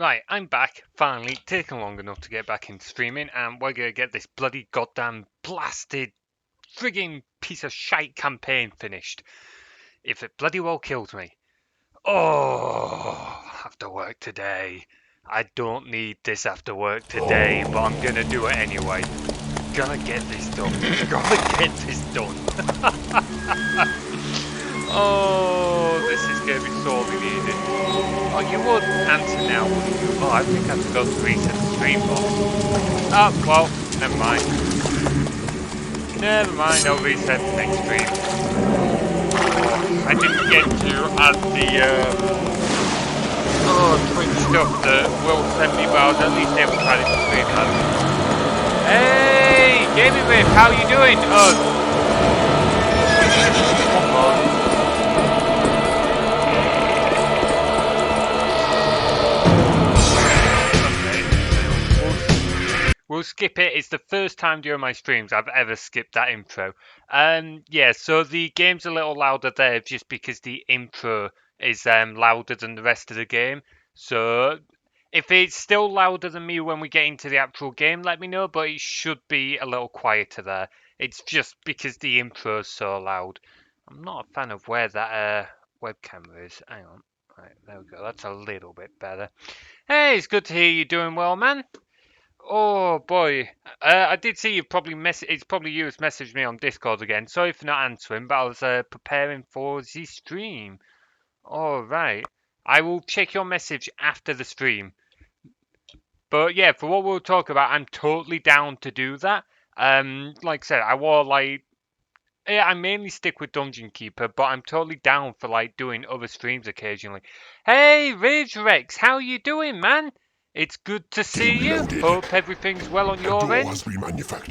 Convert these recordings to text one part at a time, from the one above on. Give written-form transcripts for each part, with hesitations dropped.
Right, I'm back, finally, taking long enough to get back into streaming, and we're gonna get this bloody goddamn blasted frigging piece of shite campaign finished. If it bloody well kills me. Oh, after work today. I don't need this after work today, but I'm gonna do it anyway. Gonna get this done. Gonna get this done. Oh, this is gonna be sorely needed. Oh, you would answer now, wouldn't you? Oh, I think I forgot to reset the stream box. Oh, well, never mind. Never mind, I'll reset the next stream. Oh, I didn't get to add the, Twitch stuff that Will sent me, but I was at least able to add it to stream. Hey, Gaming Riff, how you doing? Oh, come on. We'll skip it. It's the first time during my streams I've ever skipped that intro. Yeah, so the game's a little louder there just because the intro is louder than the rest of the game. So if it's still louder than me when we get into the actual game, let me know, but it should be a little quieter there. It's just because the intro is so loud. I'm not a fan of where that webcam is. Hang on. Right, there we go. That's a little bit better. Hey, it's good to hear you doing well, man. Oh boy, I did see you probably it's probably you who's messaged me on Discord again. Sorry for not answering, but I was preparing for the stream. All right, I will check your message after the stream. But yeah, for what we'll talk about, I'm totally down to do that. Like I said, I mainly stick with Dungeon Keeper, but I'm totally down for doing other streams occasionally. Hey, Ridge Rex, how you doing, man? It's good to see you. Hope everything's well on your end.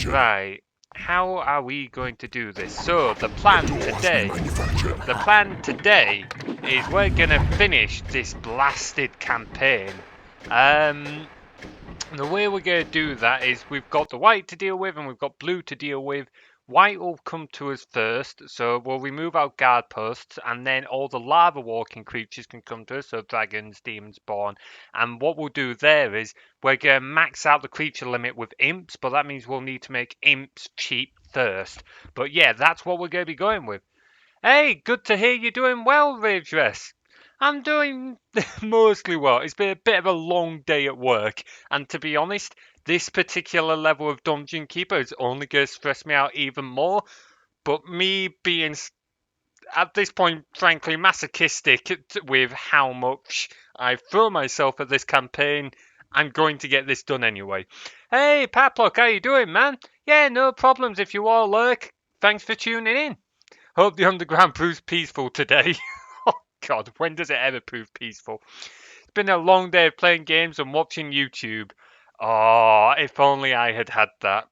Right. How are we going to do this? So the plan today is we're gonna finish this blasted campaign. The way we're gonna do that is we've got the white to deal with and we've got blue to deal with. White will come to us first, so we'll remove our guard posts, and then all the lava walking creatures can come to us, so dragons, demons, spawn. And what we'll do there is we're going to max out the creature limit with imps, but that means we'll need to make imps cheap first. But yeah, that's what we're going to be going with. Hey, good to hear you're doing well, Ravedress. I'm doing mostly well. It's been a bit of a long day at work, and to be honest, this particular level of Dungeon Keeper is only going to stress me out even more. But me being, at this point, frankly, masochistic with how much I throw myself at this campaign, I'm going to get this done anyway. Hey, Paplock, how you doing, man? Yeah, no problems if you all lurk. Thanks for tuning in. Hope the underground proves peaceful today. Oh, God, when does it ever prove peaceful? It's been a long day of playing games and watching YouTube. Oh, if only I had had that.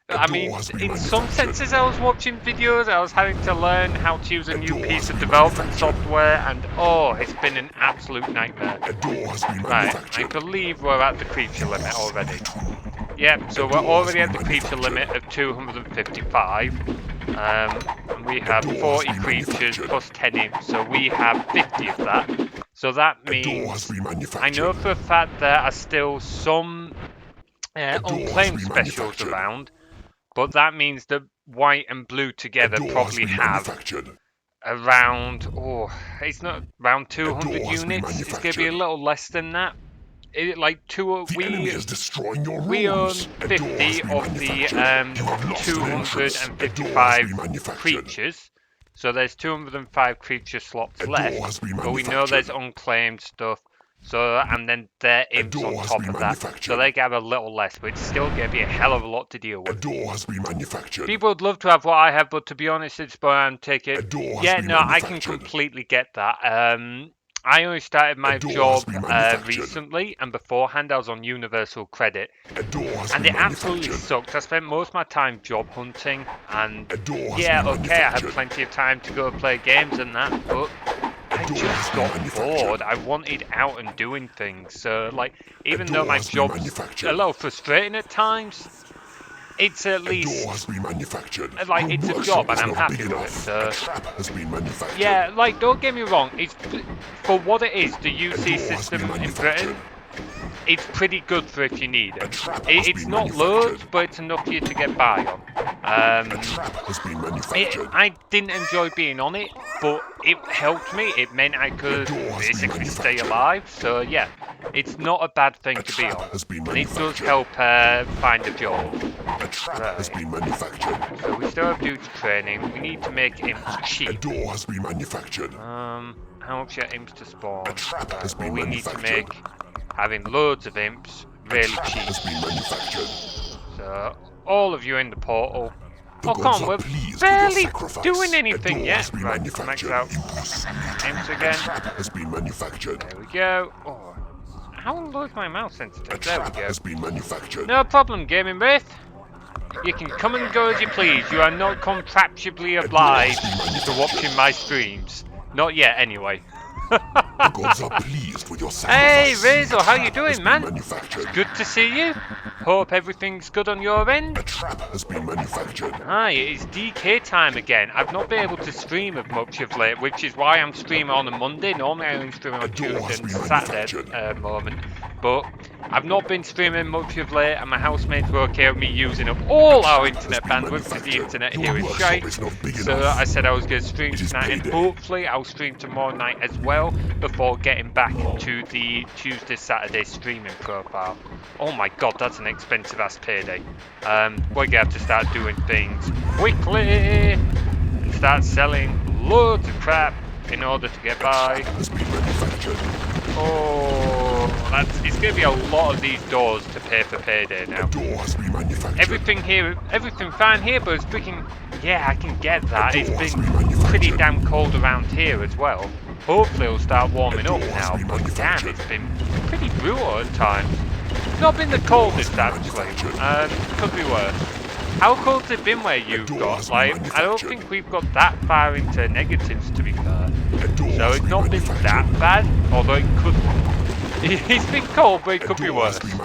I mean, in some senses I was watching videos, I was having to learn how to use a new piece of development software, and oh, it's been an absolute nightmare. Right, I believe we're at the creature limit already. Yep, so we're already at the creature limit of 255. And we have 40 creatures plus 10 imps, so we have 50 of that. So that means I know for a fact there are still some unclaimed specials around, but that means that white and blue together probably have around, it's not around 200 units. It's going to be a little less than that. We own 50 of the 255 creatures. So there's 205 creature slots left, but we know there's unclaimed stuff. So, and then their imps on top of that, so they get a little less, but it's still going to be a hell of a lot to deal with. People would love to have what I have, but to be honest, it's but take it. Yeah, no, I can completely get that. I only started my job recently, and beforehand I was on Universal Credit, and it absolutely sucked. I spent most of my time job hunting, and yeah, okay, I had plenty of time to go play games and that, but I just got bored. I wanted out and doing things. So, even though my job's a little frustrating at times, it's at least it's a job and I'm happy with it. So, yeah, don't get me wrong. It's for what it is. The UC system in Britain it's pretty good for if you need it. It's not loads, but it's enough for you to get by on. I didn't enjoy being on it, but it helped me. It meant I could basically stay alive. So yeah, it's not a bad thing to be on, and it does help find a job. Right. So we still have dudes training. We need to make imps cheap. A door has been manufactured. How much are imps to spawn? Right. Well, we need to make having loads of imps really cheap. So all of you in the portal. Oh, come on, we're barely doing anything yet. Right, max out imps again. There we go. Oh, how low is my mouse sensitive? There we go. No problem, Gaming Wraith. You can come and go as you please. You are not contractually obliged to watching my streams. Not yet, anyway. The gods are pleased with your sacrifice. Hey, Razor, how you doing, man? It's good to see you. Hope everything's good on your end. A trap has been manufactured. Hi, it's DK time again. I've not been able to stream as much of late, which is why I'm streaming on a Monday. Normally I only stream on Tuesday and Saturday at the moment. But I've not been streaming much of late, and my housemates were okay with me using up all our internet bandwidth because the internet here is shite. So I said I was going to stream tonight, and hopefully I'll stream tomorrow night as well before getting back to the Tuesday, Saturday streaming profile. Oh my god, that's an expensive ass payday. We're going to have to start doing things quickly and start selling loads of crap in order to get by. Oh, it's going to be a lot of these doors to pay for payday now. Everything fine here, but it's freaking... Yeah, I can get that. It's been pretty damn cold around here as well. Hopefully it'll start warming up now, but damn, it's been pretty brutal at times. It's not been the coldest, actually. Could be worse. How cold's it been where you've got? Like, I don't think we've got that far into negatives, to be fair. So it's not been that bad, although it could... It's been cold, but it could be worse. Right,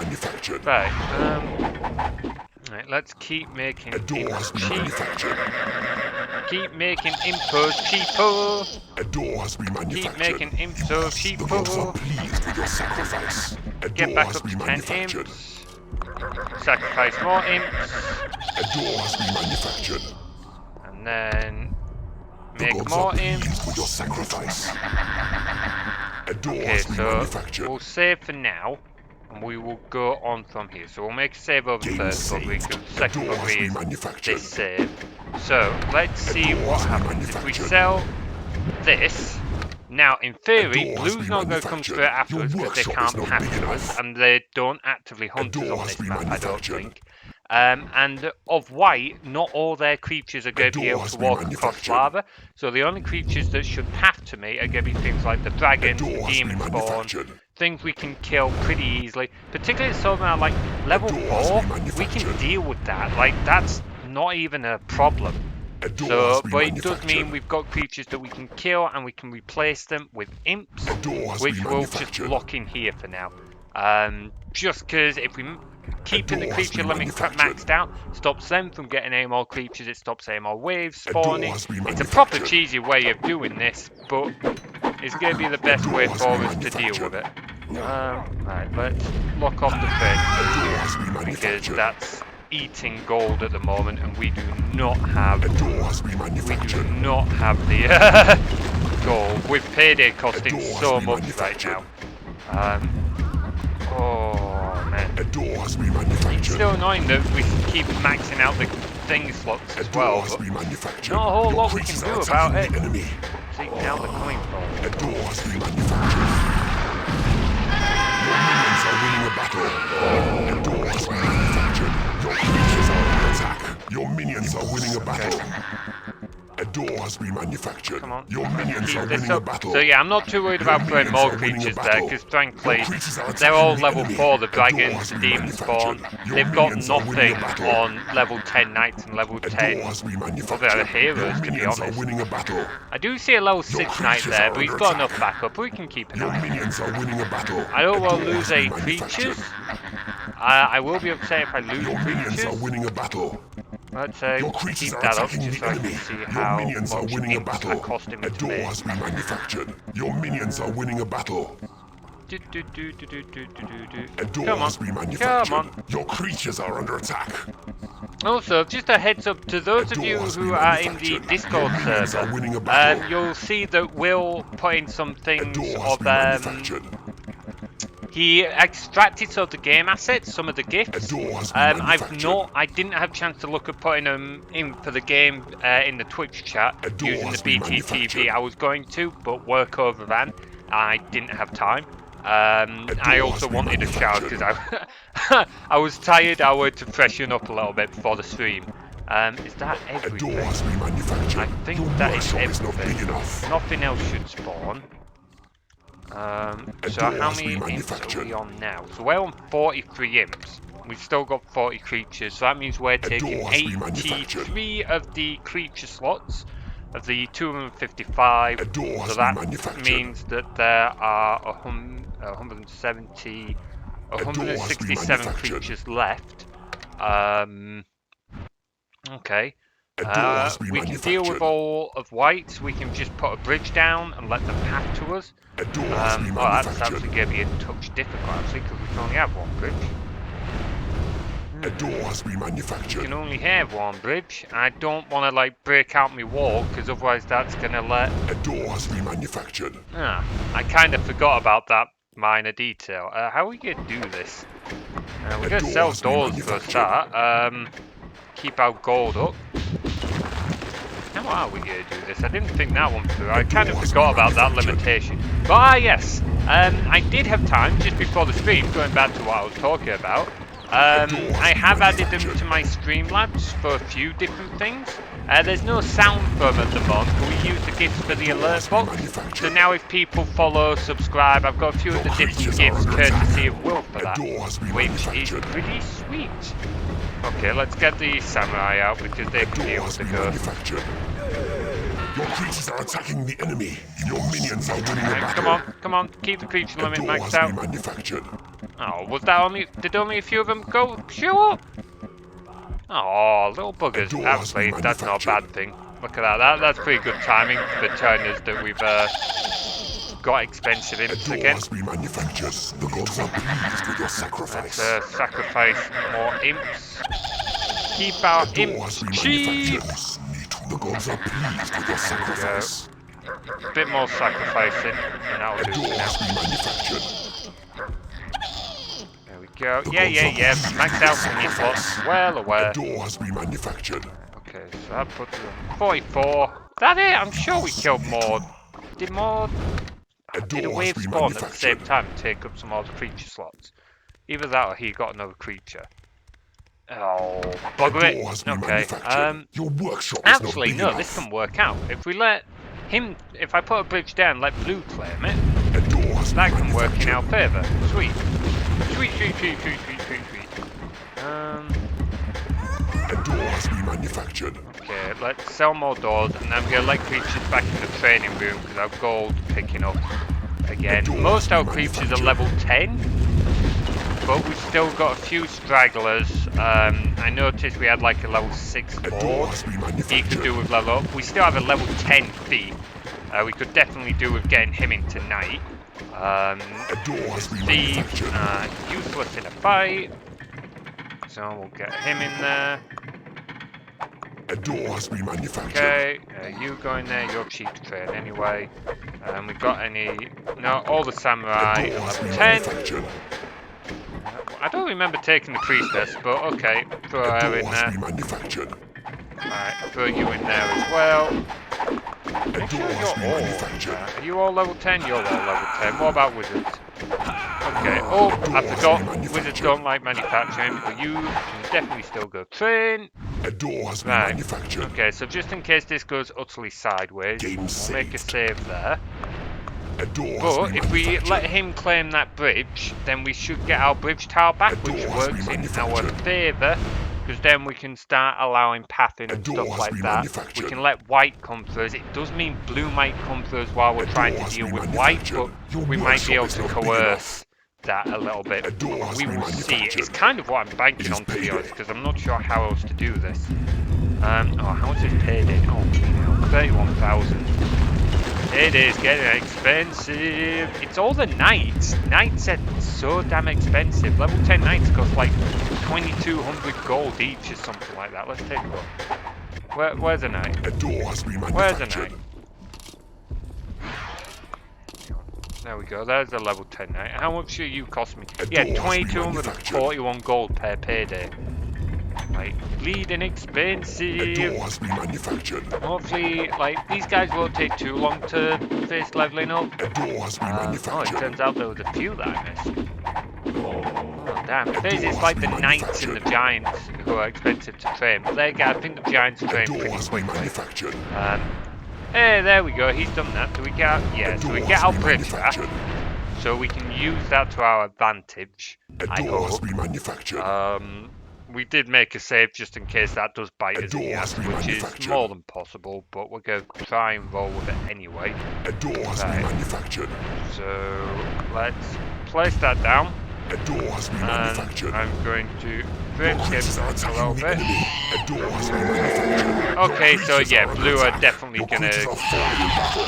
right, let's keep making imps cheap. Keep making impos cheapo. Keep making impos cheapo. Get back up to 10 imps. Sacrifice more imps. And then make more imps. Okay, so we'll save for now. And we will go on from here. So we'll make a save over first, but we can second read this save. So let's see what happens if we sell this. Now, in theory, blue's not going to come straight after us because they can't pass to us, and they don't actively hunt us on this map, I don't think. And of white, not all their creatures are going to be able to walk across lava, so the only creatures that should have to me are going to be things like the dragon, demon spawn, things we can kill pretty easily. Particularly something like level 4, we can deal with that. Like, that's not even a problem. So, but it does mean we've got creatures that we can kill and we can replace them with imps, which we'll just lock in here for now. Just because if we keeping the creature limit maxed out stops them from getting any more creatures, it stops any more waves spawning. It's a proper cheesy way of doing this, but it's going to be the best way for us to deal with it. Right, let's lock off the thread because that's eating gold at the moment, and we do not have the gold with payday costing so much right now. Oh man, it's still annoying that we keep maxing out the thing slots as well, but not a whole lot we can do about it. See, now they're coming Your minions are winning a battle. A door has been manufactured. Come on. Your minions are winning a battle. So yeah, I'm not too worried about throwing more creatures there, because frankly, they're all level 4, the dragons, the demon spawn. They've got nothing on level 10 knights and level 10 other heroes, to be honest. I do see a level 6 knight there, but he's got enough backup, we can keep an eye on him. I don't want to lose any creatures. I will be upset if I lose creatures. Let's keep that up just so I can see how much imps are costing me to make. Your minions are winning a battle. A door Come has on, been come manufactured. on. Your creatures are under attack. Also, just a heads up to those of you who are in the Discord Minions are server, winning a battle. you'll see that Will put in some A things door has of been manufactured. he extracted some of the game assets, some of the A gifts. door has been manufactured. I didn't have a chance to look at putting them in for the game in the Twitch chat A door using the has been BTTV. manufactured. I was going to, but work overran. I didn't have time. I also wanted a shower because I was tired. I wanted to freshen up a little bit before the stream. Is that A door everything? has been manufactured. I think Your that is workshop is not big everything. enough. Nothing else should spawn. So door how has many been imps are manufactured. we on now? So we're on 43 imps. We've still got 40 creatures, so that means we're taking door has been manufactured. 83 of the creature slots of the 255. A door has So been that manufactured. means that there are 170, A door has been 167 manufactured. creatures left. Okay. A door has been We can deal with manufactured. all of whites. We can just put a bridge down and let them path to us. A door has been Oh, that's manufactured. actually going to be a touch difficult, actually, because we can only have one bridge. A door has been We manufactured. can only have one bridge. I don't want to, like, break out my wall, because otherwise that's going to let... A door has been manufactured. I kind of forgot about that minor detail. How are we going to do this? We're A going to door sell has been doors for a start. Keep our gold up. How are we going to do this? I didn't think that one through. I kind of forgot about that limitation. But yes, I did have time just before the stream, going back to what I was talking about. I have added them to my Streamlabs for a few different things. There's no sound from at the moment, but we use the gifts for the alert box. So now if people follow, subscribe, I've got a few of the different gifts courtesy of Will for that, which is pretty sweet. Okay, let's get the samurai out because they can deal with the ghost. Your creatures are attacking the enemy. Your minions are winning a battle. Come on, keep the creature A limit door maxed has out. been manufactured. Oh, was that only? Did only a few of them go show up? Oh, little buggers. door has Actually, been that's not a bad thing. Look at that. That's pretty good timing for telling us that we've got expensive A imps door again. has been manufactured. The gods are pleased with your Let's sacrifice. sacrifice more imps. Keep our A door has imps been cheap. manufactured. The gods are pleased with your sacrifice. A bit more sacrificing, and that'll A do door for has now. been manufactured. There we go. Yeah. Max out for your slots. Well aware. A door has been manufactured. Okay, so that puts us on 44. That it? I'm sure we killed more. Did more? A Did a door has wave been spawn at the same manufactured. time and take up some more of the creature slots? Either that or he got another creature. Oh, A bugger door it. has been Okay. manufactured. Your workshop is not Actually, big no, enough. this can work out. If we let him, if I put a bridge down, let Blue claim it, A door has that been can work in manufactured. our favour. Sweet. Sweet. A door has been manufactured. Okay, let's sell more doors, and I'm going to let creatures back in the training room because our gold's picking up again. Most our creatures are level 10, but we've still got a few stragglers. I noticed we had like a level 6 A door board. has been He could manufactured. do with level up. We still have a level 10 thief. We could definitely do with getting him in tonight. A door has been Steve, manufactured. useless in a fight. So we'll get him in there. A door has been manufactured. Okay, you go in there, you're cheap to train anyway. We got any... No, all the A samurai door at has level been 10. manufactured. I don't remember taking the priestess, but okay, throw A her door in has there. been manufactured. Alright, throw you in there as well. A Make door sure has you're been all... manufactured. Are you all level 10? You're all level 10. What about wizards? Okay, oh, I forgot. Wizards don't like manufacturing, but you can definitely still go train. A door has been Right. manufactured. Okay, so just in case this goes utterly sideways, Game we'll make a saved. save there. A door has But been if we manufactured. let him claim that bridge, then we should get our bridge tile back, A which door has works been in our manufactured. favour, because then we can start allowing pathing A and door stuff has like been that. manufactured. We can let white come through us. It does mean blue might come through us while we're A trying door to has deal been with white, but manufactured. Your we might be able workshop to is not big coerce that a little A bit. door has We been will see. It's manufactured. kind of what I'm banking It is on, to be payday. honest, because I'm not sure how else to do this. Oh, how much is paid in? Oh, 31,000. It is getting expensive. It's all the knights. Knights are so damn expensive. Level 10 knights cost like 2,200 gold each or something like that. Let's take a look. Where's a knight? A door has been Where's a manufactured. knight? There we go. There's a level 10 knight. How much are you cost me? Yeah, 2,241 gold per payday. Like, bleeding expensive. A door has been manufactured. Hopefully, like, these guys won't take too long to finish leveling up. A door has been Oh, it manufactured. turns out there was a few that I missed. Oh, damn. It's like the knights and the giants who are expensive to train. But there you go. I think the giants A train door pretty has been quickly. manufactured. Hey, there we go. He's done that. So we get, yeah, so we get our bridge back. So we can use that to our advantage. A I door has hope. been manufactured. We did make a save just in case that does bite A us door in the has ass, been which is manufactured. more than possible, but we're going to try and roll with it anyway. A door has been Right. manufactured. So let's place that down, A door has been and manufactured. I'm going to Your break creatures are him a little attacking the bit. enemy. A door has been manufactured. Okay, Your so creatures yeah, are under blue are attack. definitely Your gonna. creatures are falling in battle.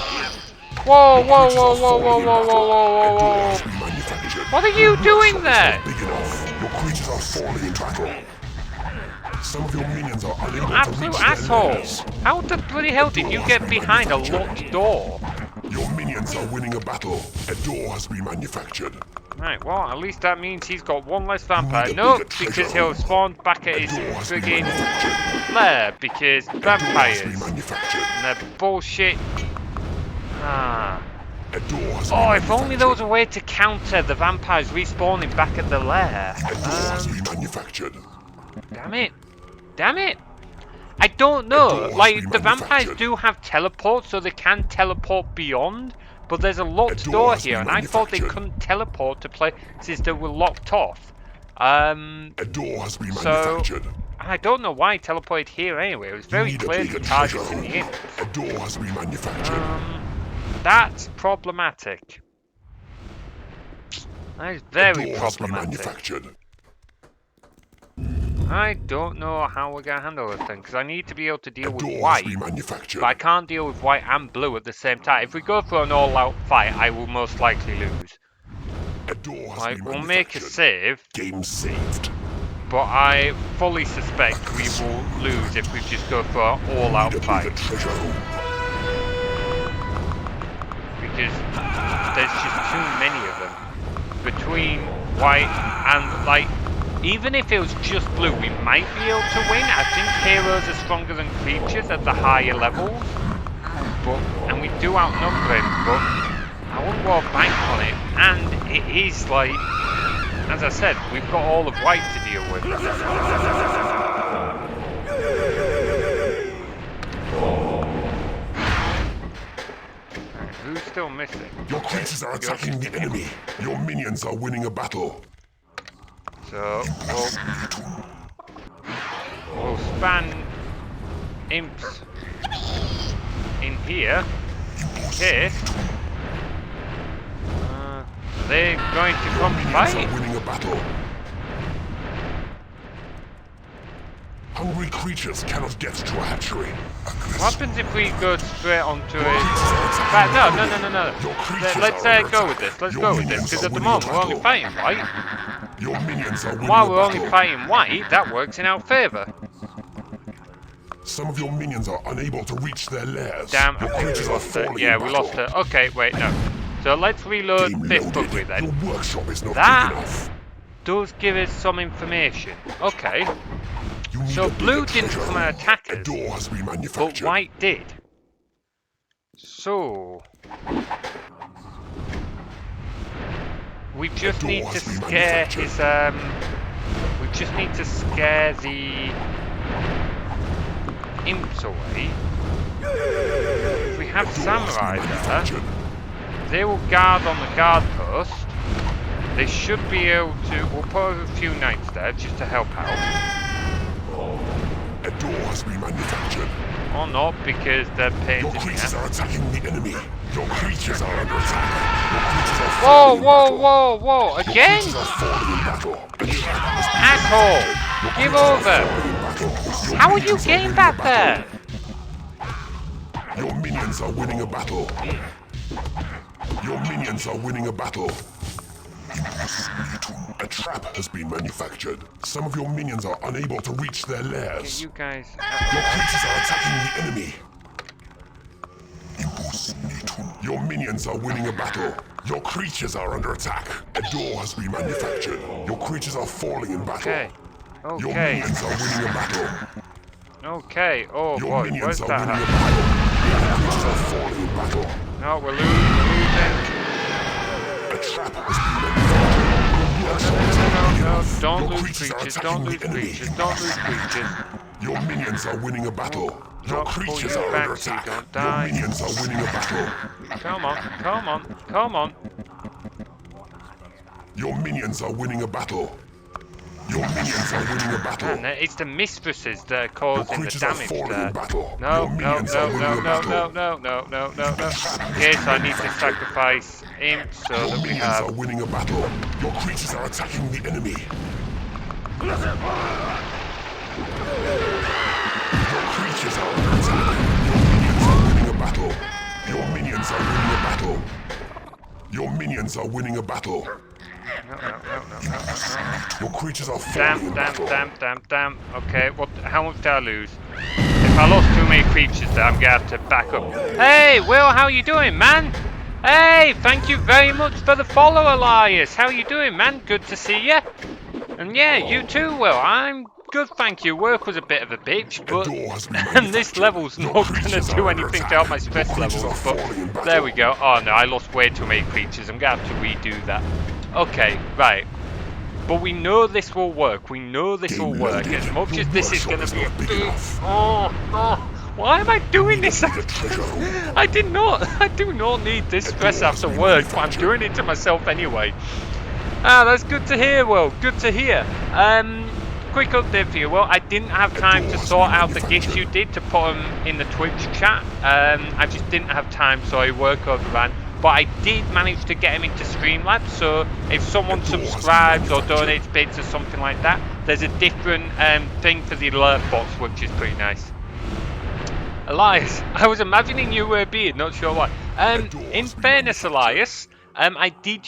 Whoa, whoa, Creatures whoa, are whoa, whoa, falling in whoa, whoa, battle. whoa, A door whoa, has whoa! been manufactured. What are you doing Your there? workshop is not big enough. Your creatures are falling in battle. Some of your minions are unable to Absolute reach their asshole! lairs. How the bloody hell did you get behind a locked door? Your minions are winning a battle. A door has been manufactured. Right, well, at least that means he's got one less vampire. need a No, bigger treasure because he'll hole. spawn back at A his door has been friggin' manufactured. lair, because A door has been vampires manufactured. and their bullshit. Ah. A door has been Oh, if only there was manufactured. a way to counter the vampires respawning back at the lair. A door has been manufactured. Damn it. Damn it. I don't door know. has Like, been the vampires manufactured. do have teleport, so they can teleport beyond. But there's a locked door door has here, been and I thought they manufactured. couldn't teleport to places that were locked off. A door has been So, manufactured. I don't know why he teleported here anyway. It was You very need a clear bigger to treasure target in the hole. imps. A door has been manufactured. That's problematic. That is A very door has been problematic. manufactured. I don't know how we're going to handle this thing, because I need to be able to A deal with door has white, been manufactured. but I can't deal with white and blue at the same time. If we go for an all-out fight, I will most likely lose. A door has Like, been we'll make a manufactured. save, Game saved. but I fully suspect we will lose if we just go for an all-out Need a fight, bigger treasure hole. because there's just too many of them. Between white and, like, even if it was just blue, we might be able to win. I think heroes are stronger than creatures at the higher levels, and we do outnumber him, but I wouldn't go bank on it. And it is like, as I said, we've got all of white to deal with. Right, who's still missing? Your creatures are attacking the enemy. Your minions are winning a battle. So we'll span imps in here in case they're going to come Minions fight. are winning a battle. Hungry creatures cannot get to a hatchery. What happens if we go straight onto it? No. Let's go with this. Let's go with this, because at the moment we're only fighting white. Your minions are winning While a we're only battle. fighting white, that works in our favour. Some of your minions are unable to reach their lairs. Damn, I Your think we creatures are lost it. falling Yeah, in we battle. lost it. Okay, wait, no. So let's reload Game this loaded. buggery then. Your workshop is not That- big enough. Does give us some information. Okay, You need so a bigger blue didn't treasure come and hole. attack A us, door has been but manufactured. white did. So we just door need to has been scare manufactured. his we just need to scare the imps away. If we have A door has samurai been there, manufactured. they will guard on the guard post. They should be able to. We'll put a few knights there just to help out. A door has been manufactured. Or not, because they're pains Your in the creatures ass. are attacking the enemy. Your creatures are under attack. Your creatures are Whoa, falling in whoa, battle. whoa, whoa! Your Again? creatures are falling in battle. An enemy has been Asshole! Your Give creatures are over! falling in battle. Your How are you minions getting winning back a there? battle. Your minions are winning a battle. Your minions are winning a battle. A trap has been manufactured. Some of your minions are unable to reach their lairs. You guys. Your creatures are attacking the enemy. Your minions are winning a battle. Your creatures are under attack. A door has been manufactured. Your creatures are falling in battle. Okay. Your Okay. minions are winning a battle. Okay. Oh Your boy, minions where's are that winning a happening? battle. Your creatures are falling in battle. No, we're losing. A trap has been manufactured. No. Don't Your lose creatures are creatures. attacking Don't the lose enemy. creatures. Don't lose creatures. Your minions are winning a battle. Your Drop creatures your are under back so you attack. don't Your die. minions are winning a battle. Come on. Come on. Come on. Your minions are winning a battle. Your minions are winning a battle. Man, it's the mistresses that are Your causing the creatures are damage falling there. in battle. No. Your minions are winning a battle. No. Okay, so I need to sacrifice him so Your that we minions are have. winning a battle. Your creatures are attacking the enemy. Your creatures are under attack. Your minions are winning a battle. Your minions are winning a battle. Your minions are winning a battle. No. Your creatures are falling in battle. Damn. Okay, how much did I lose? If I lost too many creatures there, I'm gonna have to back up. Hey, Will, how you doing, man? Hey, thank you very much for the follow, Elias. How you doing, man? Good to see you. And yeah, you too, Will. I'm good, thank you. Work was a bit of a bitch, but and this level's not gonna do anything to help my stress levels. But there we go. Oh no, I lost way too many creatures. I'm gonna have to redo that. Okay, right. But we know this will work. We know this will work. As much as this is going to be a big... Oh, why am I doing this? I do not need this stress after work, but I'm doing it to myself anyway. Ah, that's good to hear, Will. Good to hear. Quick update for you, Will. I didn't have time to sort out the gifts you did to put them in the Twitch chat. I just didn't have time, so I work overran. But I did manage to get him into Streamlabs, so if someone subscribes or donates bits or something like that, there's a different thing for the alert box, which is pretty nice. Elias, I was imagining you were a beard, not sure why. In fairness, Elias, I did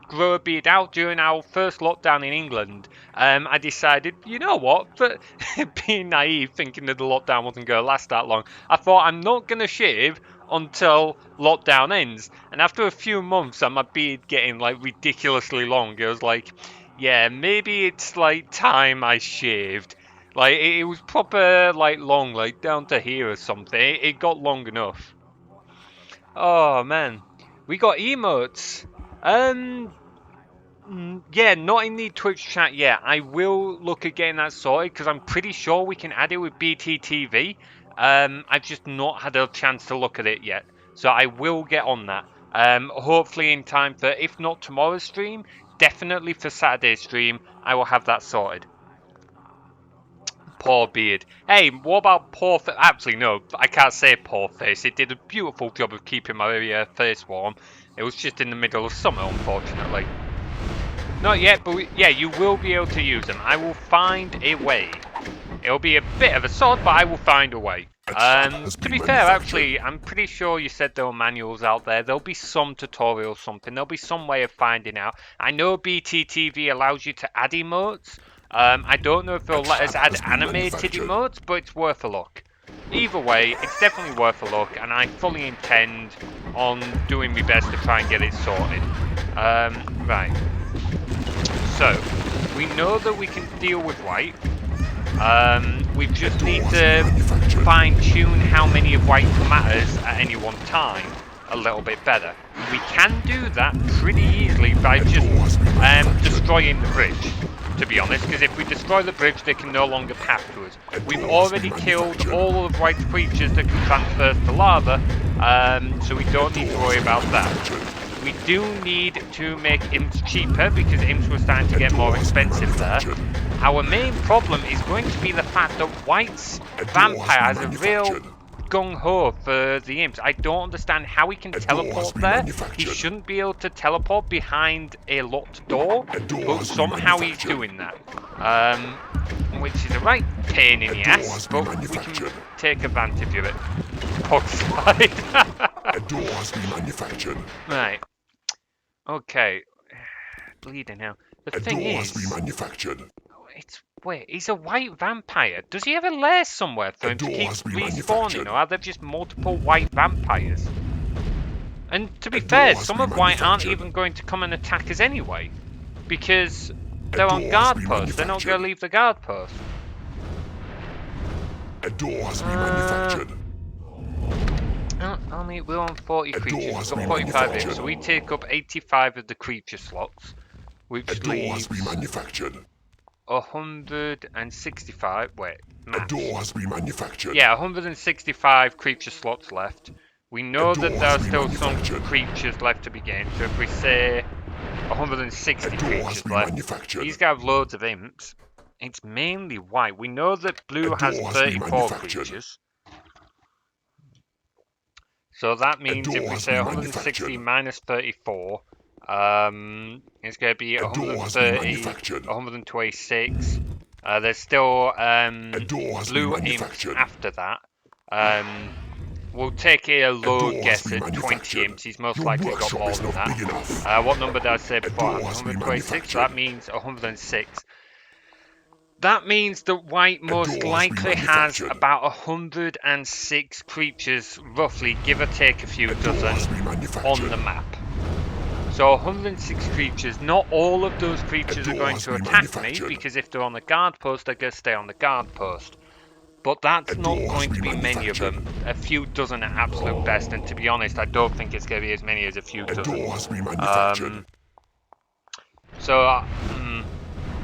grow a beard out during our first lockdown in England. I decided, you know what, for being naive, thinking that the lockdown wasn't going to last that long, I thought I'm not going to shave until lockdown ends. And after a few months and my beard getting like ridiculously long, it was like, yeah, maybe it's like time I shaved. Like it was proper like long, like down to here or something. It got long enough. Oh man, we got emotes. Yeah, not in the Twitch chat yet. I will look at getting that sorted because I'm pretty sure we can add it with BTTV. I've just not had a chance to look at it yet, so I will get on that. Hopefully in time for, if not tomorrow's stream, definitely for Saturday's stream, I will have that sorted. Poor beard. Hey, what about poor face? Actually, no, I can't say poor face. It did a beautiful job of keeping my face warm. It was just in the middle of summer, unfortunately. Not yet, but yeah, you will be able to use them. I will find a way. It'll be a bit of a sod, but I will find a way. To be fair, actually, I'm pretty sure you said there were manuals out there. There'll be some tutorial something. There'll be some way of finding out. I know BTTV allows you to add emotes. I don't know if they'll let us add animated emotes, but it's worth a look. Either way, it's definitely worth a look, and I fully intend on doing my best to try and get it sorted. Right. So, we know that we can deal with white. We just need to fine-tune how many of white come at us at any one time a little bit better. We can do that pretty easily by just destroying the bridge, to be honest, because if we destroy the bridge, they can no longer pass to us. We've already killed all of white's creatures that can transfer to lava, so we don't need to worry about that. We do need to make imps cheaper because imps were starting to get more expensive there. Our main problem is going to be the fact that white's vampire has a real gung-ho for the imps. I don't understand how he can teleport there. He shouldn't be able to teleport behind a locked door, but somehow he's doing that. Which is a right pain in the ass, but we can take advantage of it. Pog slide. door has been manufactured. Right. Okay. Bleeding now. The A thing door is, has been manufactured. wait, he's a white vampire. Does he have a lair somewhere for A him to door keep has been respawning, manufactured. or are there just multiple white vampires? And to be A door fair, has some been of white aren't manufactured. even going to come and attack us anyway, because A they're on door has guard been post. They're not going to manufactured. leave the guard post. A door has been manufactured. Only we're on 40 A door creatures. has We've got been 45 in, manufactured. so we take up 85 of the creature slots, A which door has leaves been manufactured. 165. Wait, A maths. door has been manufactured. Yeah, 165 creature slots left. We know A door that there are has been still some manufactured. creatures left to be gained, so if we say 160 A door has creatures been left, manufactured. these guys have loads of imps. It's mainly white. We know that blue A has door has been 34 manufactured. creatures. So that means door if we has say been 160 manufactured. minus 34, it's going to be A door has been 130, manufactured. 126. There's still A door has blue been imps manufactured. after that. We'll take a low door has guess been at 20 manufactured. imps. He's most Your likely got workshop more is than not that. big enough. What number did I say before? door has been 126. So manufactured. that means 106. That means that white most door has been likely has manufactured. about 106 creatures, roughly, give or take a few A door has dozen, been on manufactured. the map. So 106 creatures. Not all of those creatures are door going has to been attack me, manufactured. because if they're on the guard post, they're going to stay on the guard post. But that's A not door has going to be been many of them. A few dozen at absolute best, and to be honest, I don't think it's going to be as many as a few A dozen. door has been manufactured.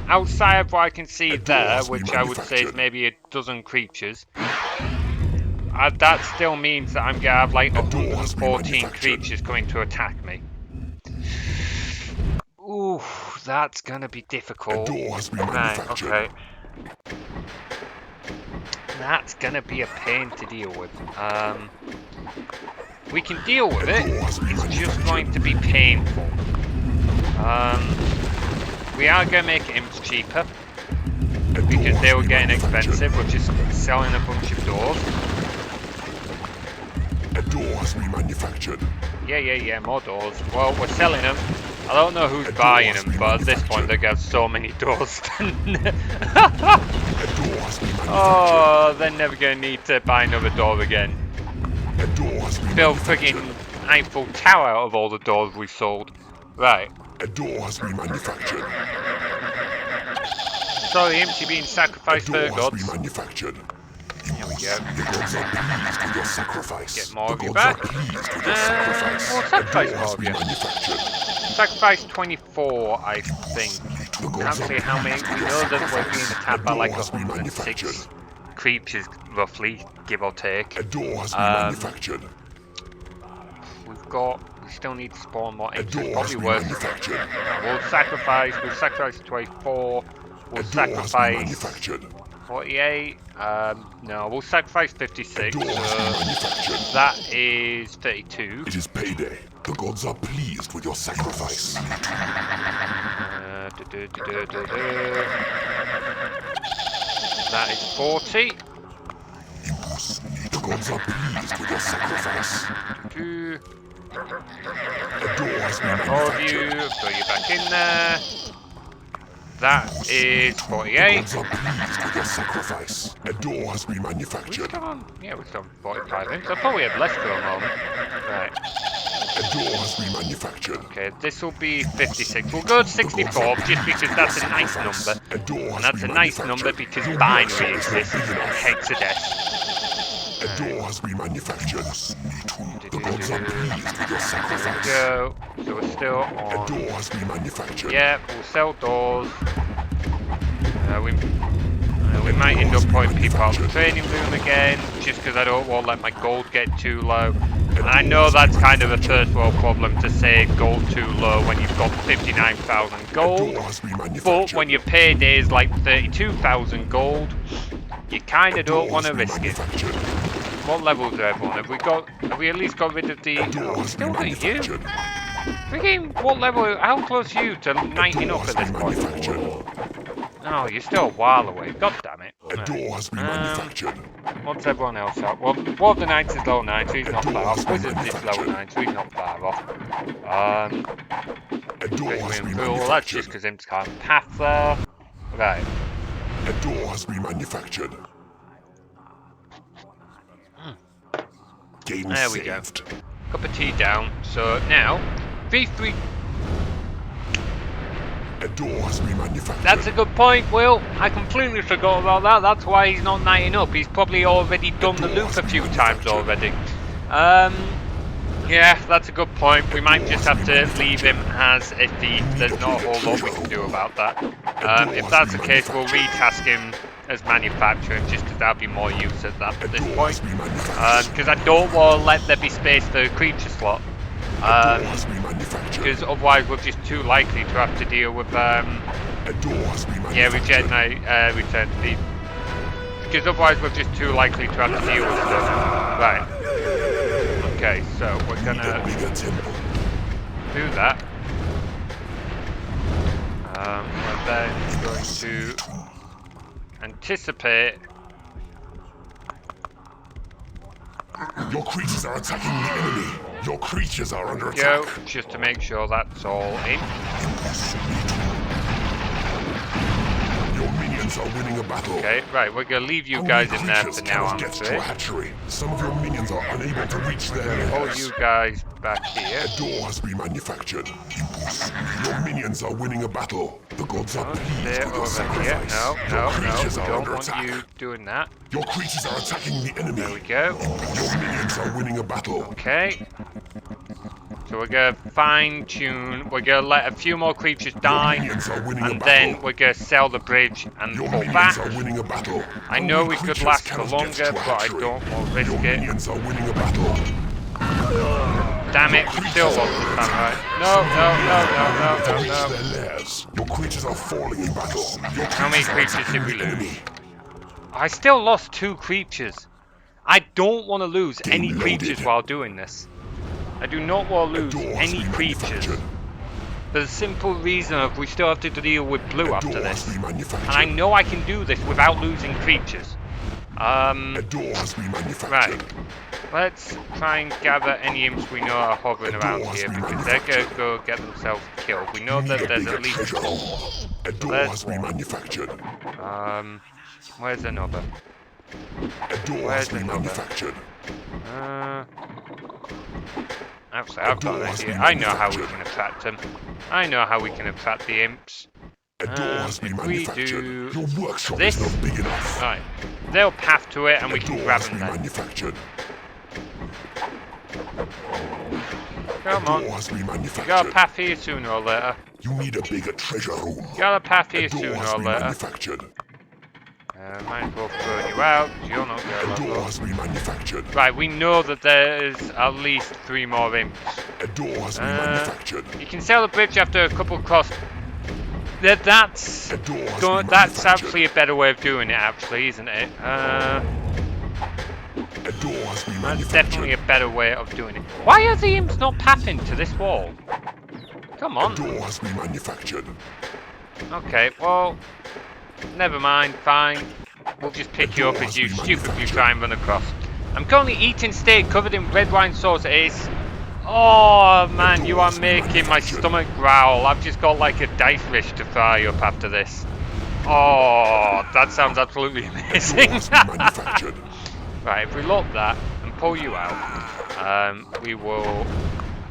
Outside of what I can see door there, has been which I would say is manufactured. maybe a dozen creatures, that still means that I'm going to have like door has been 114 manufactured. creatures coming to attack me. Ooh, that's going to be A difficult. door has been Right, manufactured. okay. That's going to be a pain to deal with. We can deal with it, it's just going to be painful. We are going to make imps cheaper, because they were getting expensive. We're just selling a bunch of doors. A door has been manufactured. Yeah, more doors. Well, we're selling them. I don't know who's buying them, but at this point they got so many doors. A door has been manufactured. Oh, they're never going to need to buy another door again. A door has been Build manufactured. friggin' Eiffel Tower out of all the doors we've sold. Right. A door has been manufactured. Sorry, imps, you're being A sacrificed for door the has gods. been manufactured. Here we go. The gods are pleased with your sacrifice. Get more the of you gods back. are pleased with your sacrifice. We'll A sacrifice door more has of been you. manufactured. Sacrifice 24, I think. The gods Can't are say how many. pleased We with know your that we're sacrifice. being A attacked by door like has been 106 creatures, roughly, give or take. A door has been manufactured. We still need to spawn more A imps. door It's has probably been worth. manufactured. We'll sacrifice 24. We'll A door has been sacrifice manufactured. 48. No, we'll sacrifice 56. A door has been manufactured. That is 32. It is payday. The gods are pleased with your sacrifice. That is 40. The gods are pleased with your sacrifice. A door has been All of you, manufactured. throw you back in there. That is The 48. gods are pleased with your sacrifice. A door has been We've manufactured. done, yeah, we've done 45 inch. I thought we had less for a moment. Right. A door has been manufactured. Okay, this will be 56. We'll go to 64 just because that's a nice number. A door And has that's a been nice number manufactured. because Your binary workshop is not exists big and enough. hexadecimal. A door has been manufactured. The gods are pleased with your sacrifice. Go. So we're still A on. door has been manufactured. Yeah, we'll sell doors. We might end up putting people out of the training room again, just because I don't want to let my gold get too low. And I know that's kind of a first world problem to say gold too low when you've got 59,000 A gold. door has been But manufactured. when your payday is like 32,000 gold, you kind of don't want to risk it. What levels are everyone? Have we at least got rid of the... Oh, we still got you. Freaking, what level, how close are you to 19 up at this point? No, you're still a while away. God damn it. A door has been manufactured. What's everyone else at? Well, War of the Knights is level 9, so he's not far off. Wizard is level manufactured. 9, so he's not far off. A door has been Well, that's manufactured. just because Imps can't path there. Right. A door has been manufactured. Game There we go. saved. Cup of tea down. So now, V3. A door has been manufactured. That's a good point, Will. I completely forgot about that. That's why he's not knighting up. He's probably already done the loop a few times already. Yeah, that's a good point. We might just have to leave him as a thief. There's not a whole lot we can do about that. If that's the case, we'll retask him as manufacturing, just because that'll be more use at this point. Because I don't want to let there be space for a creature slot. Because otherwise we're just too likely to have to deal with return to thief. Because otherwise we're just too likely to have to deal with stuff. Right. Okay, so we're gonna do that. We're then going to anticipate. Your creatures are attacking the enemy. Your creatures are under attack. Go, just to make sure that's all in. Your minions are winning a battle. Okay, right, we're gonna leave you guys in there for now, I'm get to a afraid. hatchery. Some of your minions are unable to reach their Pull lairs. you guys back here. A door has been manufactured. Your minions are winning a battle. The gods are pleased Stay with your over here. sacrifice. No, Your no, creatures we are don't under want attack. you doing that. Your creatures are attacking the enemy. There we go. Your minions are winning a battle. Okay. So we're gonna fine tune. We're gonna let a few more creatures die, Minions are winning a and battle. then we're gonna sell the bridge and Your pull minions back. are winning a battle. I know we could creatures last for cannot get longer, to a but I hatchery. don't want to risk Your it. minions are winning a battle. Damn it, we still lost this time, right? No. Reach their lairs. Your creatures are falling in battle. Your How many creatures are creatures did we attacking the lose? enemy. I still lost 2 creatures. I don't want to lose any Game creatures loaded. while doing this. I do not want to A lose door has any been creatures. manufactured. For the simple reason of we still have to deal with blue A after door has this. been manufactured. And I know I can do this without losing creatures. A door has been manufactured. Right. Let's try and gather any imps we know are hovering around here, because they're going to go get themselves killed. We know that there's at least 4. A door There's has been one. manufactured. Where's another? A door Where's has been another? manufactured. Actually, I've got an idea. I know how we can attract them. I know how we can attract the imps. A door has been If we manufactured. do Your workshop this- is not big enough. Right. They'll path to it and A we can door grab has them been then. manufactured. Come A on. door has been You got a manufactured. path here sooner or later. You need a bigger treasure room. You got a path A here door sooner has or been later. manufactured. Might as well throw you out. You're not A going to door level. has been manufactured. Right, we know that there's at least 3 more imps. A door has been manufactured. You can sell the bridge after a couple cross. That's A door has go, been that's manufactured. actually a better way of doing it, actually, isn't it? A door has been That's definitely manufactured. a better way of doing it. Why are the imps not pathing to this wall? Come A on. door has been manufactured. Okay, well, never mind, fine. We'll just pick you up as you stupidly try and run across. I'm currently eating steak covered in red wine sauce, Ace. Oh man, you are making my stomach growl. I've just got like a dice fish to fry up after this. Oh, that sounds absolutely A door amazing. has been manufactured. Right, if we lock that and pull you out, we will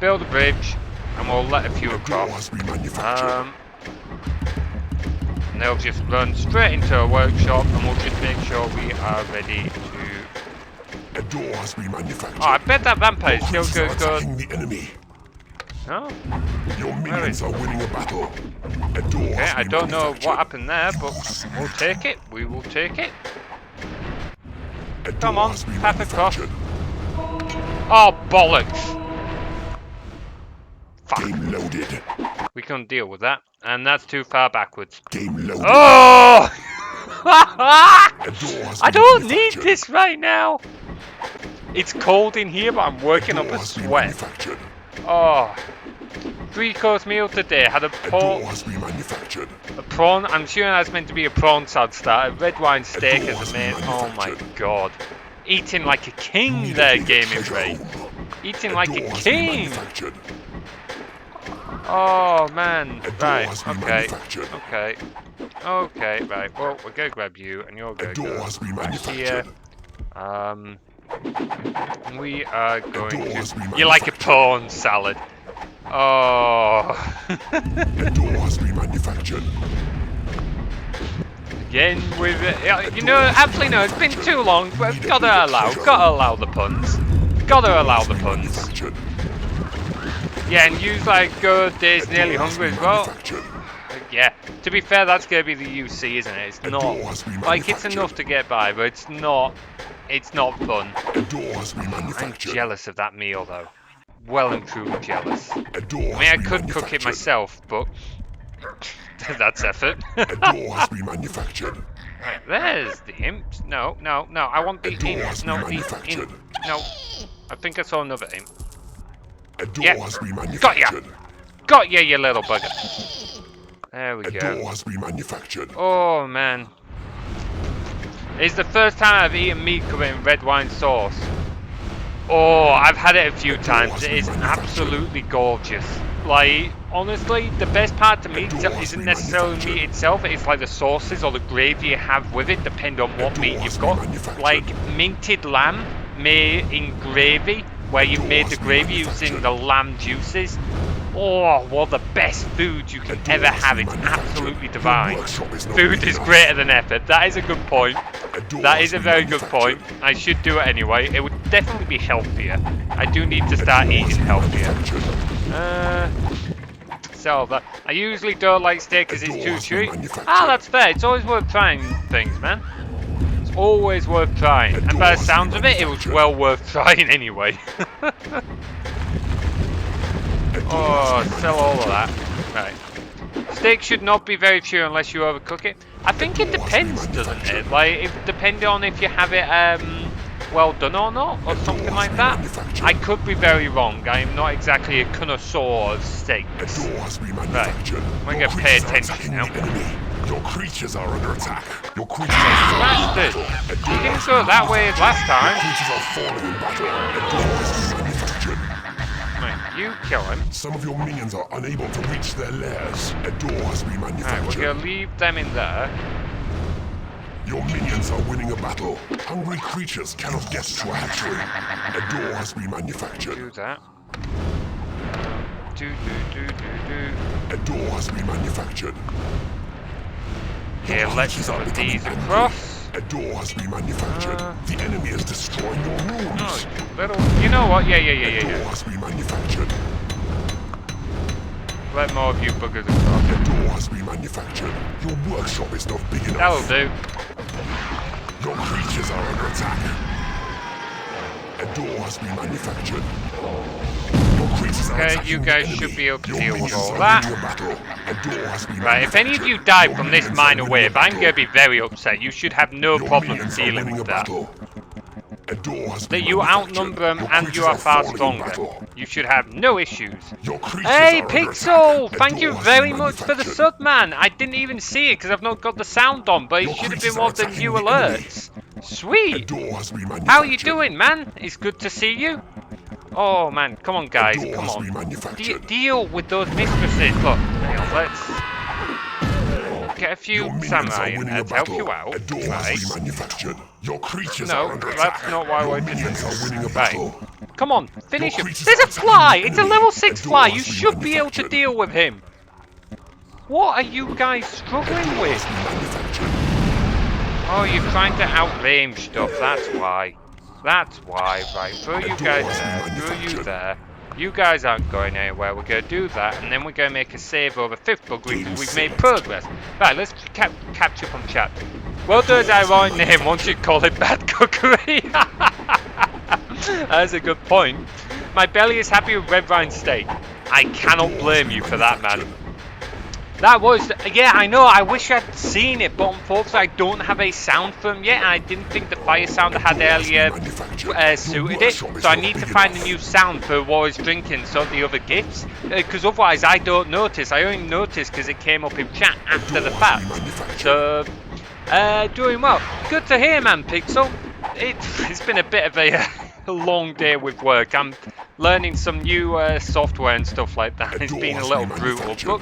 build a bridge and we'll let a few A door across. has been manufactured. And they'll just run straight into a workshop and we'll just make sure we are ready to... A door has been manufactured. Oh, I bet that vampire is still Creatures are good. attacking the enemy. Oh, Your minions are winning a battle. A door okay, has I been don't know manufactured. what happened there, but we'll take it. We will take it. A Come door on, has been path across. manufactured. Oh, bollocks. Fuck. Game loaded. We can't deal with that. And that's too far backwards. Game loaded. Oh! A door has I been don't need manufactured. this right now. It's cold in here, but I'm working A up door a has been sweat. manufactured. Oh. Three-course meal today. Had a A pork, door has been manufactured. a prawn. I'm sure that's meant to be a prawn salad starter. Red wine steak door as has a been main. Oh my manufactured. god. Eating like a You king need there, a bigger Gaming treasure Ray. home. Eating A like door a has been king. manufactured. Oh man. A door Right. has been Okay. manufactured. Okay. Okay. Right. Well, we're gonna grab you, and you're A gonna door go has been back here. manufactured. We are going door to. has been You like a manufactured. prawn salad? Oh. A door has been manufactured. Again with you know, actually no, it's been too long. But gotta allow the puns. Gotta allow the puns. Manufactured. Yeah, and use like good days nearly Door has hungry been as well. manufactured. Yeah, to be fair, that's gonna be the UC, isn't it? It's door not has been like it's manufactured. enough to get by, but it's not fun. A door has been I'm manufactured. jealous of that meal though. Well and truly jealous. A door I mean, I has been could cook it manufactured. myself, but that's effort. A door has been manufactured. Right, there's the imps. No, no, no. I want the A door imp. has No, been the manufactured. imp. No. I think I saw another imp. A door Yep. has been Got manufactured. ya! Got ya, you little bugger. There we A go. door has been manufactured. Oh, man. It's the first time I've eaten meat covered in red wine sauce. Oh, I've had it a few times. It is absolutely gorgeous. Like, honestly, the best part to me isn't necessarily meat itself. It's like the sauces or the gravy you have with it, depending on what meat you've got. Like minted lamb made in gravy, where you've made the gravy using the lamb juices. Oh, well, the best food you can ever have. It's absolutely divine. Food is greater than effort. That is a good point. That is a very good point. I should do it anyway. It would definitely be healthier. I do need to start eating healthier. So that I usually don't like steak because it's too chewy. Ah, that's fair. It's always worth trying things, man. It's always worth trying. And by the sounds of it, it was well worth trying anyway. Oh, sell all of that. Right. Steak should not be very pure unless you overcook it. I think it depends, doesn't it? Like, depending on if you have it well done or not, or something like that. I could be very wrong. I am not exactly a connoisseur of steaks. Right. We're going to pay attention now. Your creatures are under attack. Your creatures are Bastard! You didn't go that way as last time. creatures are falling in battle. A door has been manufactured. Right, you kill him. Some of your minions are unable to reach their lairs. A door has been Alright, manufactured. we're going to leave them in there. Your minions are winning a battle. Hungry creatures cannot get to a hatchery. A door has been manufactured. Do that. Do. A door has been manufactured. Here, let's put these across. A door has been manufactured. The enemy is destroying your rooms. You know what? Yeah. A door has been manufactured. Let more of you buggers across. A door has been manufactured. Your workshop is not big enough. That'll do. Your creatures are under attack. A door has been manufactured. Your creatures are Okay, attacking you the guys enemy. should be able to Your deal with minions all are that. winning a battle. A door has been Right, if any of you manufactured. die Your from this minions are minor winning wave, a I'm battle. going to be very upset. You should have no Your problem minions are dealing winning with a that. battle. A door has That been you manufactured. outnumber them Your and creatures you are far falling in stronger. battle. You should have no issues. Your creatures Hey, are under Pixel! attack. A Thank you door has very been much for the manufactured. sub, man. I didn't even see it because I've not got the sound on, but it Your should have creatures been are one of the attacking new the enemy. alerts. A Sweet! door has been manufactured. How are you doing, man? It's good to see you. Oh, man. Come on, guys. door Come has on. been manufactured. Deal with those mistresses. Look, let's get a few Your minions samurai are in winning there a to help battle. you out. A door Right. has been manufactured. Your creatures No, are under that's attack. not why Your we're doing minions this. are winning a Right. battle. Come on, finish him. creatures There's are a fly! attacking It's a the level enemy. 6 A door fly! has You been should be able to manufactured. deal with him! What are you guys struggling with? Oh, you're trying to outrange stuff, that's why. That's why. Right, throw you guys there, throw you there. You guys aren't going anywhere. We're going to do that, and then we're going to make a save over 5th bug because we've made progress. Right, let's catch up on chat. Well, there's ironic name once you call it bad cookery. That's a good point. My belly is happy with red wine steak. I cannot blame you for that, man. That was, yeah, I know, I wish I'd seen it, but unfortunately I don't have a sound for them yet, and I didn't think the fire sound I had earlier suited it, so I need to find a new sound for what I was drinking, so the other gifts, because otherwise I don't notice. I only noticed because it came up in chat after the fact. So, doing well. Good to hear, man, Pixel. It's been a bit of a long day with work. I'm learning some new software and stuff like that. It's been a little brutal, but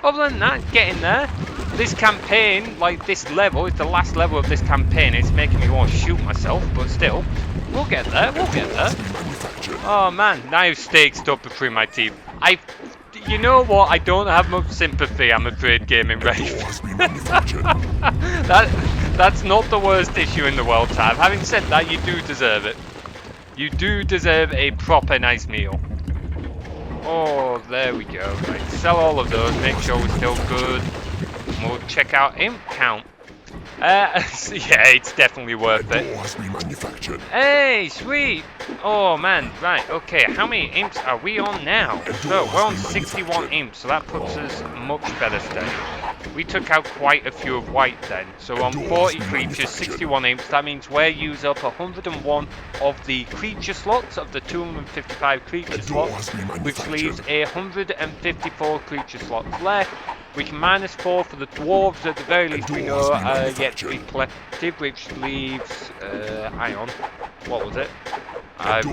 other than that, getting there. This campaign, like this level, is the last level of this campaign. It's making me want to shoot myself, but still, we'll get there. We'll get there. Oh man, now steak stuck between my teeth. You know what? I don't have much sympathy, I'm afraid, Gaming Rafe. That's not the worst issue in the world to have. Having said that, you do deserve it. You do deserve a proper nice meal. Oh, there we go. Right, sell all of those, make sure we're still good. We'll check out imp count. Yeah, it's definitely worth it. Hey, sweet! Oh man, right, okay, how many imps are we on now? So, we're on 61 imps, so that puts us much better state. We took out quite a few of white then. So on 40 creatures, 61 imps, that means we use up 101 of the creature slots, of the 255 creature slots, which leaves 154 creature slots left. We can -4 for the dwarves, at the very least we know yet to be collected, which leaves, hang on, what was it? I've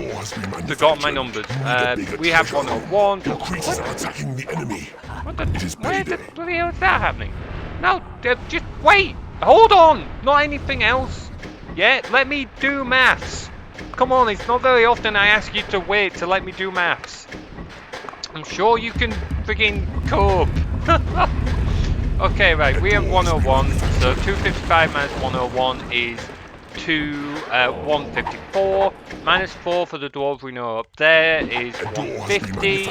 forgotten my numbers. We have 101. Your creatures are attacking the enemy. Where the bloody hell is that happening? No, just wait! Hold on! Not anything else! Yeah, let me do maths! Come on, it's not very often I ask you to wait to let me do maths. I'm sure you can friggin' cope. Okay, right, we have 101, so 255 minus 101 is 154. -4 for the dwarves we know up there is 150.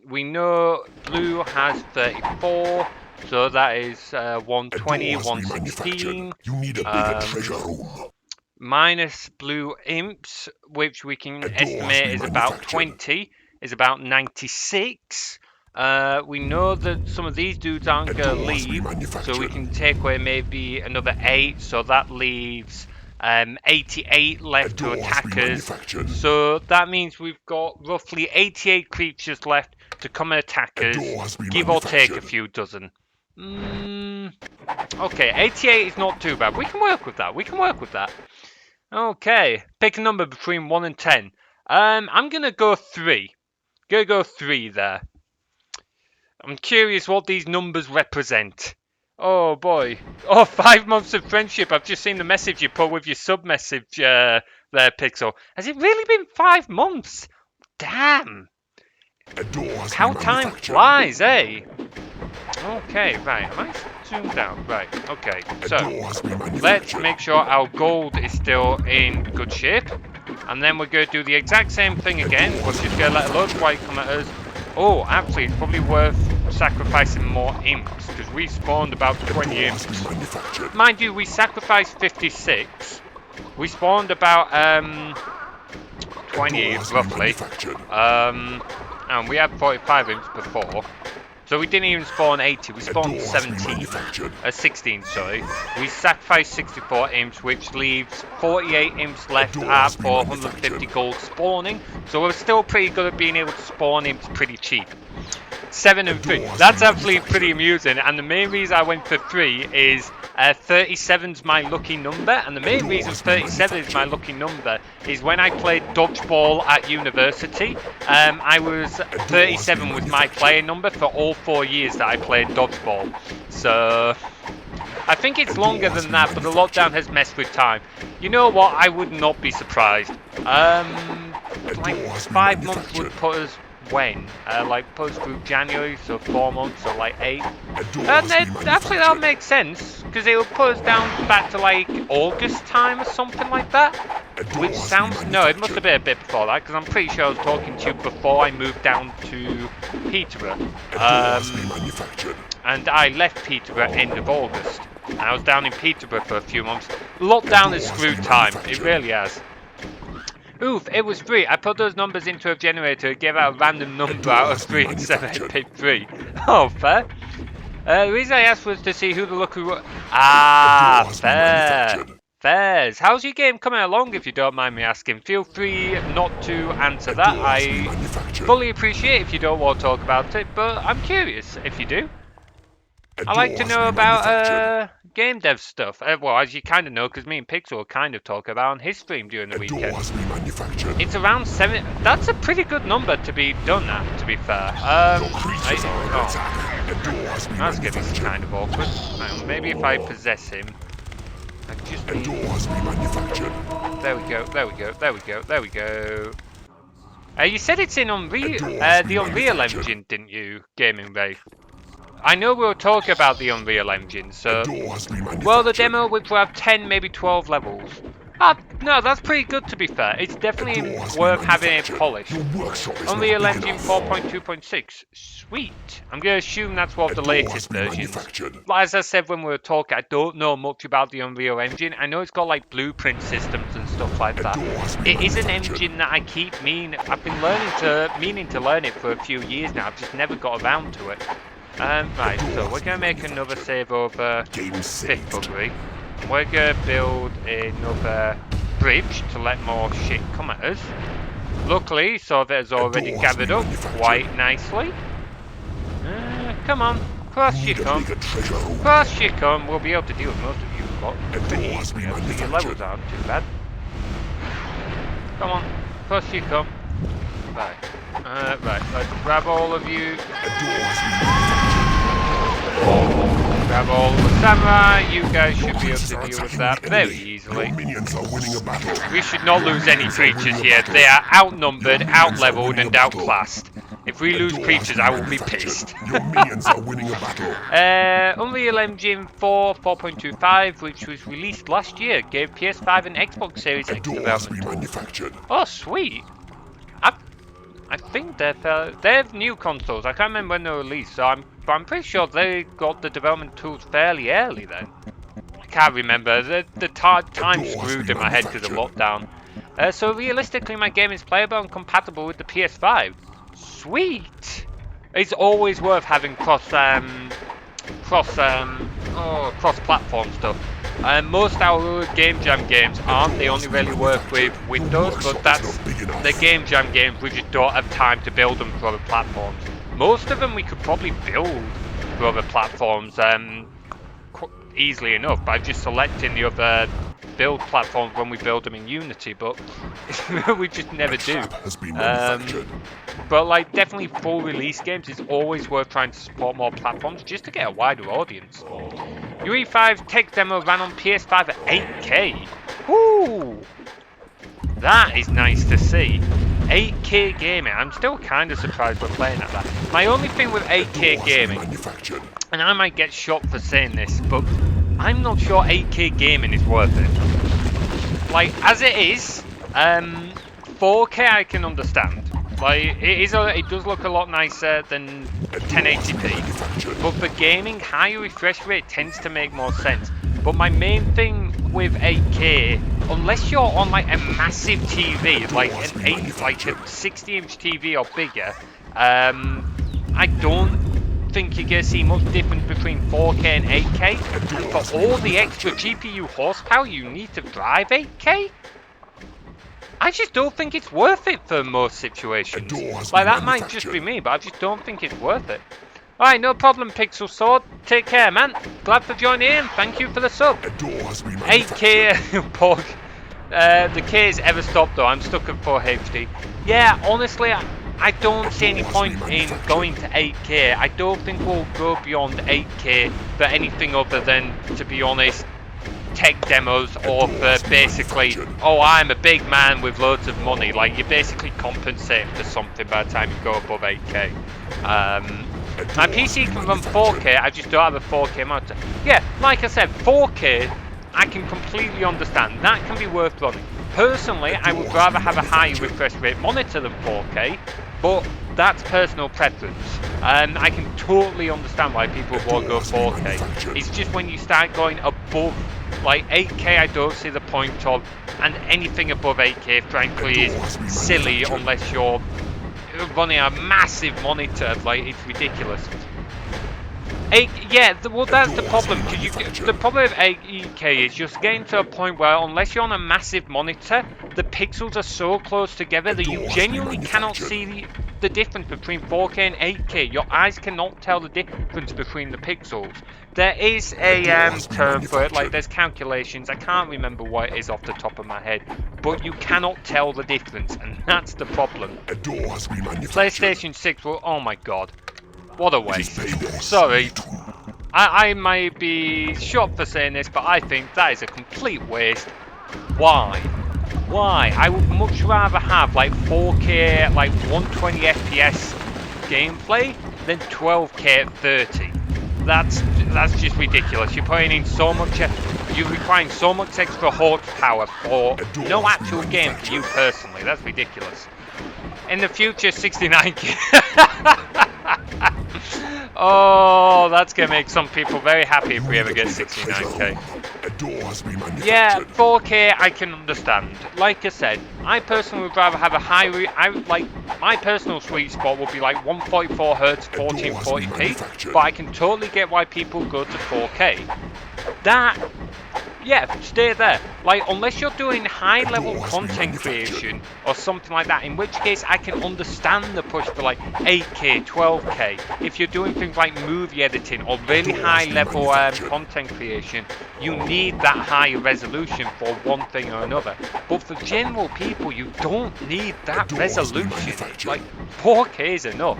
We know blue has 34, so that is 120, 116. You need a bigger treasure room. Minus blue imps, which we can estimate is about 20, is about 96. We know that some of these dudes aren't going to leave, so we can take away maybe another 8, so that leaves 88 left to attackers. So that means we've got roughly 88 creatures left to come and attack us, give or take a few dozen. Okay, 88 is not too bad. We can work with that. We can work with that. Okay, pick a number between 1 and 10. I'm going to go 3. Gonna go 3 there. I'm curious what these numbers represent. Oh boy. Oh, 5 months of friendship. I've just seen the message you put with your sub message there, Pixel. Has it really been 5 months? Damn. How time flies, eh? Okay, right. Am I zoomed out? Right, okay. So, let's make sure our gold is still in good shape. And then we're going to do the exact same thing again. We're just going to let a load of white come at us. Oh, actually, it's probably worth sacrificing more imps, because we spawned about 20 imps. Mind you, we sacrificed 56. We spawned about 20, roughly. And we had 45 imps before. So we didn't even spawn 80, we spawned 16, sorry. We sacrificed 64 imps, which leaves 48 imps left at 450 gold spawning. So we're still pretty good at being able to spawn imps pretty cheap. 7 and 3. That's actually pretty amusing, and the main reason I went for 3 is 37's my lucky number, and the main reason 37 is my lucky number is when I played dodgeball at university, I was 37 was my player number for all 4 years that I played dodgeball. So I think it's longer than that, but the lockdown has messed with time. You know what? I would not be surprised. Like 5 months would put us when? Like post through January, so 4 months, or like 8. And actually that'll make sense, because it will put us down back to like August time or something like that. Which sounds, no, it must have been a bit before that, because I'm pretty sure I was talking to you before I moved down to Peterborough. And I left Peterborough end of August. And I was down in Peterborough for a few months. Lockdown has screwed time, it really has. Oof, it was 3. I put those numbers into a generator, gave out a random number out of 3 and 7 and picked 3. Oh, fair. The reason I asked was to see who the lucky... Ah, has been fair. manufactured. Fairs. How's your game coming along, if you don't mind me asking? Feel free not to answer that. I fully appreciate if you don't want to talk about it, but I'm curious if you do. I like to know about game dev stuff. Well, as you kind of know, because me and Pixel will kind of talk about on his stream during the weekend. It's around 7. That's a pretty good number to be done at, to be fair. That's getting kind of awkward. Hang on, maybe if I possess him. I just need... There we go, there we go, there we go, there we go. You said it's in Unreal, the Unreal Engine, didn't you, Gaming Ray? I know we were talking about the Unreal Engine, so... Well, the demo would have 10, maybe 12 levels. No, that's pretty good to be fair. It's definitely worth having it polished. Unreal Engine 4.2.6. Sweet. I'm going to assume that's one of the latest versions. As I said when we were talking, I don't know much about the Unreal Engine. I know it's got like blueprint systems and stuff like that. It is an engine that I keep I've been meaning to learn it for a few years now. I've just never got around to it. Right, so we're going to make another save over Fifth Buggery. We're going to build another bridge to let more shit come at us. Luckily, some of it has already gathered up quite nicely. Come on, cross you come. Cross you come. We'll be able to deal with most of you lot pretty easily. Your levels aren't too bad. Come on, cross you come. Right. Right, let's grab all of you. Grab all the samurai. You guys should be able to deal with that very easily. We should not lose any creatures here. They are outnumbered, outleveled, and outclassed. If we lose creatures, I will be pissed. Unreal Engine 4.25, which was released last year, gave PS5 and Xbox Series X development. Oh, sweet. I think they're new consoles. I can't remember when they were released, so I'm pretty sure they got the development tools fairly early then. I can't remember. The time screwed in my head because of lockdown. So realistically, my game is playable and compatible with the PS5. Sweet. It's always worth having cross-platform stuff. Most our Game Jam games aren't. They only really work with Windows, but that's the Game Jam games. We just don't have time to build them for other platforms. Most of them we could probably build for other platforms easily enough by just selecting the other build platforms when we build them in Unity, but we just never do. But like definitely full release games is always worth trying to support more platforms just to get a wider audience. UE5 tech demo ran on PS5 at 8K. Woo! That is nice to see. 8K gaming. I'm still kind of surprised we're playing at that. My only thing with 8K gaming, and I might get shot for saying this, but I'm not sure 8K gaming is worth it. Like, as it is, 4K I can understand. Like, it does look a lot nicer than 1080p. But for gaming, higher refresh rate tends to make more sense. But my main thing with 8K, unless you're on like a massive TV, like a 60-inch TV or bigger, I don't think you're going to see much difference between 4K and 8K. For all the extra GPU horsepower you need to drive 8K, I just don't think it's worth it for most situations. Like, that might just be me, but I just don't think it's worth it. Alright, no problem, Pixel Sword. Take care, man. Glad for joining in. Thank you for the sub. 8K, Pog. The K is ever stopped, though. I'm stuck at 4HD. Yeah, honestly, I don't see any point in going to 8K. I don't think we'll go beyond 8K for anything other than, to be honest, tech demos, or for basically, oh, I'm a big man with loads of money. Like, you're basically compensating for something by the time you go above 8K. My PC can run 4K, I just don't have a 4K monitor. Yeah, like I said, 4K, I can completely understand. That can be worth running. Personally, I would rather have a high refresh rate monitor than 4K, but that's personal preference. I can totally understand why people won't go 4K. It's just when you start going above, like 8K, I don't see the point of, and anything above 8K, frankly, is silly unless you're running a massive monitor. Like, it's ridiculous. Well, that's the problem. The problem with 8K is just getting to a point where, unless you're on a massive monitor, the pixels are so close together that you genuinely cannot see the difference between 4K and 8K. Your eyes cannot tell the difference between the pixels. There is a term for it, like there's calculations. I can't remember what it is off the top of my head, but you cannot tell the difference, and that's the problem. PlayStation 6 will. Oh my god. What a waste. Sorry. I might be shot for saying this, but I think that is a complete waste. Why? Why? I would much rather have like 4K, like 120 FPS gameplay than 12K at 30. That's just ridiculous. You're putting in so much, you're requiring so much extra horsepower for no actual game for you personally. That's ridiculous. In the future, 69K. Oh, that's gonna make some people very happy if we ever get 69K. Yeah, 4K I can understand. Like I said, I personally would rather have a my personal sweet spot would be like 144 Hz, 1440p, but I can totally get why people go to 4K. Yeah, stay there. Like, unless you're doing high-level content creation or something like that, in which case I can understand the push for like 8K, 12K. If you're doing things like movie editing or really high-level content creation, you need that high resolution for one thing or another. But for general people, you don't need that resolution. Like, 4K is enough.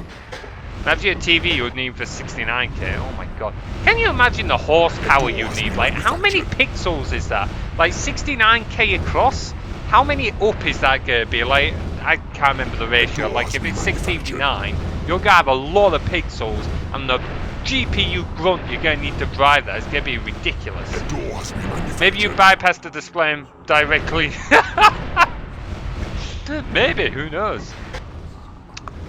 Imagine a TV you would need for 69K. Oh my god. Can you imagine the horsepower you need? Like, how many pixels is that? Like, 69K across? How many up is that going to be? Like, I can't remember the ratio. Like, if it's 689, you're going to have a lot of pixels, and the GPU grunt you're going to need to drive that is going to be ridiculous. Maybe you bypass the display directly. Maybe, who knows?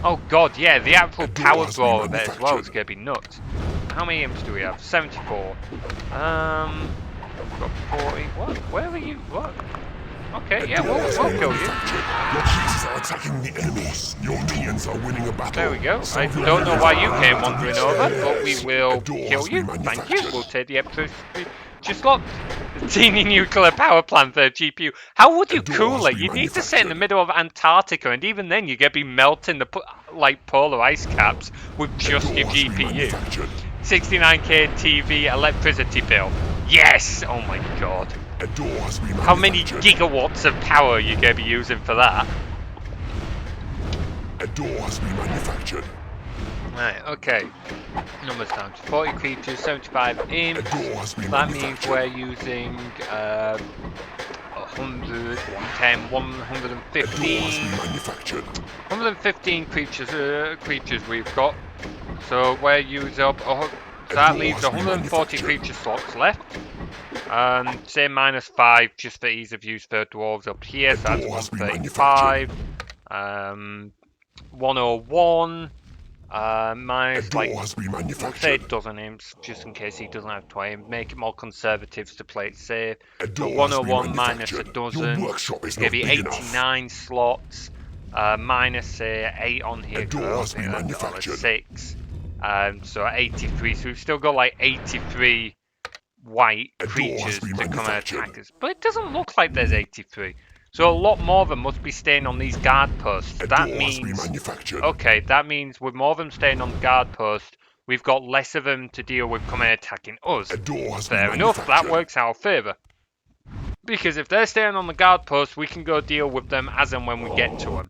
Oh god, yeah, the actual power draw of it as well is going to be nuts. How many imps do we have? 74. We've got 40. What? Where are you? What? Okay, yeah, we'll kill you. Your creatures are attacking the enemies. Your minions are winning a battle. There we go. I don't know why you came wandering over, but we will kill you. Thank you. We'll take the episode. Just look, the teeny nuclear power plant for a GPU. How would you cool it? You need to sit in the middle of Antarctica, and even then you're going to be melting the polar ice caps with just your GPU. 69K TV electricity bill. Yes! Oh my god. How many gigawatts of power are you going to be using for that? A door has been manufactured. Right, okay. Numbers down to 40 creatures, 75 imps. That means we're using 100, 110, 115. 115 creatures we've got. So we're using up. So that leaves 140 creature slots left. Say -5 just for ease of use for dwarves up here. So that's 135. 101. Minus like, we'll say a dozen imps, just in case he doesn't have 20. Make it more conservative to play it safe. So 101 minus a dozen, it's going to be 89 slots. Minus say 8 on here, because I think that's got a 6. So 83, so we've still got like 83 white creatures to come and attack us. But it doesn't look like there's 83. So a lot more of them must be staying on these guard posts. That means, okay, that means with more of them staying on the guard post, we've got less of them to deal with coming and attacking us. Fair enough, that works in our favour. Because if they're staying on the guard post, we can go deal with them as and when we get to them.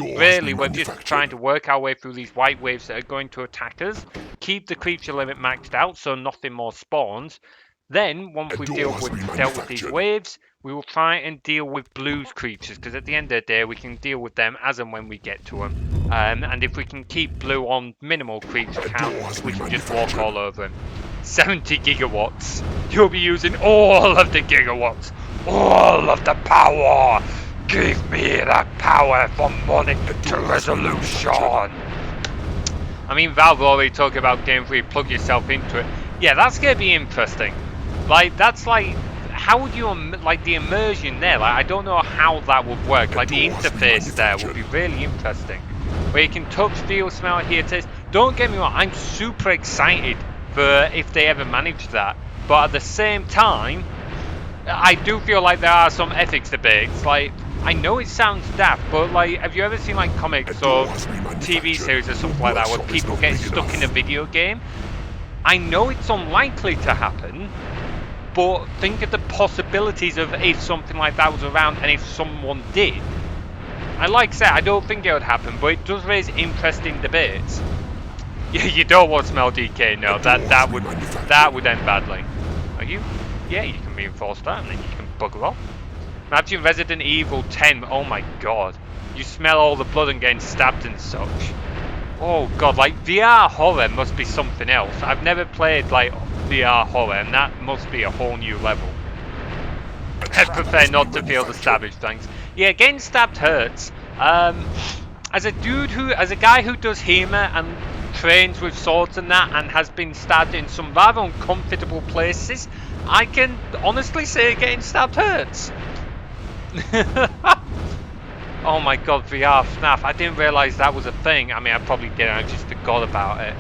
Really, we're just trying to work our way through these white waves that are going to attack us. Keep the creature limit maxed out so nothing more spawns. Then, once we've dealt with these waves, we will try and deal with blues creatures, because at the end of the day, we can deal with them as and when we get to them. And if we can keep blue on minimal creature count, we can just walk all over them. 70 gigawatts. You'll be using all of the gigawatts. All of the power. Give me that power from monitor to resolution. I mean, Valve already talking about games where you plug yourself into it. Yeah, that's going to be interesting. Like, that's like, how would you, like, the immersion there, like, I don't know how that would work. Like, the interface there would be really interesting. Where you can touch, feel, smell, hear, taste. Don't get me wrong, I'm super excited for if they ever manage that. But at the same time, I do feel like there are some ethics debates. Like, I know it sounds daft, but like, have you ever seen like comics or TV series or something like that where people get stuck in a video game? I know it's unlikely to happen, but think of the possibilities of if something like that was around and if someone did. And like I said, I don't think it would happen, but it does raise interesting debates. You don't want to smell DK, no. That would end badly. Are you? Yeah, you can reinforce that and then you can bugger off. Imagine Resident Evil 10. Oh my god. You smell all the blood and getting stabbed and such. Oh god, like VR horror must be something else. I've never played like VR horror and that must be a whole new level. I'd prefer not to feel the stabbage, thanks. Yeah, getting stabbed hurts. As a guy who does HEMA and trains with swords and that and has been stabbed in some rather uncomfortable places, I can honestly say getting stabbed hurts. Oh my god, VR FNAF. I didn't realise that was a thing. I mean, I probably did, I just forgot about it.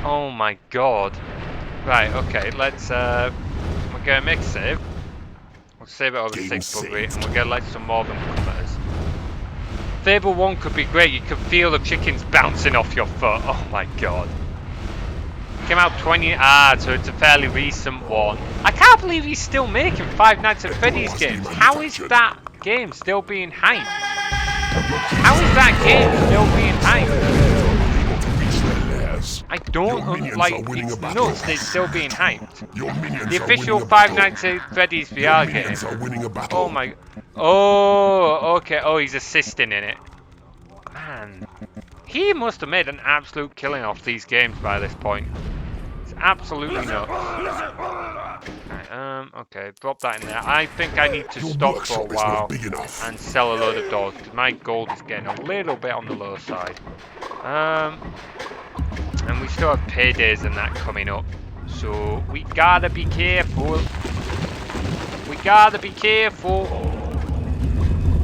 Oh my god. Right, okay, let's we're gonna make a save. We'll save it over 6 buggery and we're gonna let some more of them come at us. Fable 1 could be great, you could feel the chickens bouncing off your foot. Oh my god. Came out so it's a fairly recent one. I can't believe he's still making Five Nights at Freddy's games. How is that game still being hyped? How is that game still being hyped? I don't like, it's nuts that it's still being hyped. The official Five Nights at Freddy's VR game. Oh my, oh, okay, oh, he's assisting in it. Man, he must have made an absolute killing off these games by this point. It's absolutely nuts. Right, okay, drop that in there. I think I need to stop for a while and sell a load of doors because my gold is getting a little bit on the low side. And we still have paydays and that coming up, so we gotta be careful. We gotta be careful.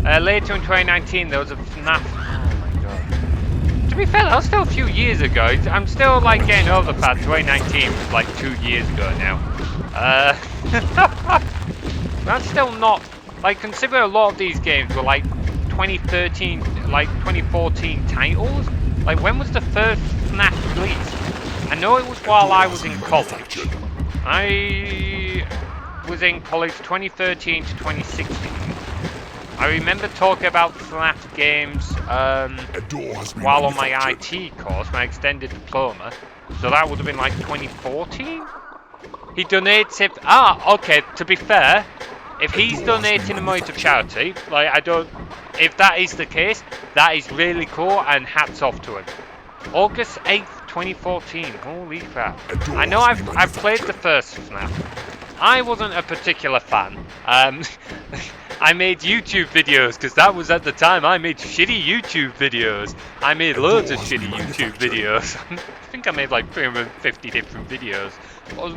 Later in 2019, there was a FNAF. Oh my god. To be fair, that was still a few years ago. I'm still like getting over the fact 2019 was like 2 years ago now. That's still not like, consider a lot of these games were like 2013, like 2014 titles. Like, when was the first FNAF released? I know it was while I was in college. I was in college 2013 to 2016. I remember talking about FNAF games while on my IT course, my extended diploma. So that would have been like 2014? He donates it. Ah, okay, to be fair, if he's donating the money to charity, like, I don't. If that is the case, that is really cool and hats off to him. August 8th, 2014. Holy crap. I know I've played the first FNAF. I wasn't a particular fan. I made YouTube videos because that was at the time I made shitty YouTube videos. I made loads of shitty YouTube videos. I think I made like 350 different videos,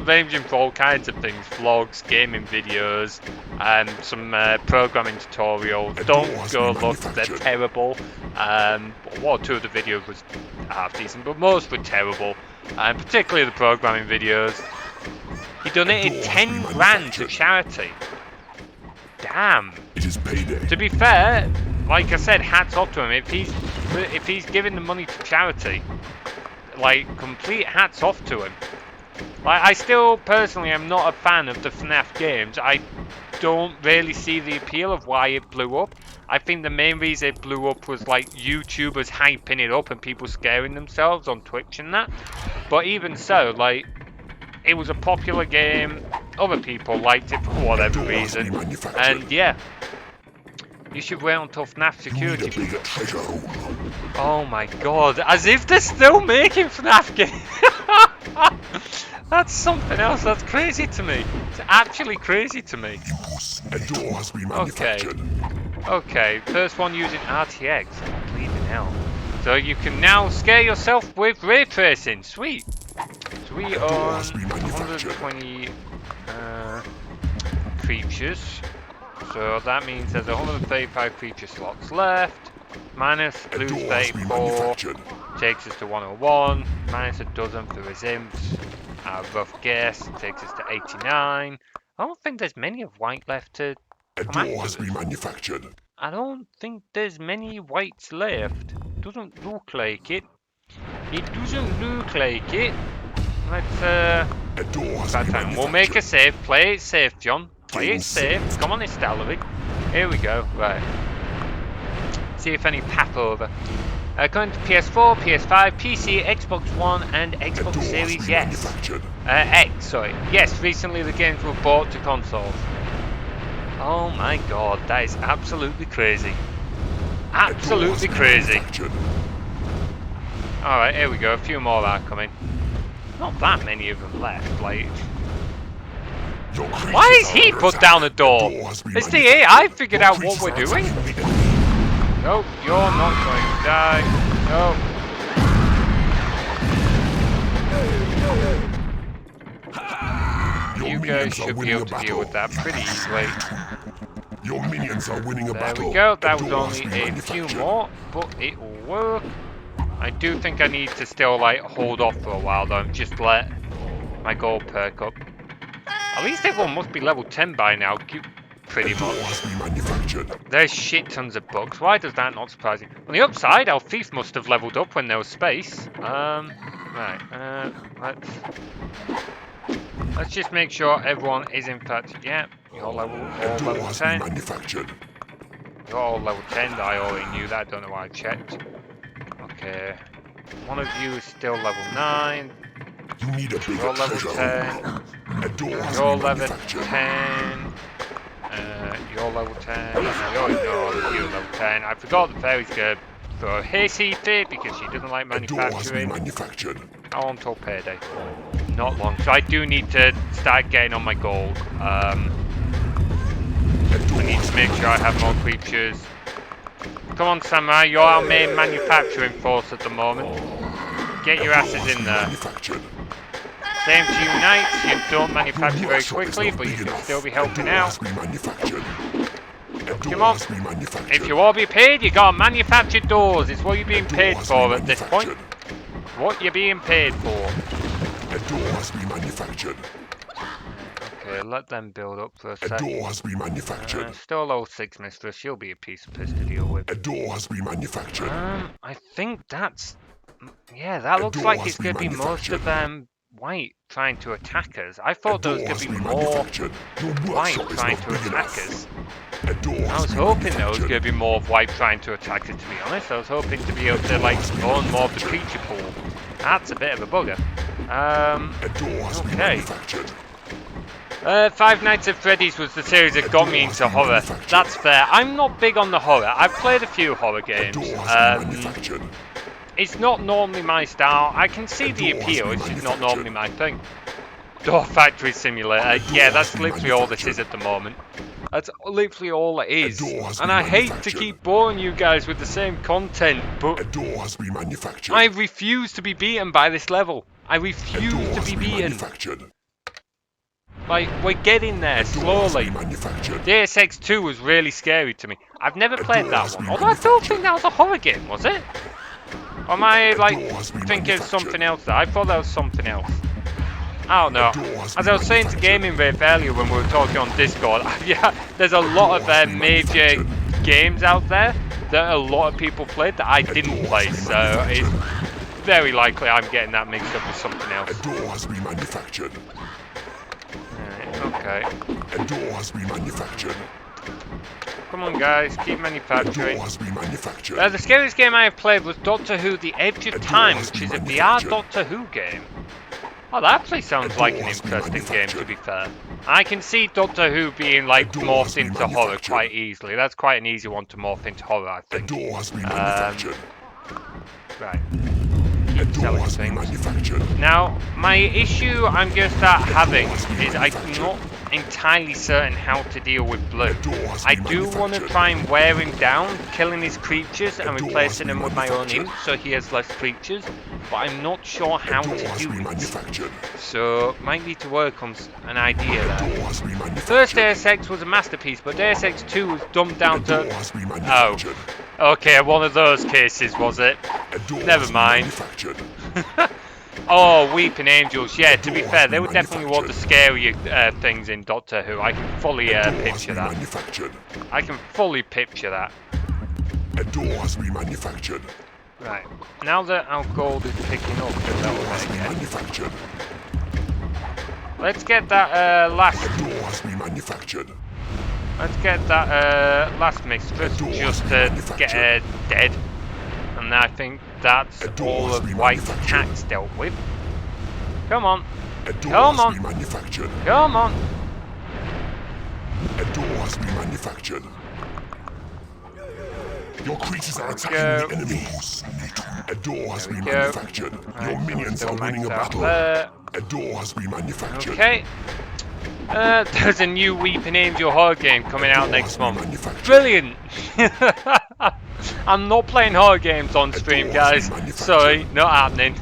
ranging for all kinds of things: vlogs, gaming videos, and some programming tutorials. Don't go look, they're terrible. One or two of the videos was half decent, but most were terrible, and particularly the programming videos. He donated 10 grand to charity. Damn. It is payday. To be fair, like I said, hats off to him. If he's giving the money to charity, like, complete hats off to him. Like, I still personally am not a fan of the FNAF games. I don't really see the appeal of why it blew up. I think the main reason it blew up was like YouTubers hyping it up and people scaring themselves on Twitch and that. But even so, like, it was a popular game. Other people liked it for whatever reason. And yeah, you should wait until FNAF security. Oh my god, as if they're still making FNAF games. That's something else. That's crazy to me. It's actually crazy to me. Okay, first one using RTX. Oh, bleeding hell. So you can now scare yourself with ray tracing. Sweet. So we own 120 creatures. So that means there's 135 creature slots left. Minus lose 34 takes us to 101. Minus a dozen for his imps. Rough guess takes us to 89. I don't think there's many of white left to A come door after has been us. manufactured. I don't think there's many whites left. Doesn't look like it. It doesn't look like it. Let's A door has been manufactured. we'll make a save. Play it safe, John. Play Game it safe. saved. Come on, Istalovic. Here we go. Right. See if any pap over. Going to PS4, PS5, PC, Xbox One, and A Xbox door Series has been yes. manufactured. X, sorry. Yes, recently the games were bought to consoles. Oh my god, that is absolutely crazy. Absolutely crazy. Alright, here we go. A few more are coming. Not that many of them left, like... Why is he put down a door? It's the AI figured out what we're doing. Nope, you're not going to die. Nope. You guys should be able to deal with that pretty easily. Your minions are winning a There battle. we go, that was only a few more, but it will work. I do think I need to still like hold off for a while though, and just let my gold perk up. At least everyone must be level 10 by now, pretty much. There's shit tons of bugs, why does that not surprise me? On the upside, our thief must have leveled up when there was space. Let's just make sure everyone is in fact, yeah, you're all level 10. You're all level 10, I already knew that, I don't know why I checked. Okay, one of you is still level 9. You need a bigger You're level treasure. 10. A door has You're been level manufactured. 10. You're level 10. You're level 10. I forgot the fairy's good for Hasty Fit because she doesn't like A door has been manufacturing. manufactured. How long till payday? Not long. So I do need to start getting on my gold. I need to make sure I have more creatures. Come on, Samurai. You're our main manufacturing force at the moment. Get your asses in there. Same to you, Knights. You don't manufacture very quickly, but you can still be helping out. Come on. If you all be paid, you gotta manufacture doors. It's what you're being paid for at this point. What you're being paid for. A door has been manufactured. Okay, let them build up for a A sec. door has been manufactured. Still low 6 mistress. She'll be a piece of piss to deal with. A door has been manufactured. I think that's... Yeah, that looks like it's going to be most of them white trying to attack us. I thought there was going to be more white trying to attack us. I was hoping there was going to be more of white trying to attack us, to be honest. I was hoping to be able to, like, own more of the creature pool. That's a bit of a bugger. Okay. Five Nights at Freddy's was the series that got me into horror. That's fair. I'm not big on the horror. I've played a few horror games. It's not normally my style. I can see the appeal, it's just not normally my thing. Door Factory Simulator. Yeah, that's literally all this is at the moment. That's literally all it is. And I hate to keep boring you guys with the same content, but I refuse to be beaten by this level. I refuse to be beaten. Like, we're getting there slowly. Deus Ex 2 was really scary to me. I've never played that one. Although I don't think that was a horror game, was it? Or am I, like, thinking of something else there? I thought that was something else. I don't know. As I was saying to Gaming Rafe earlier when we were talking on Discord, yeah, there's a lot of major games out there that a lot of people played that I didn't play, so it's very likely I'm getting that mixed up with something else. A door has been manufactured. Okay. A door has been manufactured. Come on, guys, keep manufacturing. The the scariest game I have played was Doctor Who: The Edge of Time, which is a VR Doctor Who game. Oh, that actually sounds like an interesting game, to be fair. I can see Doctor Who being, like, morphed into horror quite easily. That's quite an easy one to morph into horror, I think. Right. Keep selling things. Now, my issue I'm going to start having is I'm not entirely certain how to deal with Blue. I do want to try and wear him down, killing his creatures and replacing them with my own imp so he has less creatures, but I'm not sure how to do it. So, might need to work on an idea there. First Deus Ex was a masterpiece, but Deus Ex 2 was dumbed down to... Oh. Okay, one of those cases, was it? Never mind. Oh, Weeping Angels. Yeah, to be fair, they were definitely one of the scarier things in Doctor Who. I can fully picture that. I can fully picture that. A door has been manufactured. Right. Now that our gold is picking up, Manufactured. let's get that last. A door has been manufactured. Let's get that last mistress just to get her dead. And I think that's all of White's attacks dealt with. Come on. Come on. Come on. A door has been manufactured. Your creatures are attacking the enemy. A door has been manufactured. Your minions are winning a battle. A door has been manufactured. Okay. There's a new Weeping Angel horror game coming out next month. Brilliant! I'm not playing horror games on stream, guys. Sorry, not happening.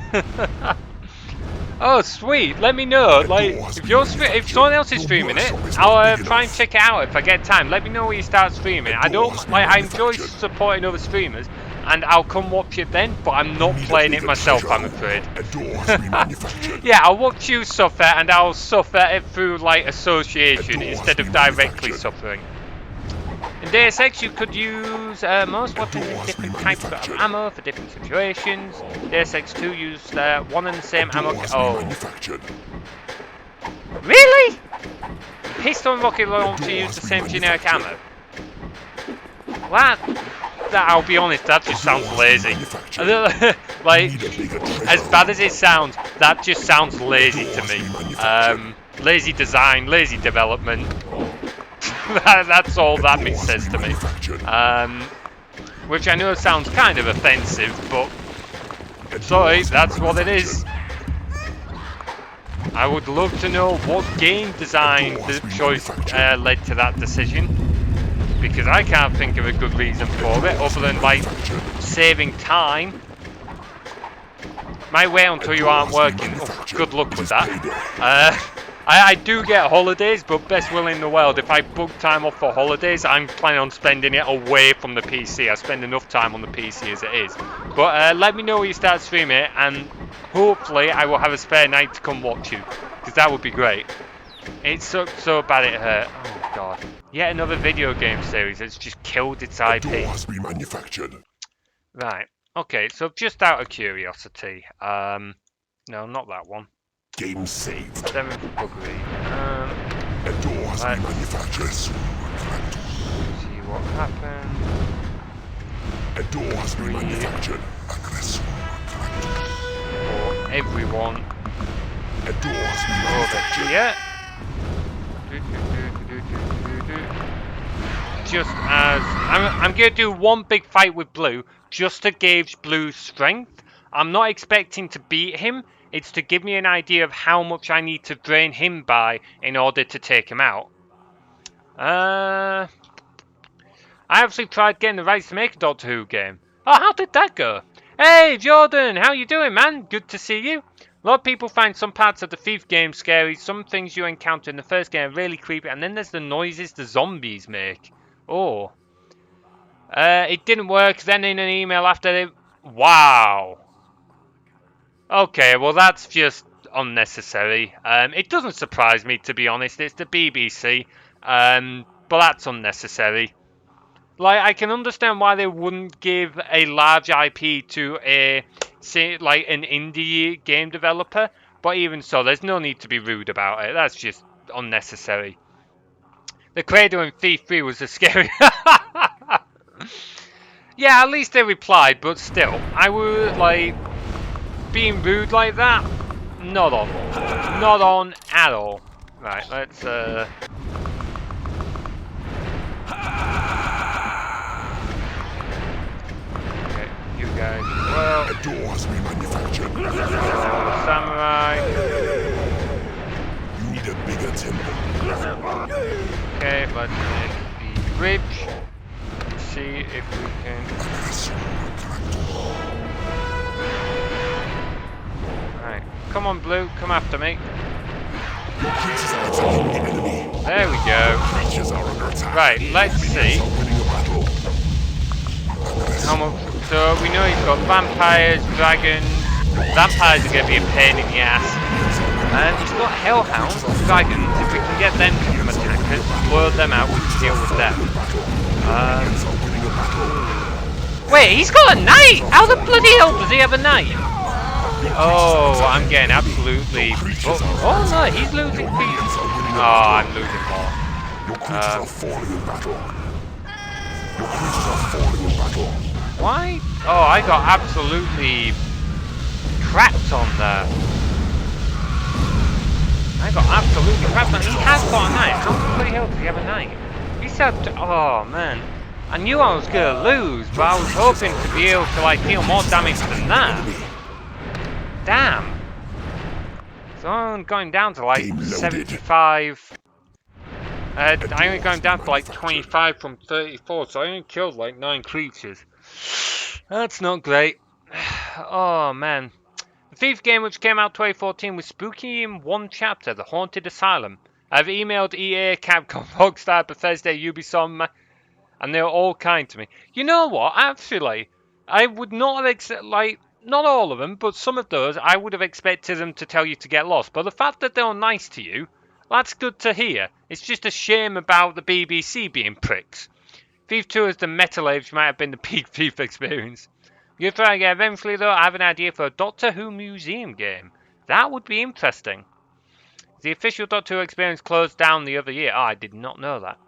Oh, sweet! Let me know. Like, if someone else is streaming it, I'll try and check it out if I get time. Let me know when you start streaming. I enjoy supporting other streamers, and I'll come watch it then. But I'm not playing it myself, I'm afraid. Yeah, I'll watch you suffer, and I'll suffer it through like association instead of directly suffering. In Deus Ex, you could use most weapons in different types of ammo for different situations. Deus Ex 2 used one and the same ammo. Oh. Really? Pistol and rocket launcher use the same generic ammo? That I'll be honest, that just sounds lazy. Like, as bad as it sounds, that just sounds lazy to me. Lazy design, lazy development. That's all that says to me. Which I know sounds kind of offensive, but sorry, that's what it is. I would love to know what game design choice led to that decision, because I can't think of a good reason for it other than like saving time. Might wait until you aren't working. Oh, good luck with that. I do get holidays, but best will in the world, if I book time off for holidays, I'm planning on spending it away from the PC. I spend enough time on the PC as it is. But let me know when you start streaming it, and hopefully I will have a spare night to come watch you, because that would be great. It sucked so bad it hurt. Oh god. Yet another video game series that's just killed its IP. A door has been manufactured. Right. Okay, so just out of curiosity, no, not that one. Game saved. 7th Buggery. A door has been manufactured. See what happens. A door has been manufactured. For everyone. A door has been manufactured. Just as I'm gonna do one big fight with Blue just to gauge Blue's strength. I'm not expecting to beat him. It's to give me an idea of how much I need to drain him by in order to take him out. I actually tried getting the rights to make a Doctor Who game. Oh, how did that go? Hey, Jordan, how you doing, man? Good to see you. A lot of people find some parts of the Thief game scary. Some things you encounter in the first game are really creepy. And then there's the noises the zombies make. Oh. It didn't work. Then in an email after it... Wow. Okay, well that's just unnecessary. It doesn't surprise me, to be honest. It's the BBC, but that's unnecessary. Like, I can understand why they wouldn't give a large IP to a, say, like an indie game developer, but even so, there's no need to be rude about it. That's just unnecessary. The Cradle in Thief 3 was a scary... Yeah, at least they replied, but still, I would, like... Being rude like that? Not on. Not on at all. Right, let's okay, you guys as well. A door has been manufactured. Samurai. You need a bigger temple. Okay, let's make the bridge. Let's see if we can. Come on, Blue, come after me. There we go. Right, let's see. How much? So we know he's got vampires, dragons, Vampires are going to be a pain in the ass. And he's got hellhounds, dragons. If we can get them to become attackers, blow them out, we can deal with them. Wait, he's got a knight! How the bloody hell does he have a knight? Oh, I'm getting absolutely... Oh no, he's losing people. Oh, I'm losing more. Your creatures are falling in battle. Your creatures are falling in battle. Why? Oh, I got absolutely crapped on there. I got absolutely crapped on. He has got a knight. How the bloody hell does he have a knight? He said, oh man. I knew I was going to lose, but I was hoping to be able to like deal more damage than that. Damn. So I'm going down to like 75. I'm only going down to like 25 from 34, so I only killed like 9 creatures. That's not great. Oh man. The Thief game, which came out 2014, was spooky in one chapter, The Haunted Asylum. I've emailed EA, Capcom, Rockstar, Bethesda, Ubisoft, and they were all kind to me. You know what? Actually, I would not have not all of them, but some of those, I would have expected them to tell you to get lost. But the fact that they were nice to you, that's good to hear. It's just a shame about the BBC being pricks. Thief 2 as the Metal Age might have been the peak Thief experience. You're trying to get eventually, though, I have an idea for a Doctor Who museum game. That would be interesting. The official Doctor Who experience closed down the other year. Oh, I did not know that.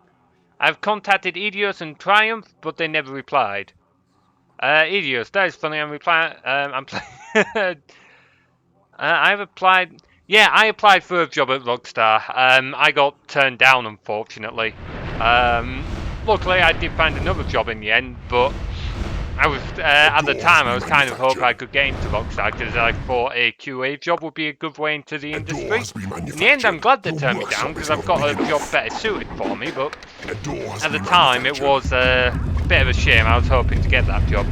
I've contacted Idios and Triumph, but they never replied. Idios, that is funny. I'm playing. I've applied. Yeah, I applied for a job at Rockstar. I got turned down, unfortunately. Luckily, I did find another job in the end, but I was at the time I was kind of hoping I could get into Rockstar because I thought a QA job would be a good way into the industry. In the end, I'm glad they turned me down because I've got a job better suited for me. But at the time, it was a bit of a shame. I was hoping to get that job.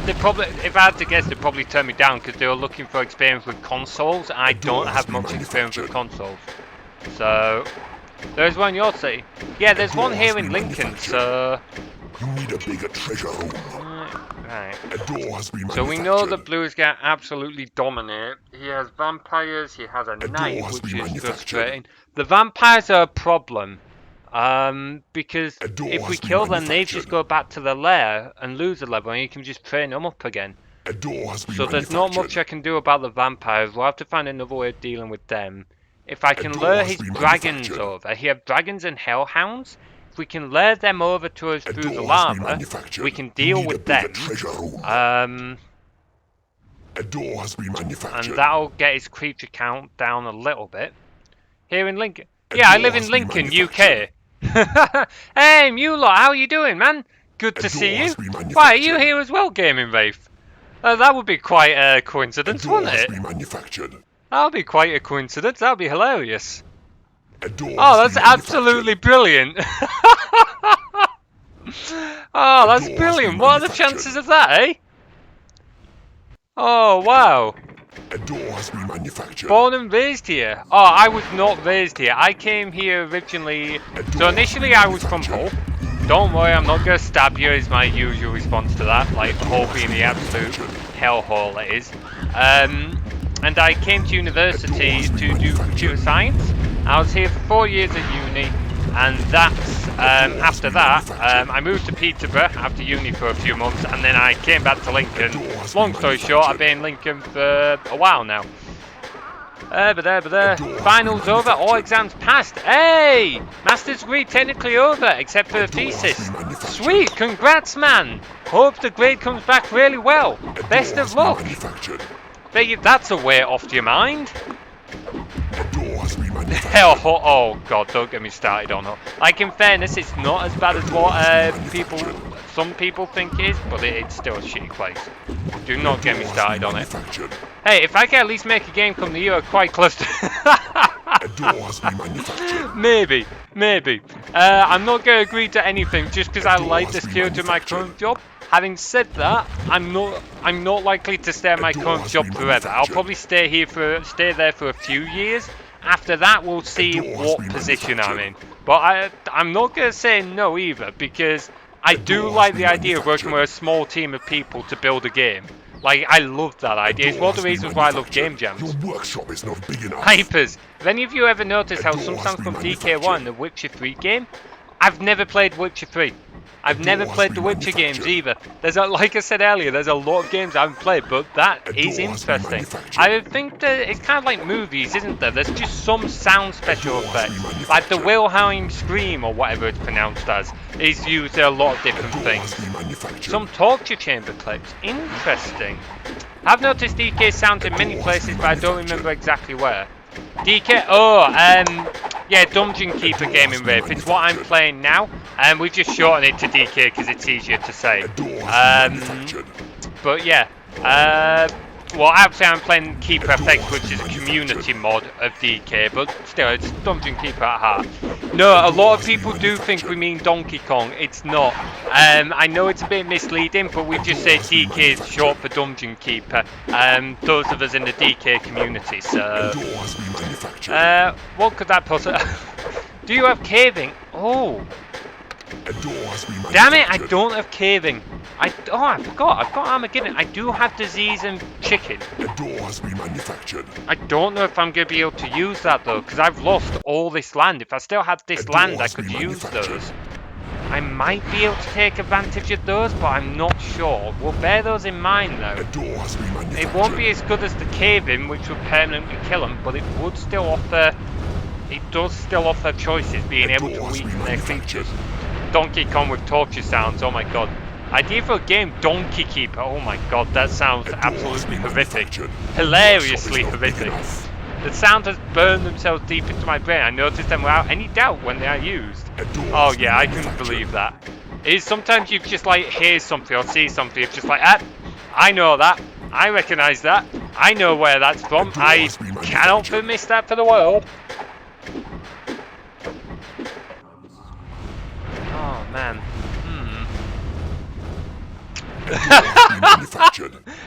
They probably, if I had to guess, they'd probably turn me down because they were looking for experience with consoles. I don't have much experience with consoles, so. There's one in your city. Yeah, there's one here in Lincoln, so... You need a bigger treasure room. Right. A door has been So we know that Blue is going to absolutely dominate. He has vampires, he has a knight, which is frustrating. The vampires are a problem. Because if we kill them, they just go back to the lair and lose a level, and you can just train them up again. So there's not much I can do about the vampires. We'll have to find another way of dealing with them. If I can lure his dragons over, he has dragons and hellhounds. If we can lure them over to us through the lava, we can deal with them. And that'll get his creature count down a little bit. Here in Lincoln. Yeah, I live in Lincoln, UK. Hey, Mulot, how are you doing, man? Good to see you. Why, are you here as well, Gaming Wraith? That would be quite a coincidence, wouldn't it? That'll be quite a coincidence. That'll be hilarious. Oh, that's absolutely brilliant. Oh, that's brilliant. What are the chances of that, eh? Oh, wow. Born and raised here. Oh, I was not raised here. I came here originally. So initially I was from Hull. Don't worry, I'm not going to stab you is my usual response to that. Like, Hull being the absolute hellhole it is. And I came to university to do computer science. I was here for 4 years at uni, and that's after that I moved to Peterborough after uni for a few months, and then I came back to Lincoln. Long story short, I've been in Lincoln for a while now. Finals over, all exams passed. Hey! Master's degree technically over, except for the thesis. Sweet, congrats, man! Hope the grade comes back really well. Best of luck. Bet you that's a weight off your mind. Hell, oh god, don't get me started on it. Like, in fairness, it's not as bad as what some people think it is, but it's still a shitty place. Do not get me started on it. Hey, if I can at least make a game come the year quite close to... Maybe. I'm not going to agree to anything just because I like the security of my current job. Having said that, I'm not likely to stay at my current job forever. I'll probably stay there for a few years. After that, we'll see what position I'm in. But I'm not going to say no either, because I do like the idea of working with a small team of people to build a game. Like, I love that idea. It's one of the reasons why I love game jams. Your workshop is not big enough. Hypers, have any of you ever noticed how door has sometimes been from DK1 manufactured. the Witcher 3 game? I've never played Witcher 3. I've never door has played the been Witcher games manufactured. either. There's a, like I said earlier, there's a lot of games I haven't played, but that A is door has been interesting. manufactured. I think that it's kind of like movies, isn't there? There's just some sound special door has been effects. Like the manufactured. Wilhelm scream, or whatever it's pronounced as, is used in a lot of different Door has things. been manufactured. Some torture chamber clips. Interesting. I've noticed DK sounds in many places, but I don't remember exactly where. DK, yeah, Dungeon Keeper Gaming Rape. It's what I'm playing now, and we've just shortened it to DK because it's easier to say. A door has been manufactured. But yeah, well, actually I'm playing KeeperFX, which is a community mod of DK, but still, it's Dungeon Keeper at heart. No, a lot of people do think we mean Donkey Kong. It's not. I know it's a bit misleading, but we just say DK is short for Dungeon Keeper. Those of us in the DK community, so... A door has been manufactured. What could that possibly... Do you have caving? Oh, A door has been manufactured. damn it, I don't have caving. I forgot. I've got Armageddon. I do have disease and chicken. A door has been manufactured. I don't know if I'm going to be able to use that though, because I've lost all this land. If I still had this land, I could use those. I might be able to take advantage of those, but I'm not sure. We'll bear those in mind though. A door has been manufactured. It won't be as good as the cave-in, which would permanently kill them, but it would still offer... It does still offer choices, being able to weaken their creatures. Donkey Kong with torture sounds, oh my god. Idea for a game, Donkey Keeper, oh my god, that sounds absolutely horrific. Hilariously horrific. The sound has burned themselves deep into my brain. I noticed them without any doubt when they are used. Oh yeah, I can believe that. It is sometimes you just like hear something or see something, it's just like, I know that. I recognise that. I know where that's from. I cannot miss that for the world. Oh man.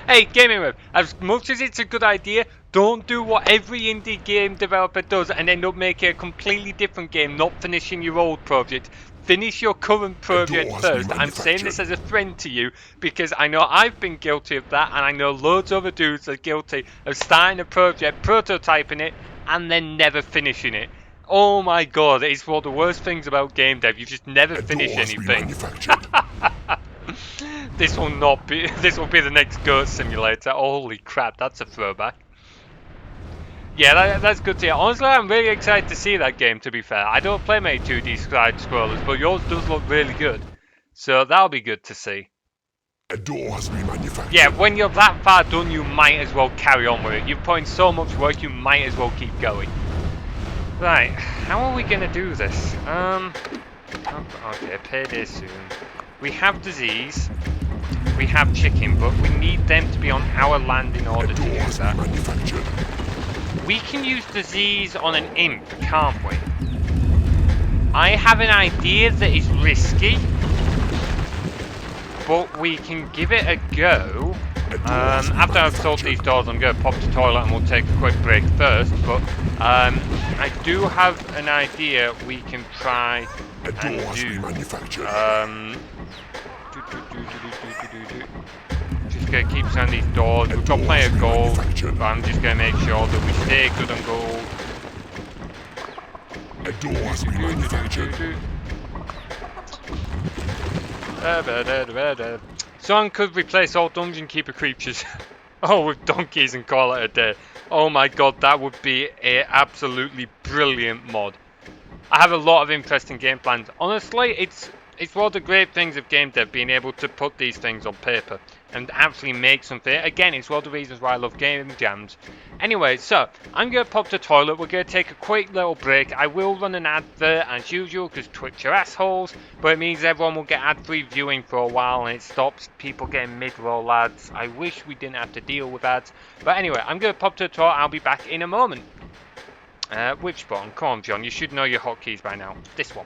Hey, Gaming Web, as much as it's a good idea, don't do what every indie game developer does and end up making a completely different game, not finishing your old project. Finish your current project first. I'm saying this as a friend to you because I know I've been guilty of that, and I know loads of other dudes are guilty of starting a project, prototyping it, and then never finishing it. Oh my god, it's one of the worst things about game dev. You just never finish anything. This will not be. This will be the next Goat Simulator. Holy crap, that's a throwback. Yeah, that's good to hear. Honestly, I'm really excited to see that game, to be fair. I don't play many 2D side-scrollers, but yours does look really good. So that'll be good to see. A door has been manufactured. Yeah, when you're that far done, you might as well carry on with it. You've put in so much work, you might as well keep going. Right, how are we going to do this? Okay, payday soon. We have disease. We have chicken, but we need them to be on our land in order to do that. We can use disease on an imp, can't we? I have an idea that is risky, but we can give it a go. After I've sold these doors, I'm going to pop to the toilet and we'll take a quick break first, but I do have an idea we can try and do. Just going to keep sending these doors. We've got plenty of gold, but I'm just going to make sure that we stay good on gold. A door has been manufactured. Someone could replace all Dungeon Keeper creatures with donkeys and call it a day. Oh my god, that would be an absolutely brilliant mod. I have a lot of interesting game plans. Honestly, it's one of the great things of game dev, being able to put these things on paper and actually make something. Again, it's one of the reasons why I love game jams. Anyway, so I'm going to pop to the toilet. We're going to take a quick little break. I will run an advert as usual because Twitch are assholes, but it means everyone will get ad-free viewing for a while and it stops people getting mid-roll ads. I wish we didn't have to deal with ads. But anyway, I'm going to pop to the toilet. I'll be back in a moment. Which button? Come on, John. You should know your hotkeys by now. This one.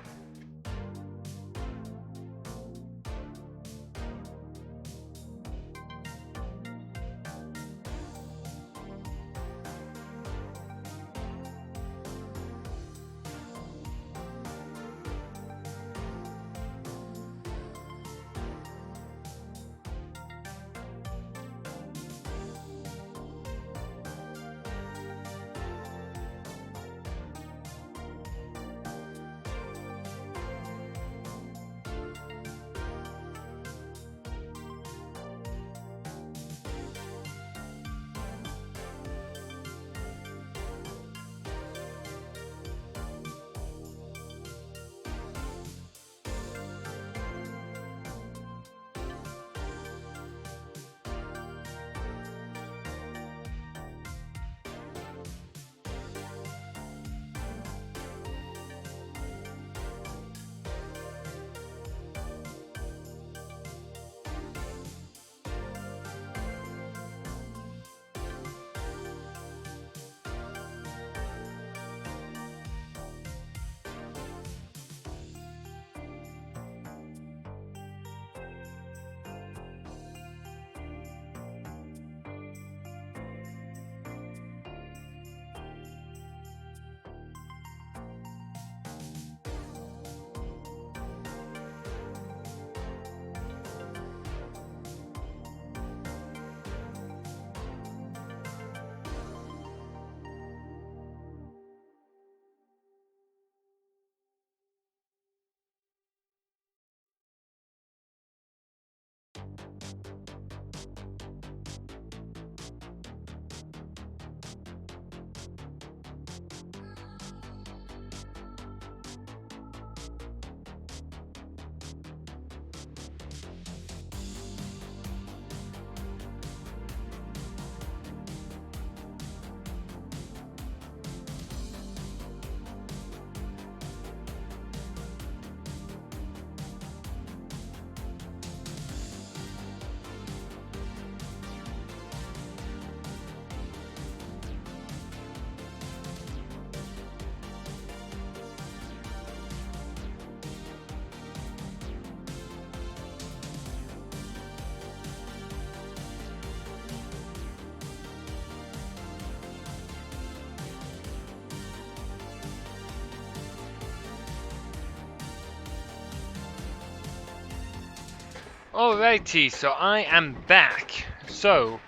Alrighty, so I am back. So,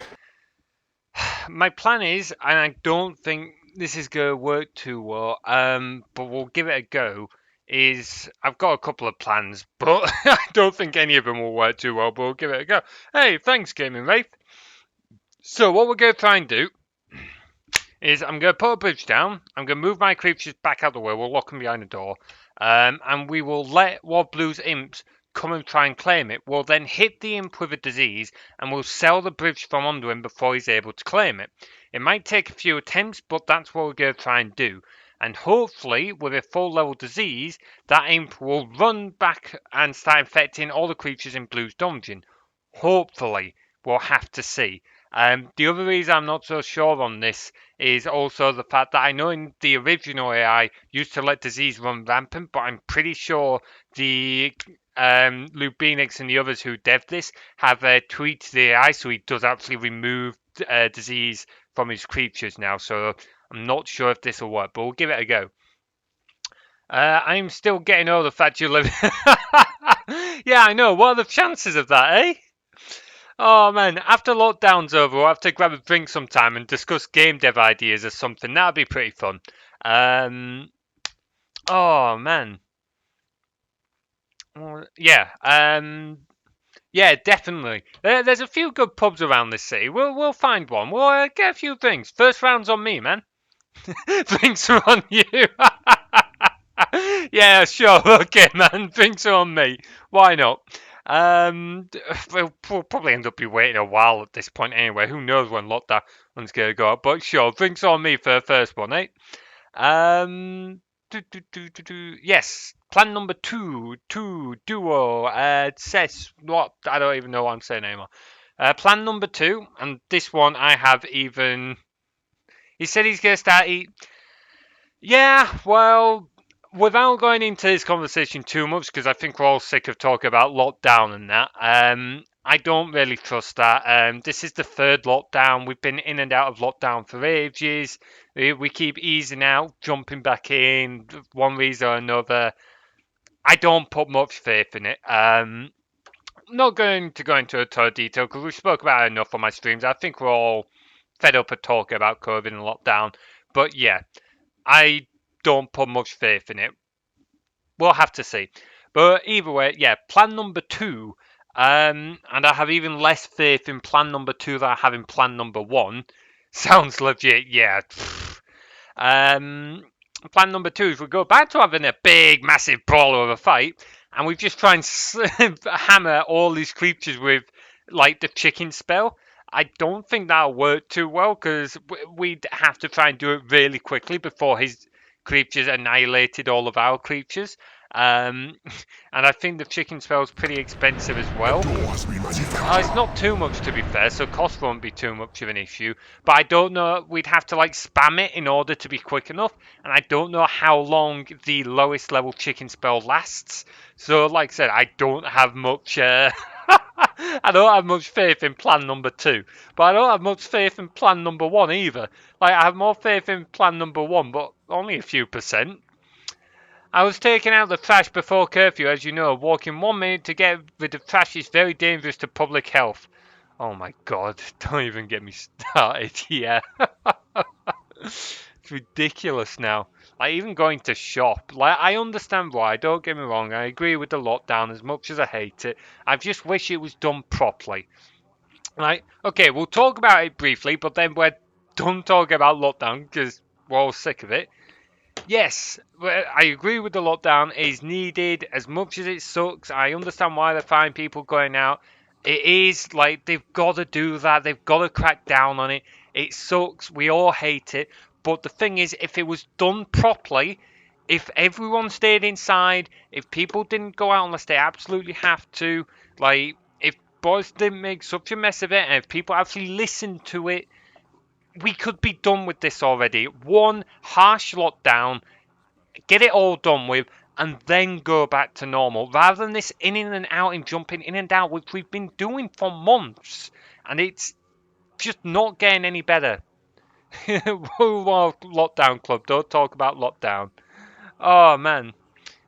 my plan is, and I don't think this is going to work too well, but we'll give it a go, is I've got a couple of plans, but I don't think any of them will work too well, but we'll give it a go. Hey, thanks, Gaming Wraith. So, what we're going to try and do is I'm going to put a bridge down, I'm going to move my creatures back out the way, we'll lock them behind the door, and we will let War Blue's imps come and try and claim it. We'll then hit the imp with a disease, and we'll sell the bridge from under him before he's able to claim it. It might take a few attempts, but that's what we're going to try and do. And hopefully, with a full level disease, that imp will run back and start infecting all the creatures in Blue's dungeon. Hopefully, we'll have to see. The other reason I'm not so sure on this is also the fact that I know in the original AI used to let disease run rampant, but I'm pretty sure the Lubinix and the others who dev this have tweaked the AI so he does actually remove disease from his creatures now. So I'm not sure if this will work, but we'll give it a go. I'm still getting over the fact you live. Yeah, I know. What are the chances of that, eh? Oh man, after lockdown's over, we'll have to grab a drink sometime and discuss game dev ideas or something. That'd be pretty fun. Oh man. Yeah. Yeah, definitely. There's a few good pubs around this city. We'll find one. We'll get a few drinks. First round's on me, man. Drinks are on you. Yeah, sure. Okay, man. Drinks are on me. Why not? We'll probably end up be waiting a while at this point anyway. Who knows when lockdown's going to go up? But sure, drinks on me for the first one, eh? Yes, plan number two, duo. Says what? I don't even know what I'm saying anymore. Plan number 2, and this one I have even. He said he's going to start eat. Yeah, well, without going into this conversation too much, because I think we're all sick of talking about lockdown and that, I don't really trust that. This is the 3rd lockdown. We've been in and out of lockdown for ages. We keep easing out, jumping back in, one reason or another. I don't put much faith in it. Not going to go into a ton of detail because we spoke about it enough on my streams. I think we're all fed up of talking about COVID and lockdown. But yeah, I don't put much faith in it. We'll have to see. But either way, yeah, plan number 2. And I have even less faith in plan number 2 than I have in plan number 1. Sounds legit, yeah. Plan number 2 is we go back to having a big, massive brawler of a fight, and we just try and hammer all these creatures with, like, the chicken spell. I don't think that'll work too well because we'd have to try and do it really quickly before his creatures annihilated all of our creatures. And I think the chicken spell is pretty expensive as well. It's not too much to be fair, so cost won't be too much of an issue. But I don't know, we'd have to like spam it in order to be quick enough, and I don't know how long the lowest level chicken spell lasts. So like I said, I don't have much I don't have much faith in plan number 2, but I don't have much faith in plan number 1 either. Like I have more faith in plan number 1, but only a few percent. I was taking out the trash before curfew, as you know. Walking 1 minute to get rid of trash is very dangerous to public health. Oh my god, don't even get me started here. It's ridiculous now. Like, even going to shop. Like, I understand why, don't get me wrong. I agree with the lockdown as much as I hate it. I just wish it was done properly. Right, okay, we'll talk about it briefly, but then we're done talking about lockdown because we're all sick of it. Yes, I agree with the lockdown. It is needed as much as it sucks. I understand why they're fine people going out. It is like they've got to do that. They've got to crack down on it. It sucks. We all hate it. But the thing is, if it was done properly, if everyone stayed inside, if people didn't go out unless they absolutely have to, like if boys didn't make such a mess of it, and if people actually listened to it, we could be done with this already. One harsh lockdown, get it all done with, and then go back to normal. Rather than this in and out and jumping in and out, which we've been doing for months. And it's just not getting any better. Lockdown Club, don't talk about lockdown. Oh man.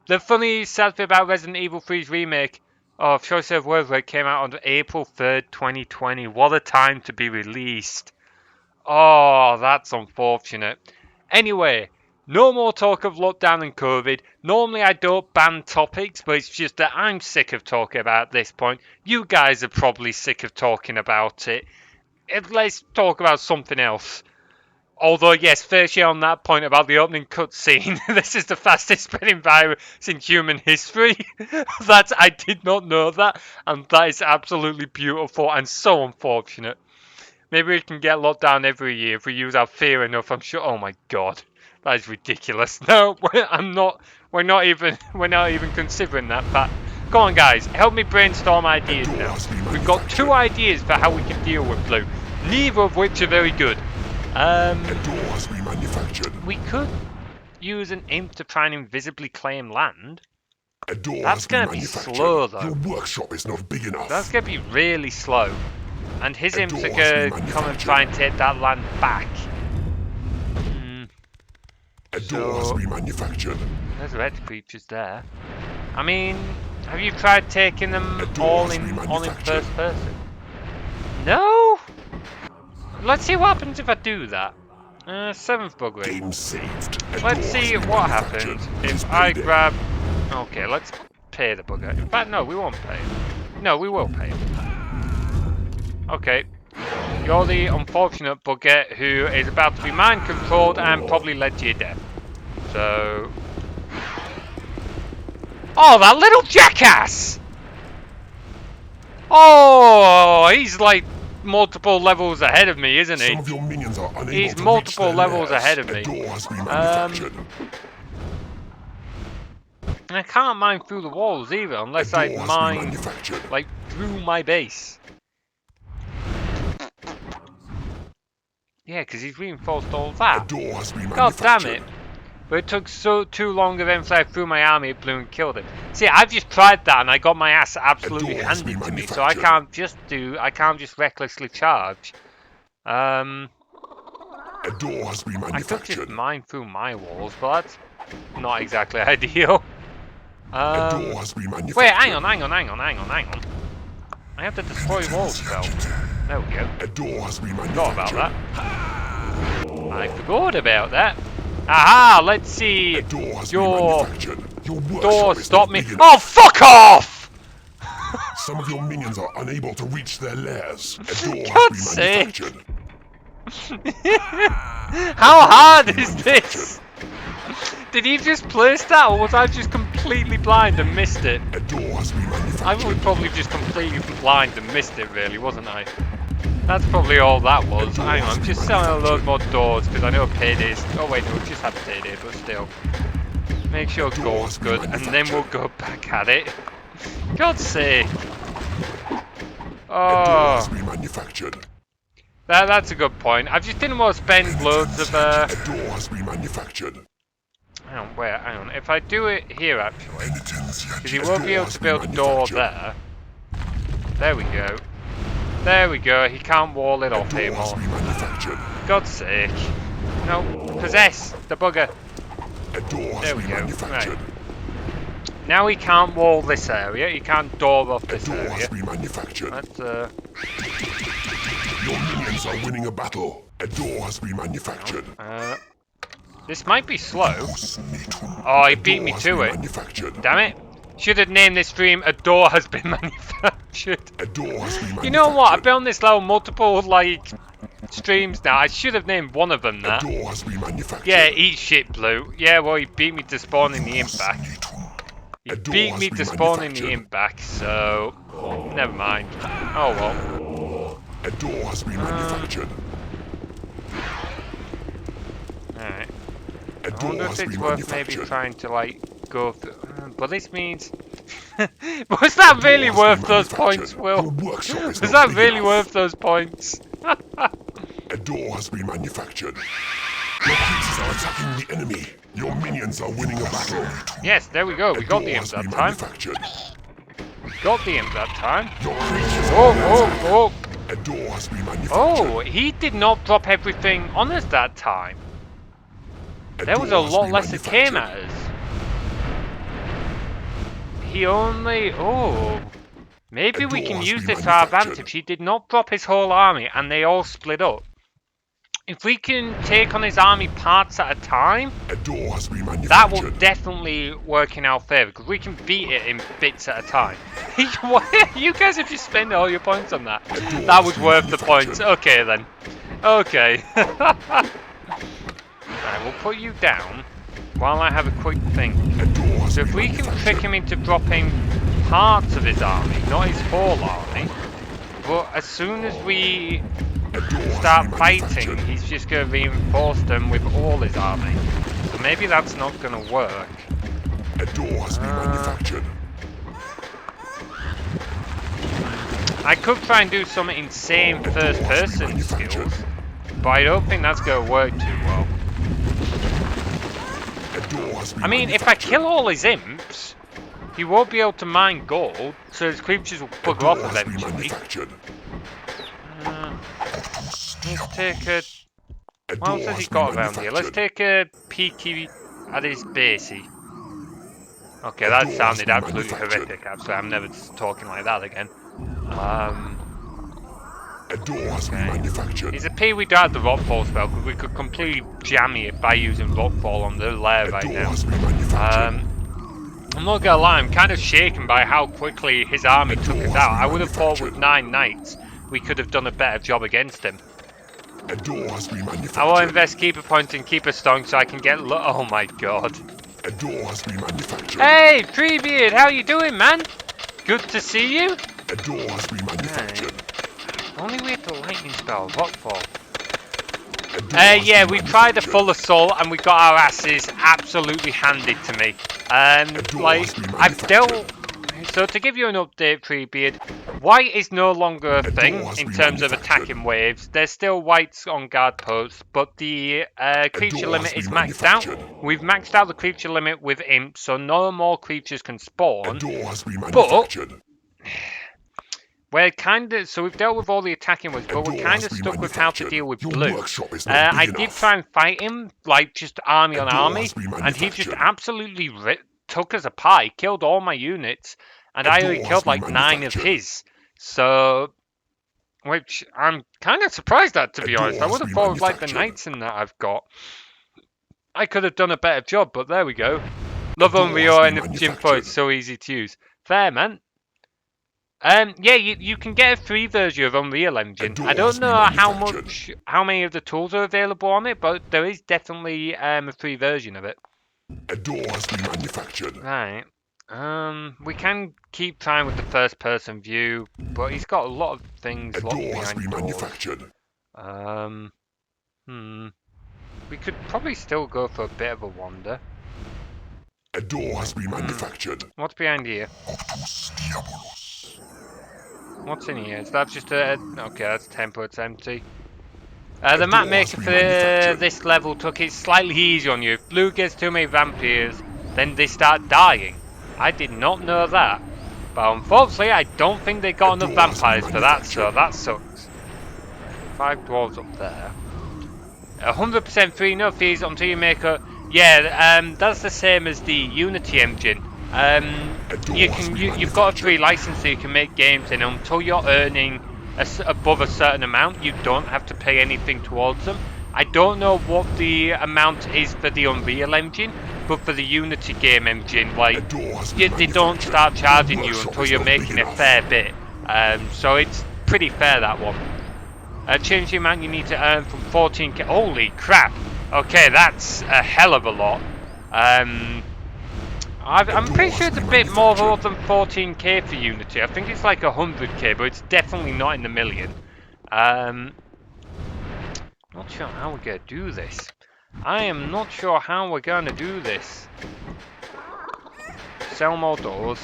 The funny sad thing about Resident Evil 3's remake, Oh, Choice of Words came out on April 3rd, 2020. What a time to be released. Oh, that's unfortunate. Anyway, no more talk of lockdown and COVID. Normally I don't ban topics, but it's just that I'm sick of talking about this point. You guys are probably sick of talking about it. Let's talk about something else. Although, yes, firstly on that point about the opening cutscene, this is the fastest spreading virus in human history. I did not know that, and that is absolutely beautiful and so unfortunate. Maybe we can get locked down every year if we use our fear enough. I'm sure. Oh my god, that is ridiculous. No, I'm not. We're not even. We're not even considering that. But come on, guys, help me brainstorm ideas now. We've got 2 ideas for how we can deal with Blue, neither of which are very good. We could use an imp to try and invisibly claim land. That's gonna be slow though. Your workshop is not big enough. That's gonna be really slow. And his imps are gonna come and try and take that land back. A door has been manufactured. There's red creatures there. I mean, have you tried taking them all in first person? No? Let's see what happens if I do that. 7th bug rate. Game saved. Let's see what happens if I grab... Okay, let's pay the bugger. In fact, no, we won't pay him. No, we will pay him. Okay. You're the unfortunate bugger who is about to be mind-controlled and probably led to your death. So... Oh, that little jackass! Oh, he's like multiple levels ahead of me, isn't he? Some of your minions are unable He's to multiple reach their levels lairs. ahead of me. A door has been manufactured. And I can't mine through the walls either, unless I mine like through my base. Yeah, because he's reinforced all that. God damn it! But it took too long of them fly through my army, it blew and killed him. See, I've just tried that and I got my ass absolutely handed to me, so I can't just recklessly charge. A door has been I could just mine through my walls, but that's not exactly ideal. A door has been manufactured. Wait, hang on. I have the destroy walls spell. There we go. A door has been Forgot about that. I forgot about that. Aha! Let's see. Your door stop me. Oh, fuck off! Some of your minions are unable to reach their lairs. A door God's has been manufactured. How hard is this? Did he just place that, or was I just completely blind and missed it? A door has been manufactured. I was probably just completely blind and missed it, really, wasn't I? That's probably all that was. Hang on, I'm just selling a load more doors because I know paydays. Oh wait, no, we just had payday, but still. Make sure gold's good, and then we'll go back at it. God's sake! Oh, that's a good point. I just didn't want to spend loads of. A door has been manufactured. Hang on, where? Hang on. If I do it here, actually, because he won't be able to build a door there. There we go. There we go, he can't wall it off anymore. God's sake. No, possess the bugger. There we go, right. Now he can't wall this area, he can't door off this area. Let's, Your minions are winning a battle. A door has been manufactured. This might be slow. Oh, he beat me to it. Damn it. Should have named this stream "A Door Has Been Manufactured." You know what? I've been on this level multiple streams now. I should have named one of them that. Yeah, eat shit, Blue. Yeah, well, he beat me to spawning the imp back. He beat me to spawning the imp back, so never mind. Oh well. A door has been manufactured. Alright. I wonder if it's worth maybe trying to go through. But this means... Was that really worth those points, Will? Was that really worth those points? A door has been manufactured. Your creatures are attacking the enemy. Your minions are winning a battle. Yes, there we go. We got the imp that time. Got the imp that time. Oh. A door has been manufactured. Oh, he did not drop everything on us that time. There was a lot less that came at us. He only... Oh. Maybe we can use this to our advantage. He did not drop his whole army and they all split up. If we can take on his army parts at a time, that will definitely work in our favour, because we can beat it in bits at a time. You guys have just spent all your points on that. That was worth the points. Okay then. Okay. Right, we'll put you down while I have a quick think. So if we can trick him into dropping parts of his army, not his whole army, but as soon as we start fighting, he's just going to reinforce them with all his army. So maybe that's not going to work. A door has been manufactured. I could try and do some insane first-person skills, but I don't think that's going to work too well. I mean, if I kill all his imps, he won't be able to mine gold, so his creatures will bugger off eventually. Let's take a... What else has he got around here? Let's take a peeky at his basey. Okay, that sounded absolutely horrific. I'm never talking like that again. Okay. He's a pity we don't have the rockfall spell, because we could completely jam it by using rockfall on the lair right now. I'm not gonna lie, I'm kind of shaken by how quickly his army took us out. I would have thought with 9 knights we could have done a better job against him. I will invest keeper points in keeper stone so I can get oh my god. Hey, Treebeard, how you doing, man? Good to see you. Only we had the lightning spell, rockfall. Yeah, we tried a full assault and we got our asses absolutely handed to me. Like, I've dealt... So to give you an update, Treebeard, white is no longer a thing in terms of attacking waves. There's still whites on guard posts, but the creature limit is maxed out. We've maxed out the creature limit with imps, so no more creatures can spawn. But we're kind of, so we've dealt with all the attacking waves, but we're kind of stuck with how to deal with blue. I did try and fight him, like just army on army, and he just absolutely took us apart. He killed all my units, and I only killed like 9 of his. So, which I'm kind of surprised at, to be honest. I would have thought with like the knights in that I've got, I could have done a better job, but there we go. Love Unreal and the Gym Pro, it's so easy to use. Fair, man. Yeah, you can get a free version of Unreal Engine. I don't know how many of the tools are available on it, but there is definitely a free version of it. A door has been manufactured. Right. We can keep trying with the first-person view, but he's got a lot of things locked behind doors. We could probably still go for a bit of a wander. A door has been manufactured. What's behind here? What's in here? Is that just a... Okay, that's tempo, it's empty. The map maker for this level took it slightly easy on you. If blue gets too many vampires, then they start dying. I did not know that. But unfortunately, I don't think they got enough vampires for that, so that sucks. 5 dwarves up there. 100% free, no fees until you make a... Yeah, that's the same as the Unity engine. You've got a free license so you can make games in. Until you're earning above a certain amount, you don't have to pay anything towards them. I don't know what the amount is for the Unreal Engine, but for the Unity game engine, like, they don't start charging you until you're making a fair bit. So it's pretty fair, that one. Change the amount you need to earn from 14k. Holy crap! Okay, that's a hell of a lot. I'm pretty sure it's a bit more than 14k for Unity. I think it's like 100k, but it's definitely not in the million. Not sure how we're going to do this. I am not sure how we're going to do this. Sell more doors.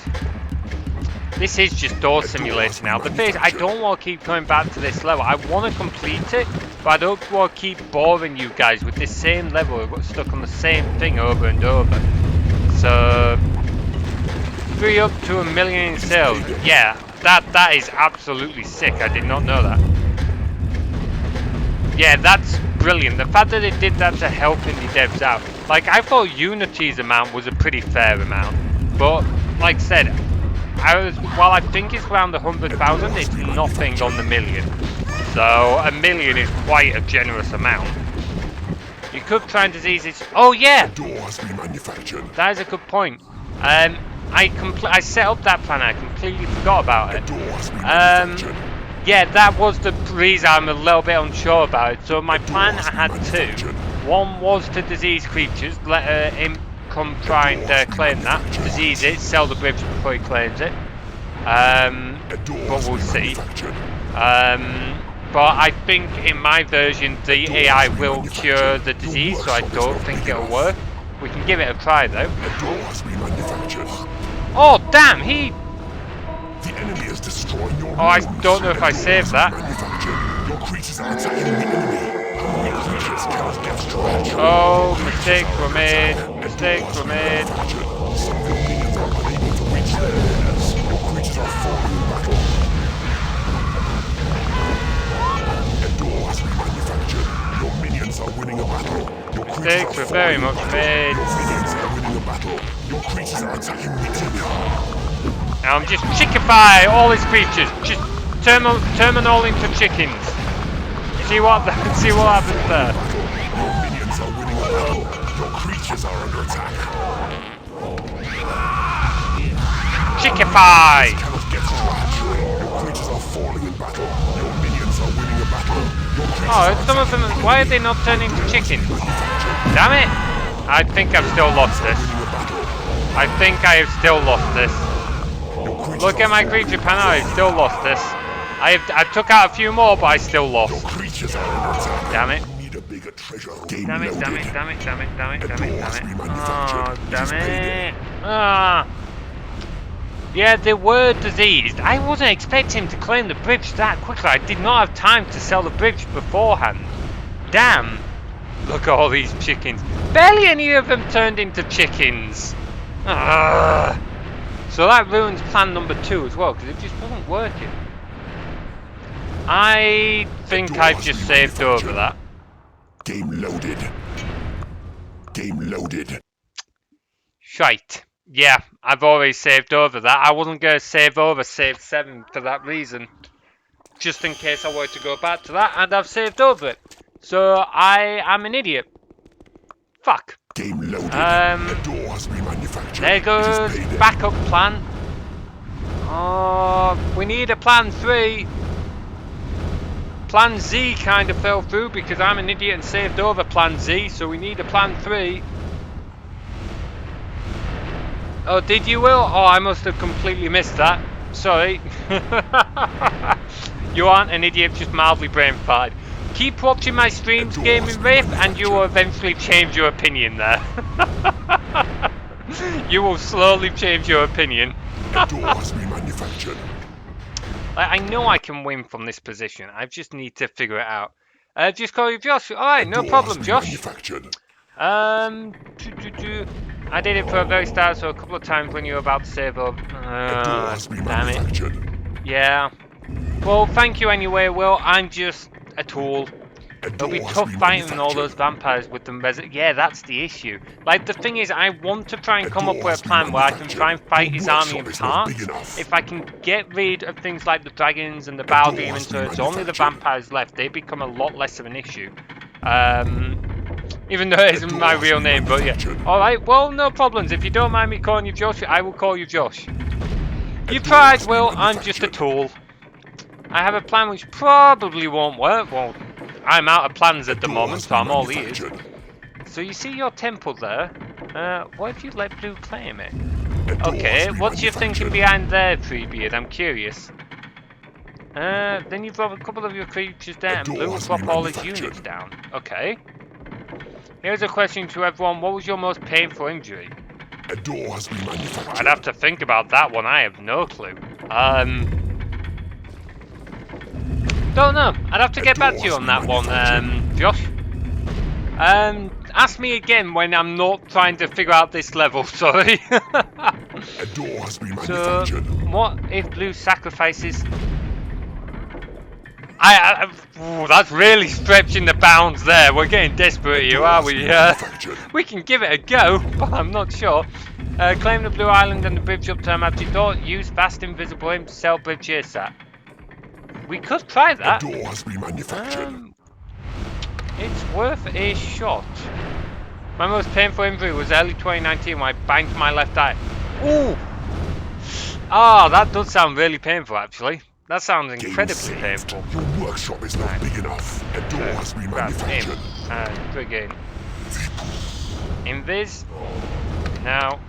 This is just door simulator now. The thing is, I don't want to keep going back to this level. I want to complete it, but I don't want to keep boring you guys with this same level. We've got stuck on the same thing over and over. So, 3 up to 1 million in sales. Yeah, that is absolutely sick. I did not know that. Yeah, that's brilliant. The fact that they did that to help indie devs out. Like, I thought Unity's amount was a pretty fair amount. But, like I said, While I think it's around 100,000, it's nothing on the million. So a million is quite a generous amount. You could try and disease it. Oh yeah, A door has been manufactured. that is a good point. I set up that plan. I completely forgot about it. A door has been manufactured. Yeah, that was the reason I'm a little bit unsure about it. So my plan, I had two. One was to disease creatures, let him come try and claim that, disease it, sell the bridge before he claims it. But we'll see. But I think in my version the AI will cure the disease, so I don't think it'll work. We can give it a try though. A door has been manufactured. Oh damn, he... The enemy is destroying your Oh, I rooms. don't know if I saved that. Your creatures are attacking the enemy. Your creatures cannot get stretched. Oh, mistakes were made. Mistakes were made. Some of your minions are unable to reach their enemies. Your creatures are falling in battle. A door has been manufactured. Your minions are winning a battle. Your Mistakes were very much made. Your minions are winning a battle. Your creatures are attacking the enemy. Now I'm just chickify all his creatures. Just turn them all into chickens. See what happens there. Your minions are winning a battle. Your creatures are under attack. Chickify! Cannot get stretched. Your creatures are falling in battle. Your minions are winning a battle. Your creatures Oh, some of them. Why are they not turning into chickens? Damn it! I think I've still lost this. I think I have still lost this. Look at my creature panel. I've still lost this. I took out a few more, but I still lost. Your creatures are under attack. Damn it. You need a bigger treasure. Damn it, damn it, damn it, damn it, damn it, damn it, damn it. Oh, manufactured. damn it. Ah. Yeah, they were diseased. I wasn't expecting him to claim the bridge that quickly. I did not have time to sell the bridge beforehand. Damn. Look at all these chickens. Barely any of them turned into chickens. Ah. So that ruins plan number 2 as well, because it just wasn't working. I think I've just saved over that. Game loaded. Game loaded. Shite. Yeah, I've already saved over that. I wasn't going to save over save 7 for that reason. Just in case I wanted to go back to that, and I've saved over it. So I am an idiot. Fuck. Game loaded. The door has been manufactured. There goes backup plan. Oh, we need a plan 3. Plan Z kind of fell through because I'm an idiot and saved over plan Z, so we need a plan 3. Oh, did you, Will? Oh, I must have completely missed that. Sorry. You aren't an idiot, just mildly brain farted. Keep watching my streams, Gaming Riff, and you will eventually change your opinion there. You will slowly change your opinion. The door has been manufactured. I know I can win from this position. I just need to figure it out. Just call you Josh. Alright, no problem, Josh. I did it for a very start, so a couple of times when you were about to save up. Damn it. Yeah. Well, thank you anyway, Will. I'm just a tool. It'll be tough fighting all those vampires with them. Yeah, that's the issue. Like, the thing is, I want to try and come up with a plan where I can try and fight his army in parts. If I can get rid of things like the dragons and the bow demons, so it's only the vampires left, they become a lot less of an issue. Even though it isn't my real name, but yeah. Alright, well, no problems. If you don't mind me calling you Josh, I will call you Josh. You tried, Will. I'm just a tool. I have a plan which probably won't work. Well, I'm out of plans at the moment, so I'm all ears. So you see your temple there? What if you let Blue claim it? Okay, what's your thinking behind there, Treebeard? I'm curious. Then you drop a couple of your creatures down, and Blue will drop all his units down. Okay. Here's a question to everyone. What was your most painful injury? A door has been manufactured. I'd have to think about that one. I have no clue. Don't know. I'd have to get back to you on that one, Josh. Ask me again when I'm not trying to figure out this level, sorry. A door has been manufactured. So, what if Blue sacrifices... Ooh, that's really stretching the bounds there. We're getting desperate here, are we? We can give it a go, but I'm not sure. Claim the Blue Island and the bridge up to Magic Door. Use fast invisible aim to sell bridge ASAP. We could try A that. door has been manufactured. It's worth a shot. My most painful injury was early 2019 when I banged my left eye. Ooh! Ah, that does sound really painful actually. That sounds incredibly painful. Your workshop is not big enough. A door has been manufactured. And friggin' invis. Now,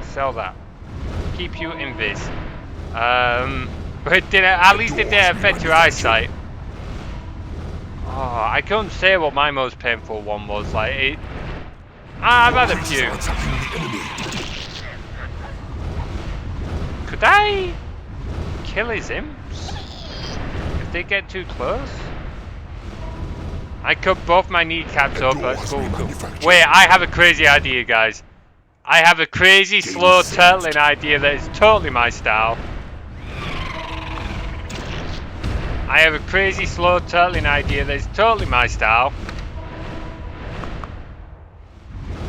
sell that. Keep you invis. But it didn't. At least it didn't affect your eyesight. Oh, I couldn't say what my most painful one was. Like it. I've had a few. Could I kill his imps if they get too close? I cut both my kneecaps up. That's cool. Wait, I have a crazy idea, guys. I have a crazy slow turtling idea that is totally my style. I have a crazy slow turtling idea that is totally my style.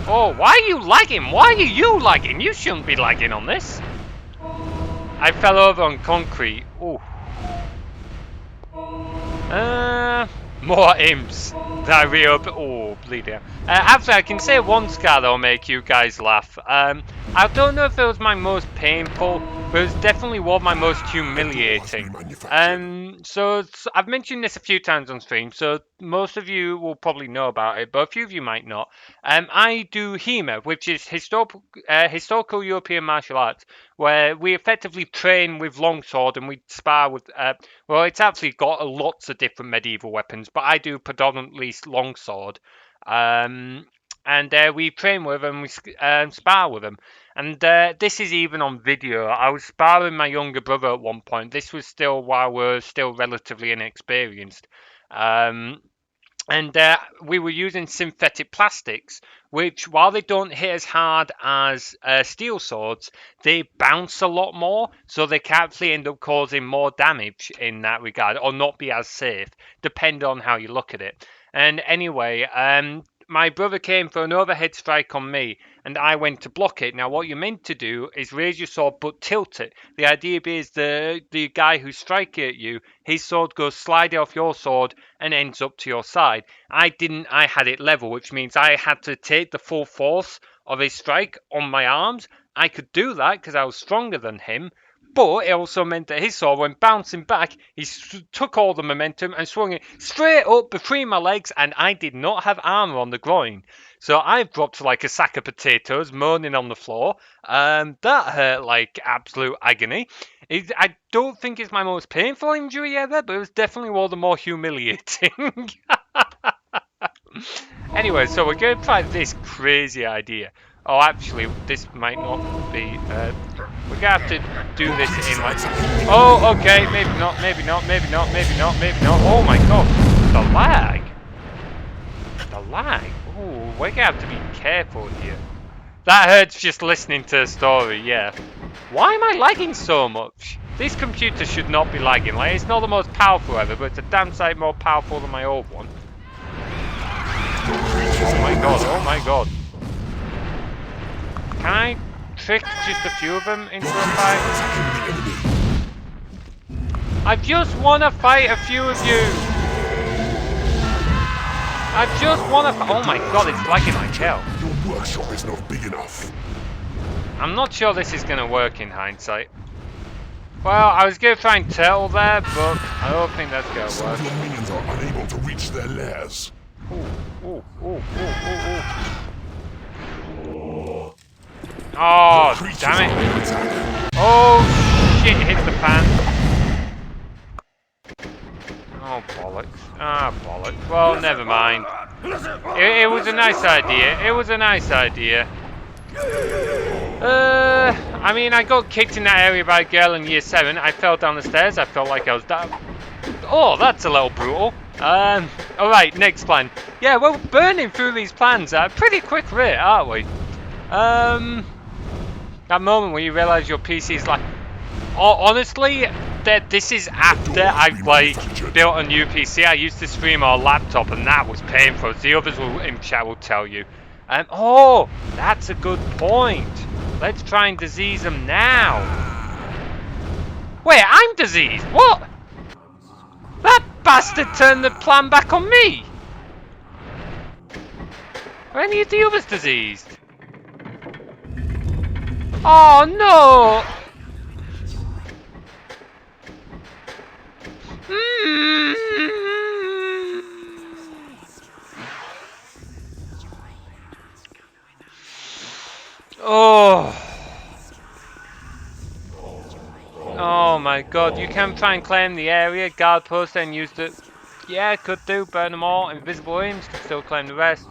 Oh, why are you lagging? Why are you lagging? You shouldn't be lagging on this. I fell over on concrete. Ooh. More imps. Diarrhea. Oh, bleeding. Actually, I can say one scar that'll make you guys laugh. I don't know if it was my most painful, but it was definitely one of my most humiliating. So I've mentioned this a few times on stream, so most of you will probably know about it, but a few of you might not. I do HEMA, which is historical European martial arts, where we effectively train with longsword and we spar with. Well, it's actually got lots of different medieval weapons, but I do predominantly longsword. And we train with them, we spar with them. And this is even on video. I was sparring my younger brother at one point. This was still while we're still relatively inexperienced. And we were using synthetic plastics, which, while they don't hit as hard as steel swords, they bounce a lot more, so they can actually end up causing more damage in that regard, or not be as safe, depending on how you look at it. And anyway, my brother came for an overhead strike on me, and I went to block it. Now, what you're meant to do is raise your sword, but tilt it. The idea is the guy who's striking at you, his sword goes sliding off your sword and ends up to your side. I didn't. I had it level, which means I had to take the full force of his strike on my arms. I could do that because I was stronger than him. But it also meant that his sword, when bouncing back, he took all the momentum and swung it straight up between my legs, and I did not have armor on the groin. So I dropped like a sack of potatoes, moaning on the floor. That hurt like absolute agony. I don't think it's my most painful injury ever, but it was definitely one of the more humiliating. Anyway, so we're going to try this crazy idea. Oh, actually, this might not be. We're gonna have to do this in like. Oh, okay, maybe not, maybe not, maybe not, maybe not, maybe not. Oh my god, the lag. The lag. Oh, we're gonna have to be careful here. That hurts just listening to the story. Yeah. Why am I lagging so much? This computer should not be lagging. Like, it's not the most powerful ever, but it's a damn sight more powerful than my old one. Oh my god. Oh my god. Can I trick just a few of them into a fight? I just want to fight a few of you! I just want to. Oh my god, it's lagging like hell. Your workshop is not big enough. I'm not sure this is going to work in hindsight. Well, I was going to try and turtle there, but I don't think that's going to work. Some of your minions are unable to reach their lairs. Oh, damn it. Oh, shit, hit the pan. Oh, bollocks. Ah, bollocks. Well, never mind. It was a nice idea. It was a nice idea. I mean, I got kicked in that area by a girl in year 7. I fell down the stairs. I felt like I was down. Oh, that's a little brutal. Alright, next plan. Yeah, we're burning through these plans at a pretty quick rate, aren't we? That moment when you realise your PC's like... Oh, honestly, this is after I've, like, built a new PC. I used to stream on a laptop, and that was painful. The others in chat will tell you. Oh, that's a good point. Let's try and disease them now. Wait, I'm diseased. What? That bastard turned the plan back on me. Are any of the others diseased? Oh no! Oh. Oh my god, you can try and claim the area, guard post and use the... Yeah, could do, burn them all. Invisible aims, can still claim the rest.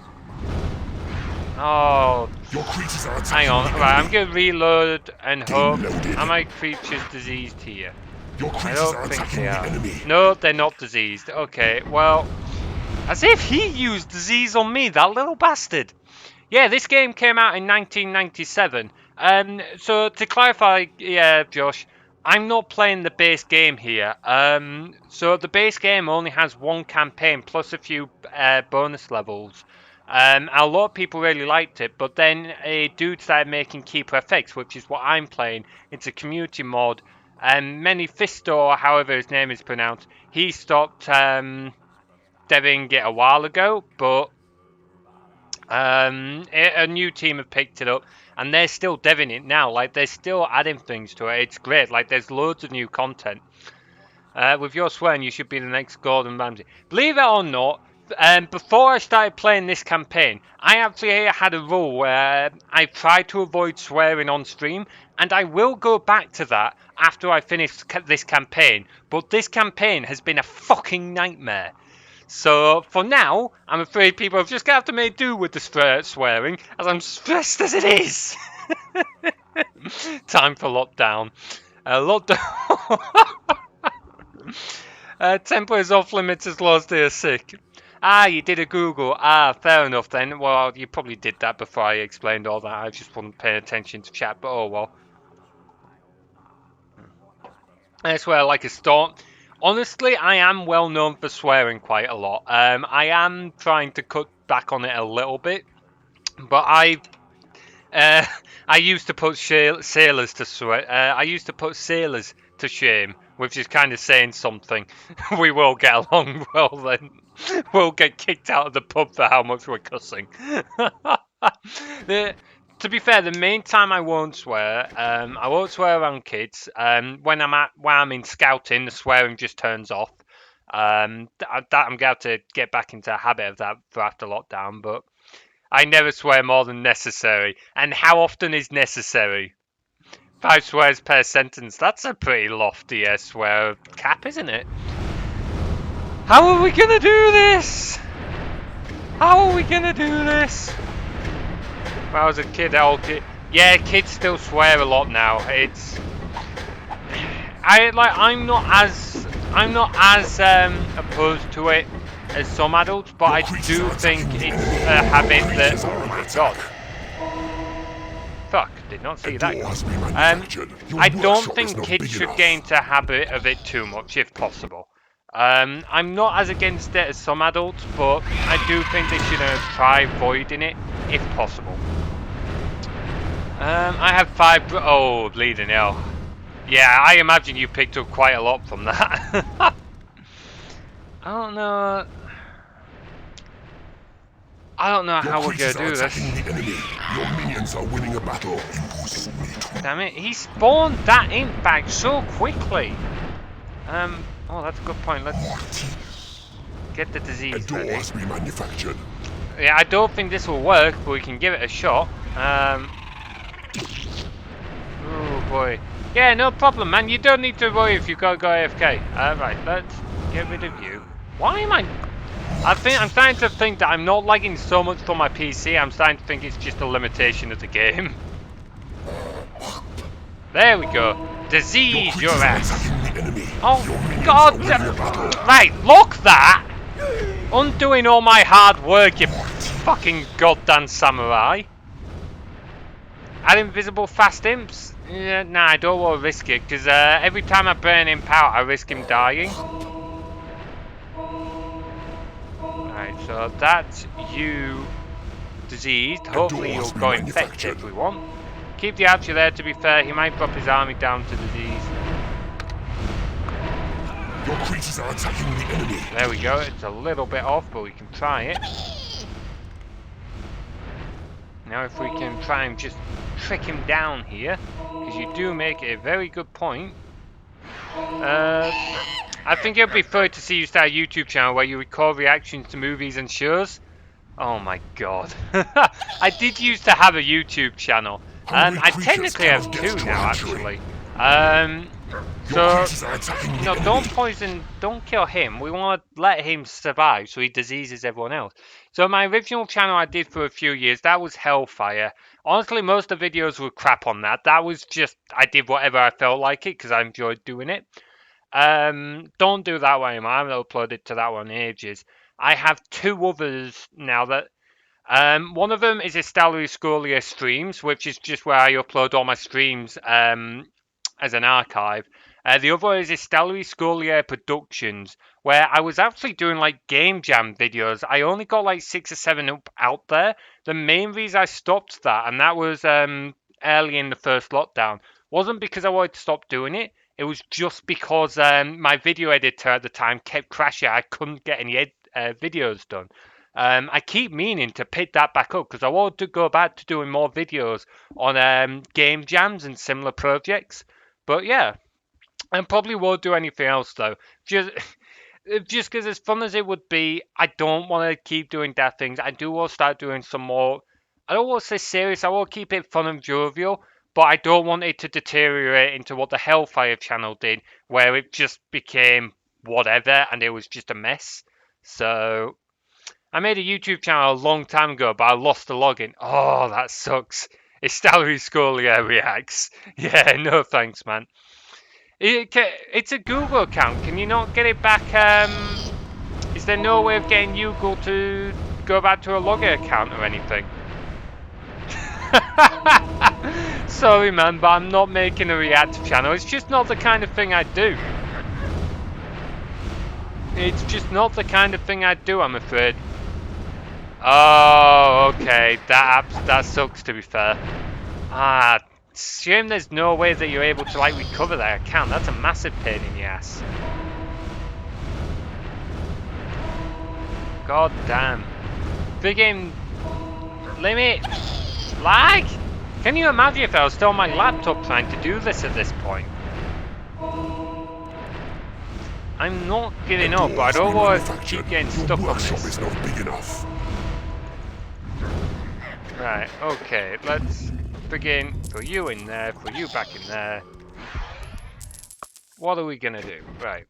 Oh. Your creatures are Hang on, attacking the right, enemy. I'm gonna reload and hope. Loaded. Are my creatures diseased here? Your I creatures don't are think attacking they the are. enemy. No, they're not diseased. Okay, well... As if he used disease on me, that little bastard. Yeah, this game came out in 1997. So to clarify, yeah, Josh, I'm not playing the base game here. So the base game only has one campaign plus a few bonus levels. A lot of people really liked it, but then a dude started making KeeperFX, which is what I'm playing. It's a community mod. And Mephisto, or however his name is pronounced, he stopped deving it a while ago, but a new team have picked it up, and they're still deving it now. Like, they're still adding things to it. It's great. Like, there's loads of new content. With your swearing, you should be the next Gordon Ramsay. Believe it or not, before I started playing this campaign, I actually had a rule where I tried to avoid swearing on stream, and I will go back to that after I finish this campaign. But this campaign has been a fucking nightmare. So, for now, I'm afraid people have just going to have to make do with the swearing, as I'm stressed as it is. Time for lockdown. Tempo is off limits as long as they are sick. Ah, you did a Google. Ah, fair enough then. Well, you probably did that before I explained all that. I just wasn't paying attention to chat, but oh well. I swear like a storm. Honestly, I am well known for swearing quite a lot. I am trying to cut back on it a little bit, but I used to put sailors to swear. I used to put sailors to shame, which is kind of saying something. We will get along well then. We'll get kicked out of the pub for how much we're cussing. To be fair, the main time I won't swear around kids. When I'm in scouting, the swearing just turns off. I'm going to have to get back into a habit of that for after lockdown, but I never swear more than necessary. And how often is necessary? 5 swears per sentence. That's a pretty lofty swear cap, isn't it? How are we gonna do this? How are we gonna do this? When I was a kid, yeah, kids still swear a lot now. I'm not as opposed to it as some adults, but I do think it's a habit that. Oh my god! Fuck! Did not see that. I don't think kids should get into a habit of it too much, if possible. I'm not as against it as some adults, but I do think they should try avoiding it if possible. I have 5. Oh, bleeding hell. Yeah, I imagine you picked up quite a lot from that. I don't know. I don't know how we're gonna do this. Your minions are winning a battle. Damn it, he spawned that imp back so quickly. Oh, that's a good point. Let's get the disease A door ready. has been manufactured. Yeah, I don't think this will work, but we can give it a shot. Oh boy. Yeah, no problem, man. You don't need to worry if you gotta go AFK. Right, let's get rid of you. Why am I'm starting to think that I'm not lagging so much from my PC. I'm starting to think it's just a limitation of the game. There we go. Disease your ass. Oh god. Right, look that. Undoing all my hard work, you fucking goddamn samurai. Add invisible fast imps? Yeah, nah, I don't want to risk it, because every time I burn imp out, I risk him dying. Right, so that's you diseased. Hopefully you'll go infect everyone. Keep the archer there, to be fair. He might drop his army down to disease. Your creatures are attacking the enemy. There we go. It's a little bit off, but we can try it. Now if we can try and just trick him down here, because you do make a very good point. I think it would be fun to see you start a YouTube channel where you record reactions to movies and shows. Oh my god. I did used to have a YouTube channel. I technically have two now, actually. So, no, don't kill him. We want to let him survive so he diseases everyone else. So my original channel I did for a few years, that was Hellfire. Honestly, most of the videos were crap on that. That was just, I did whatever I felt like it because I enjoyed doing it. Don't do that one anymore. I haven't uploaded to that one in ages. I have two others now that... one of them is Stellary Scolia Streams, which is just where I upload all my streams as an archive. The other is Stellary Scolia Productions, where I was actually doing like game jam videos. I only got like 6 or 7 up out there. The main reason I stopped that, and that was early in the first lockdown, wasn't because I wanted to stop doing it. It was just because my video editor at the time kept crashing. I couldn't get any videos done. I keep meaning to pick that back up because I want to go back to doing more videos on game jams and similar projects. But yeah, I probably won't do anything else though. Just because as fun as it would be, I don't want to keep doing that things. I do want to start doing some more. I don't want to say serious. I want to keep it fun and jovial. But I don't want it to deteriorate into what the Hellfire channel did, where it just became whatever and it was just a mess. So I made a YouTube channel a long time ago, but I lost the login. Oh, that sucks. It's Stellary Scolia Reacts. Yeah, no thanks, man. It's a Google account. Can you not get it back? Is there no way of getting Google to go back to a login account or anything? Sorry, man, but I'm not making a React channel. It's just not the kind of thing I do. It's just not the kind of thing I do, I'm afraid. Oh, okay. That sucks, to be fair. Ah, shame there's no way that you're able to, like, recover that account. That's a massive pain in the ass. God damn. Friggin' limit. Lag? Can you imagine if I was still on my laptop trying to do this at this point? I'm not giving up, but I don't want to keep getting stuck on this. Right, okay, let's begin. Put you in there, put you back in there. What are we gonna do? Right.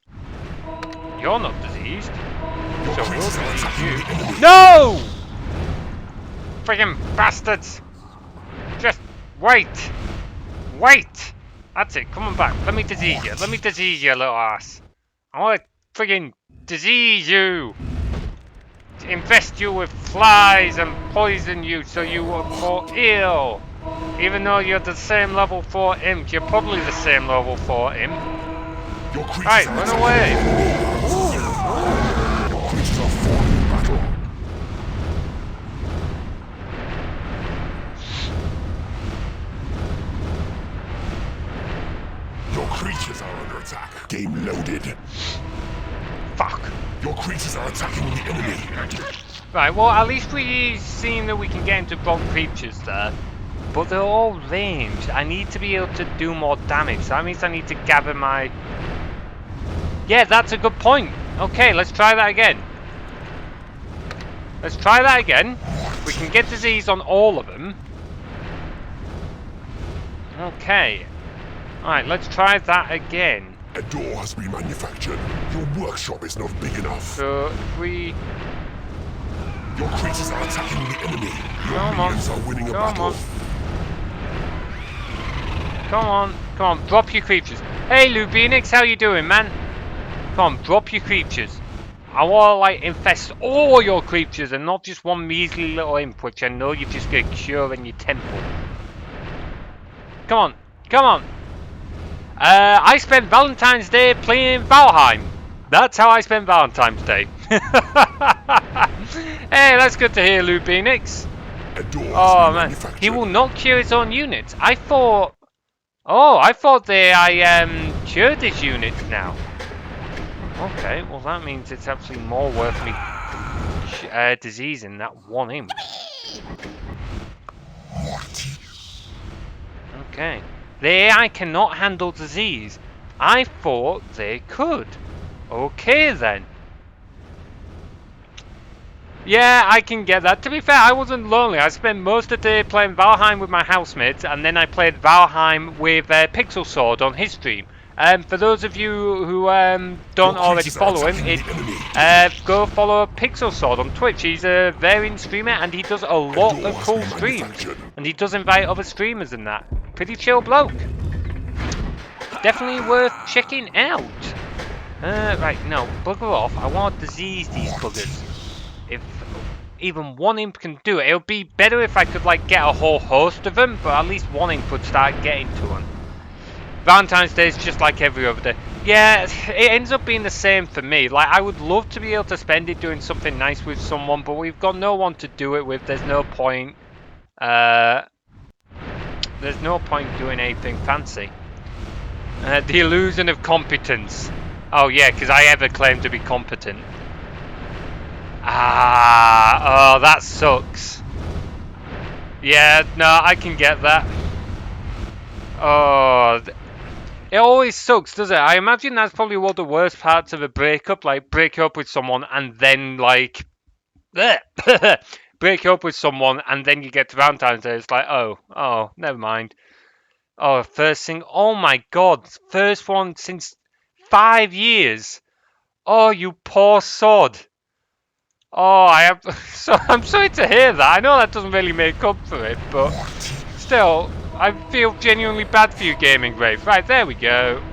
You're not diseased. So we'll disease you. No! Friggin' bastards! Just wait! Wait! That's it, come on back. Let me disease you. Let me disease you, little ass. I want to friggin' disease you! Infest you with flies and poison you so you will fall ill! Even though you're the same level 4 imp, you're probably the same level 4 imp. Right, run away! Your creatures are falling in battle. Your creatures are under attack. Game loaded. Fuck. Your creatures are attacking the enemy. Right, well, at least we've seen that we can get into both creatures there. But they're all ranged. I need to be able to do more damage. So that means I need to gather my... Yeah, that's a good point. Okay, let's try that again. Let's try that again. We can get disease on all of them. Okay. Alright, let's try that again. A door has been manufactured. Your workshop is not big enough. So, if we... Your creatures are attacking the enemy. Come on. Are winning a battle. Come on. Come on, drop your creatures. Hey, Lubinix, how you doing, man? Come on, drop your creatures. I want to, like, infest all your creatures and not just one measly little imp, which I know you're just going to cure in your temple. Come on. Come on. I spent Valentine's Day playing Valheim. That's how I spent Valentine's Day. Hey, that's good to hear, Lubinix. A door has Oh been man, manufactured. he will not cure his own units. I thought. Oh, I thought I cured his units now. Okay, well that means it's actually more worth me diseasing that one imp. Okay. The AI cannot handle disease. I thought they could. Okay then. Yeah, I can get that. To be fair, I wasn't lonely. I spent most of the day playing Valheim with my housemates, and then I played Valheim with Pixel Sword on his stream. For those of you who don't already follow him, go follow Pixel Sword on Twitch. He's a variant streamer, and he does a lot of cool streams. And he does invite other streamers and that. Pretty chill bloke. Definitely worth checking out. Right, no, bugger off. I want to disease these buggers. If even one imp can do it, it would be better if I could like get a whole host of them, but at least one imp would start getting to them. Valentine's Day is just like every other day. Yeah, it ends up being the same for me. Like, I would love to be able to spend it doing something nice with someone, but we've got no one to do it with. There's no point. There's no point doing anything fancy. The illusion of competence. Oh yeah, because I ever claim to be competent. Ah, oh, that sucks. Yeah, no, I can get that. Oh, it always sucks, does it? I imagine that's probably one of the worst parts of a breakup, like break up with someone and then like break up with someone and then you get to Valentine's Day. It's like, oh, never mind. Oh, first thing. Oh my God, first one since 5 years. Oh, you poor sod. Oh, I'm sorry to hear that. I know that doesn't really make up for it, but still, I feel genuinely bad for you, Gaming Grave. Right, there we go.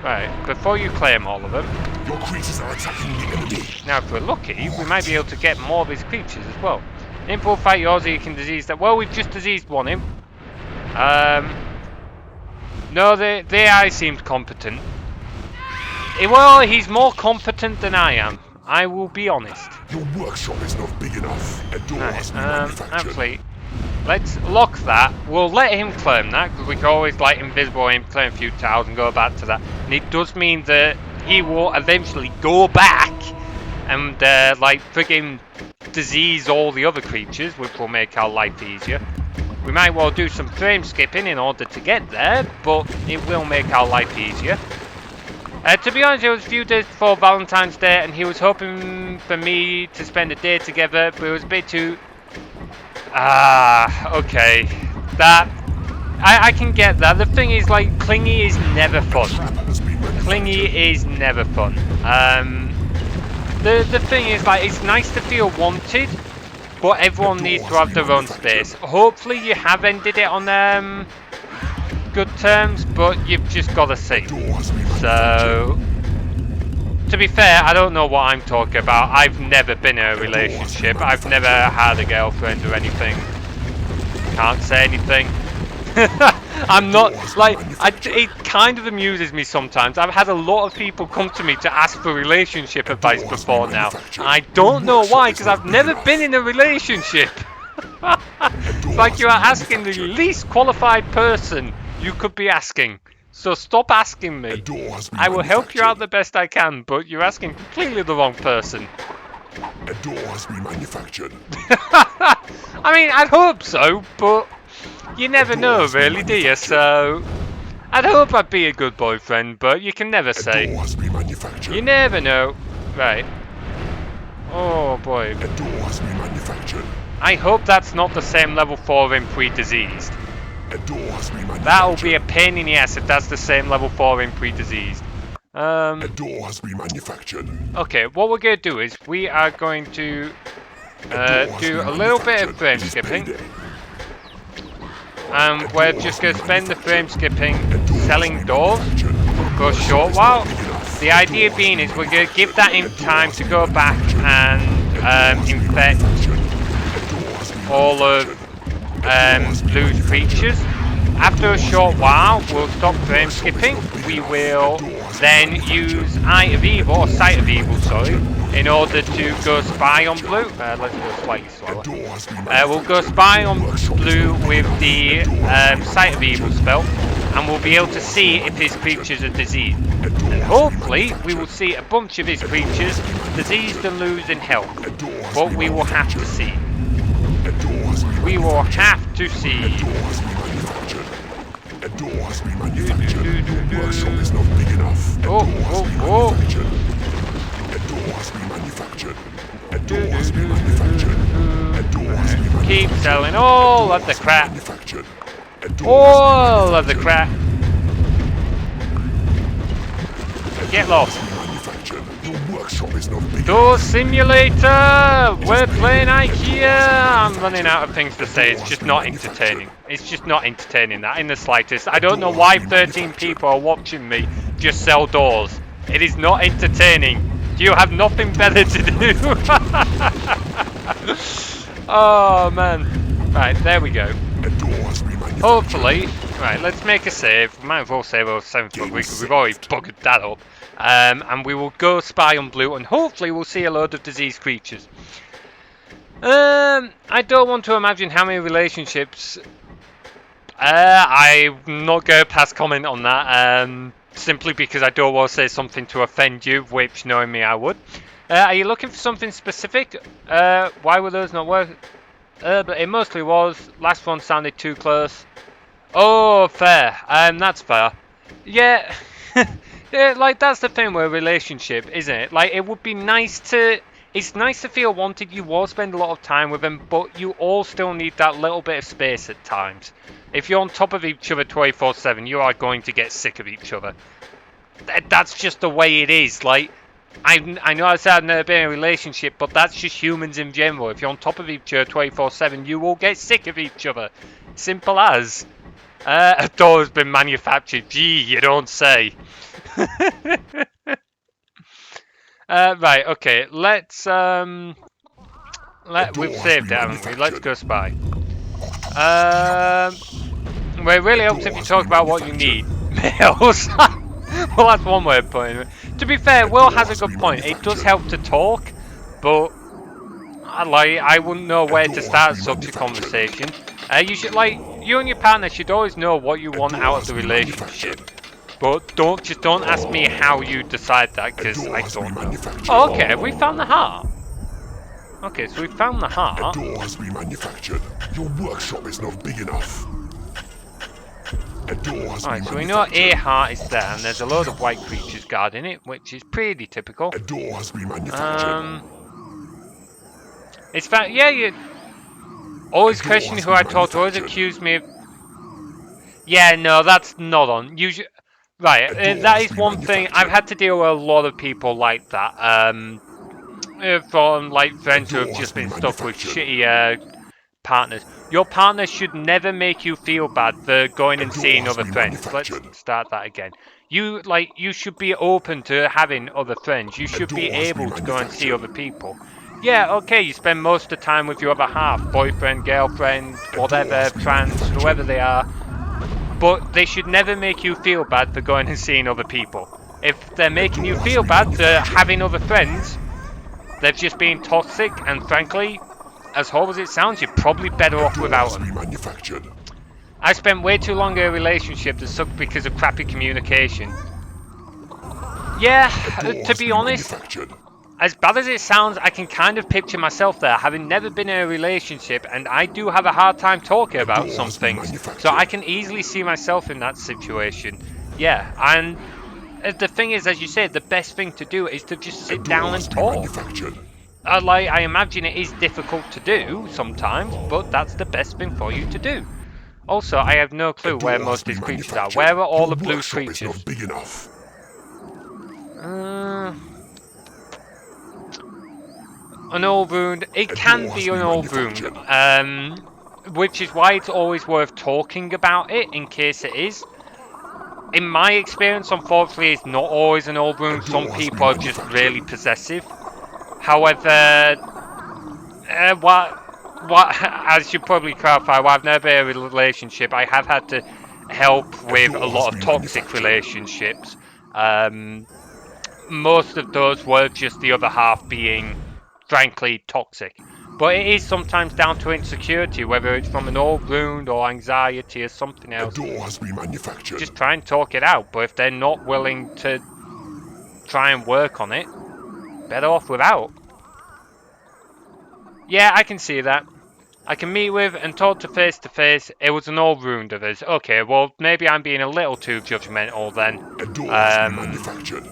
Right, before you claim all of them. Your creatures are attacking the enemy. Now, if we're lucky, we might be able to get more of his creatures as well. Imp will fight yours, or you can disease that. Well, we've just diseased one imp. No, the AI seemed competent. Well, he's more competent than I am. I will be honest. Your workshop is not big enough. A door has been manufactured. Actually, let's lock that. We'll let him claim that, because we can always like invisible him, claim a few tiles and go back to that. And it does mean that he will eventually go back and like friggin' disease all the other creatures, which will make our life easier. We might well do some frame skipping in order to get there, but it will make our life easier. To be honest, it was a few days before Valentine's Day, and he was hoping for me to spend a day together, but it was a bit too... okay. That... I can get that. The thing is, like, clingy is never fun. Clingy is never fun. The thing is, like, it's nice to feel wanted, but everyone needs to have their own space. Hopefully you have ended it on, good terms, but you've just got to see. So, to be fair, I don't know what I'm talking about. I've never been in a relationship. I've never had a girlfriend or anything. Can't say anything. I'm not, like, it kind of amuses me sometimes. I've had a lot of people come to me to ask for relationship advice before now. I don't know why, because I've never been in a relationship. It's like you are asking the least qualified person you could be asking. So stop asking me. I will help you out the best I can, but you're asking completely the wrong person. A door has been manufactured. I mean, I'd hope so, but you never know, really, do you? So I'd hope I'd be a good boyfriend, but you can never say. A door has been manufactured. You never know. Right. Oh boy. A door has been manufactured. I hope that's not the same level 4 imp we diseased. A door has been manufactured. That'll be a pain in the ass if that's the same level 4 imp we diseased. A door has been manufactured. Okay, what we're going to do is we are going to do a little bit of frame skipping. And we're just going to spend the frame skipping selling doors for a short while. The idea being is we're going to give that imp time to go back and infect all of Blue's creatures. After a short while, we'll stop frame skipping. We will then use Eye of Evil, or Sight of Evil, sorry, in order to go spy on blue. Let's go slightly slower. We'll go spy on blue with the Sight of Evil spell, and we'll be able to see if his creatures are diseased. And hopefully, we will see a bunch of his creatures diseased and losing health. But we will have to see. We will have to see. A door has been manufactured. Your workshop is not big enough. A door has been manufactured. A door has been manufactured. A door has been manufactured. Keep selling all of the crap. All of the crap. Get lost. Your workshop is not big Door Simulator! We're playing IKEA! I'm running out of things to say. It's just not entertaining. It's just not entertaining, that in the slightest. I don't know why 13 people are watching me just sell doors. It is not entertaining. Do you have nothing better to do? Oh, man. Right, there we go. Hopefully, right, let's make a save. We might as well save our 7th week because we've already buggered that up. And we will go spy on blue, and hopefully we'll see a load of diseased creatures. I don't want to imagine how many relationships. I'm not going to pass comment on that, simply because I don't want to say something to offend you, which, knowing me, I would. Are you looking for something specific? Why were those not working? But it mostly was. Last one sounded too close. Oh, fair. That's fair. Yeah. Yeah, like, that's the thing with a relationship, isn't it? Like, it would be nice to... It's nice to feel wanted. You will spend a lot of time with them, but you all still need that little bit of space at times. If you're on top of each other 24/7, you are going to get sick of each other. That's just the way it is. Like, I know I said I've never been in a relationship, but that's just humans in general. If you're on top of each other 24/7, you will get sick of each other. Simple as. A door has been manufactured. Gee, you don't say. Right, okay, let's we've saved it, haven't we? Let's go spy. Well, it really helps if you talk about what you need. Males. Well, that's one way of putting it. To be fair, Will has a good point. It does help to talk, but I wouldn't know where to start such a conversation. You should, like, you and your partner should always know what you want out of the relationship. But don't ask me how you decide that, because I don't know. Oh, okay, have we found the heart? Okay, so we found the heart. A door has been manufactured. Your workshop is not big enough. A door has Alright, so we know a heart is there, and there's a load of white creatures guarding it, which is pretty typical. A door has been manufactured. It's fact, yeah, you always question who I talk to, always accuse me of... Yeah, no, that's not on. Usually... Right, that is one thing. I've had to deal with a lot of people like that. From, like, friends who have just been stuck with shitty partners. Your partner should never make you feel bad for going and seeing other friends. Let's start that again. You should be open to having other friends. You should be able to go and see other people. Yeah, okay, you spend most of the time with your other half. Boyfriend, girlfriend, whatever, trans, whoever they are. But they should never make you feel bad for going and seeing other people. If they're making you feel bad for having other friends, they've just been toxic, and frankly, as horrible as it sounds, you're probably better off without them. I spent way too long in a relationship that sucked because of crappy communication. Yeah, to be honest, as bad as it sounds, I can kind of picture myself there, having never been in a relationship, and I do have a hard time talking about some things, so I can easily see myself in that situation. Yeah, and the thing is, as you said, the best thing to do is to just sit down and talk. I imagine it is difficult to do sometimes, but that's the best thing for you to do. Also, I have no clue where most of these creatures are. Where are all the blue creatures? An old wound. It can be an old wound, which is why it's always worth talking about it in case it is. In my experience, unfortunately, it's not always an old wound. Some people are just really possessive. However, I should probably clarify, while I've never been in a relationship, I have had to help with a lot of toxic relationships. most of those were just the other half being, frankly, toxic. But it is sometimes down to insecurity, whether it's from an old wound or anxiety or something A else. door has been manufactured. Just try and talk it out. But if they're not willing to try and work on it, better off without. Yeah, I can see that. I can meet with and talk to face. It was an old wound of his. Okay, well, maybe I'm being a little too judgmental then. A door has been manufactured.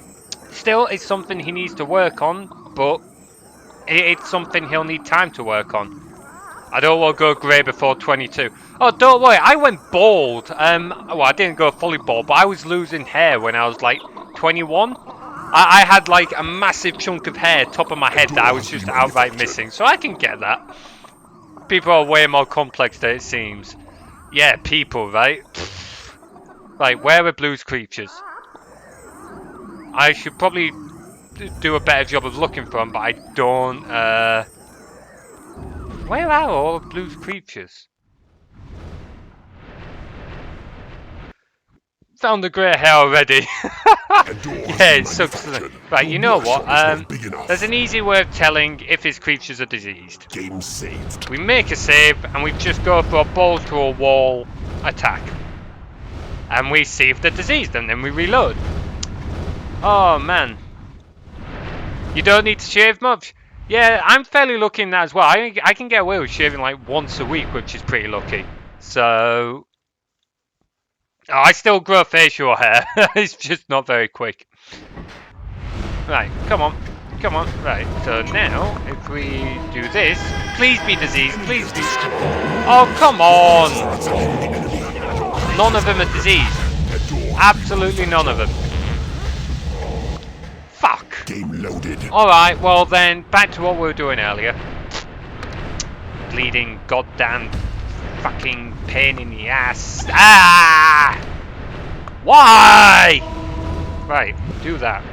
Still, it's something he needs to work on, but it's something he'll need time to work on. I don't want to go grey before 22. Oh, don't worry, I went bald. Well, I didn't go fully bald, but I was losing hair when I was like 21. I had like a massive chunk of hair top of my head that I was just outright missing, so I can get that. People are way more complex than it seems. Yeah, people, right? Right, where are Blue's creatures? I should probably do a better job of looking for them, but I don't. Where are all of Blue's creatures? Found the grey hair already. Yeah, it sucks. Right, you know what? There's an easy way of telling if his creatures are diseased. Game saved. We make a save and we just go for a balls to a wall attack. And we see if they're diseased and then we reload. Oh man. You don't need to shave much. Yeah, I'm fairly lucky in that as well. I can get away with shaving like once a week, which is pretty lucky. So... Oh, I still grow facial hair. It's just not very quick. Right, come on. Come on. Right, so now, if we do this... Please be diseased. Please be... Oh, come on! None of them are diseased. Absolutely none of them. Fuck! Game loaded. Alright, well then, back to what we were doing earlier. Bleeding goddamn fucking pain in the ass. Ah! Why? Right, do that.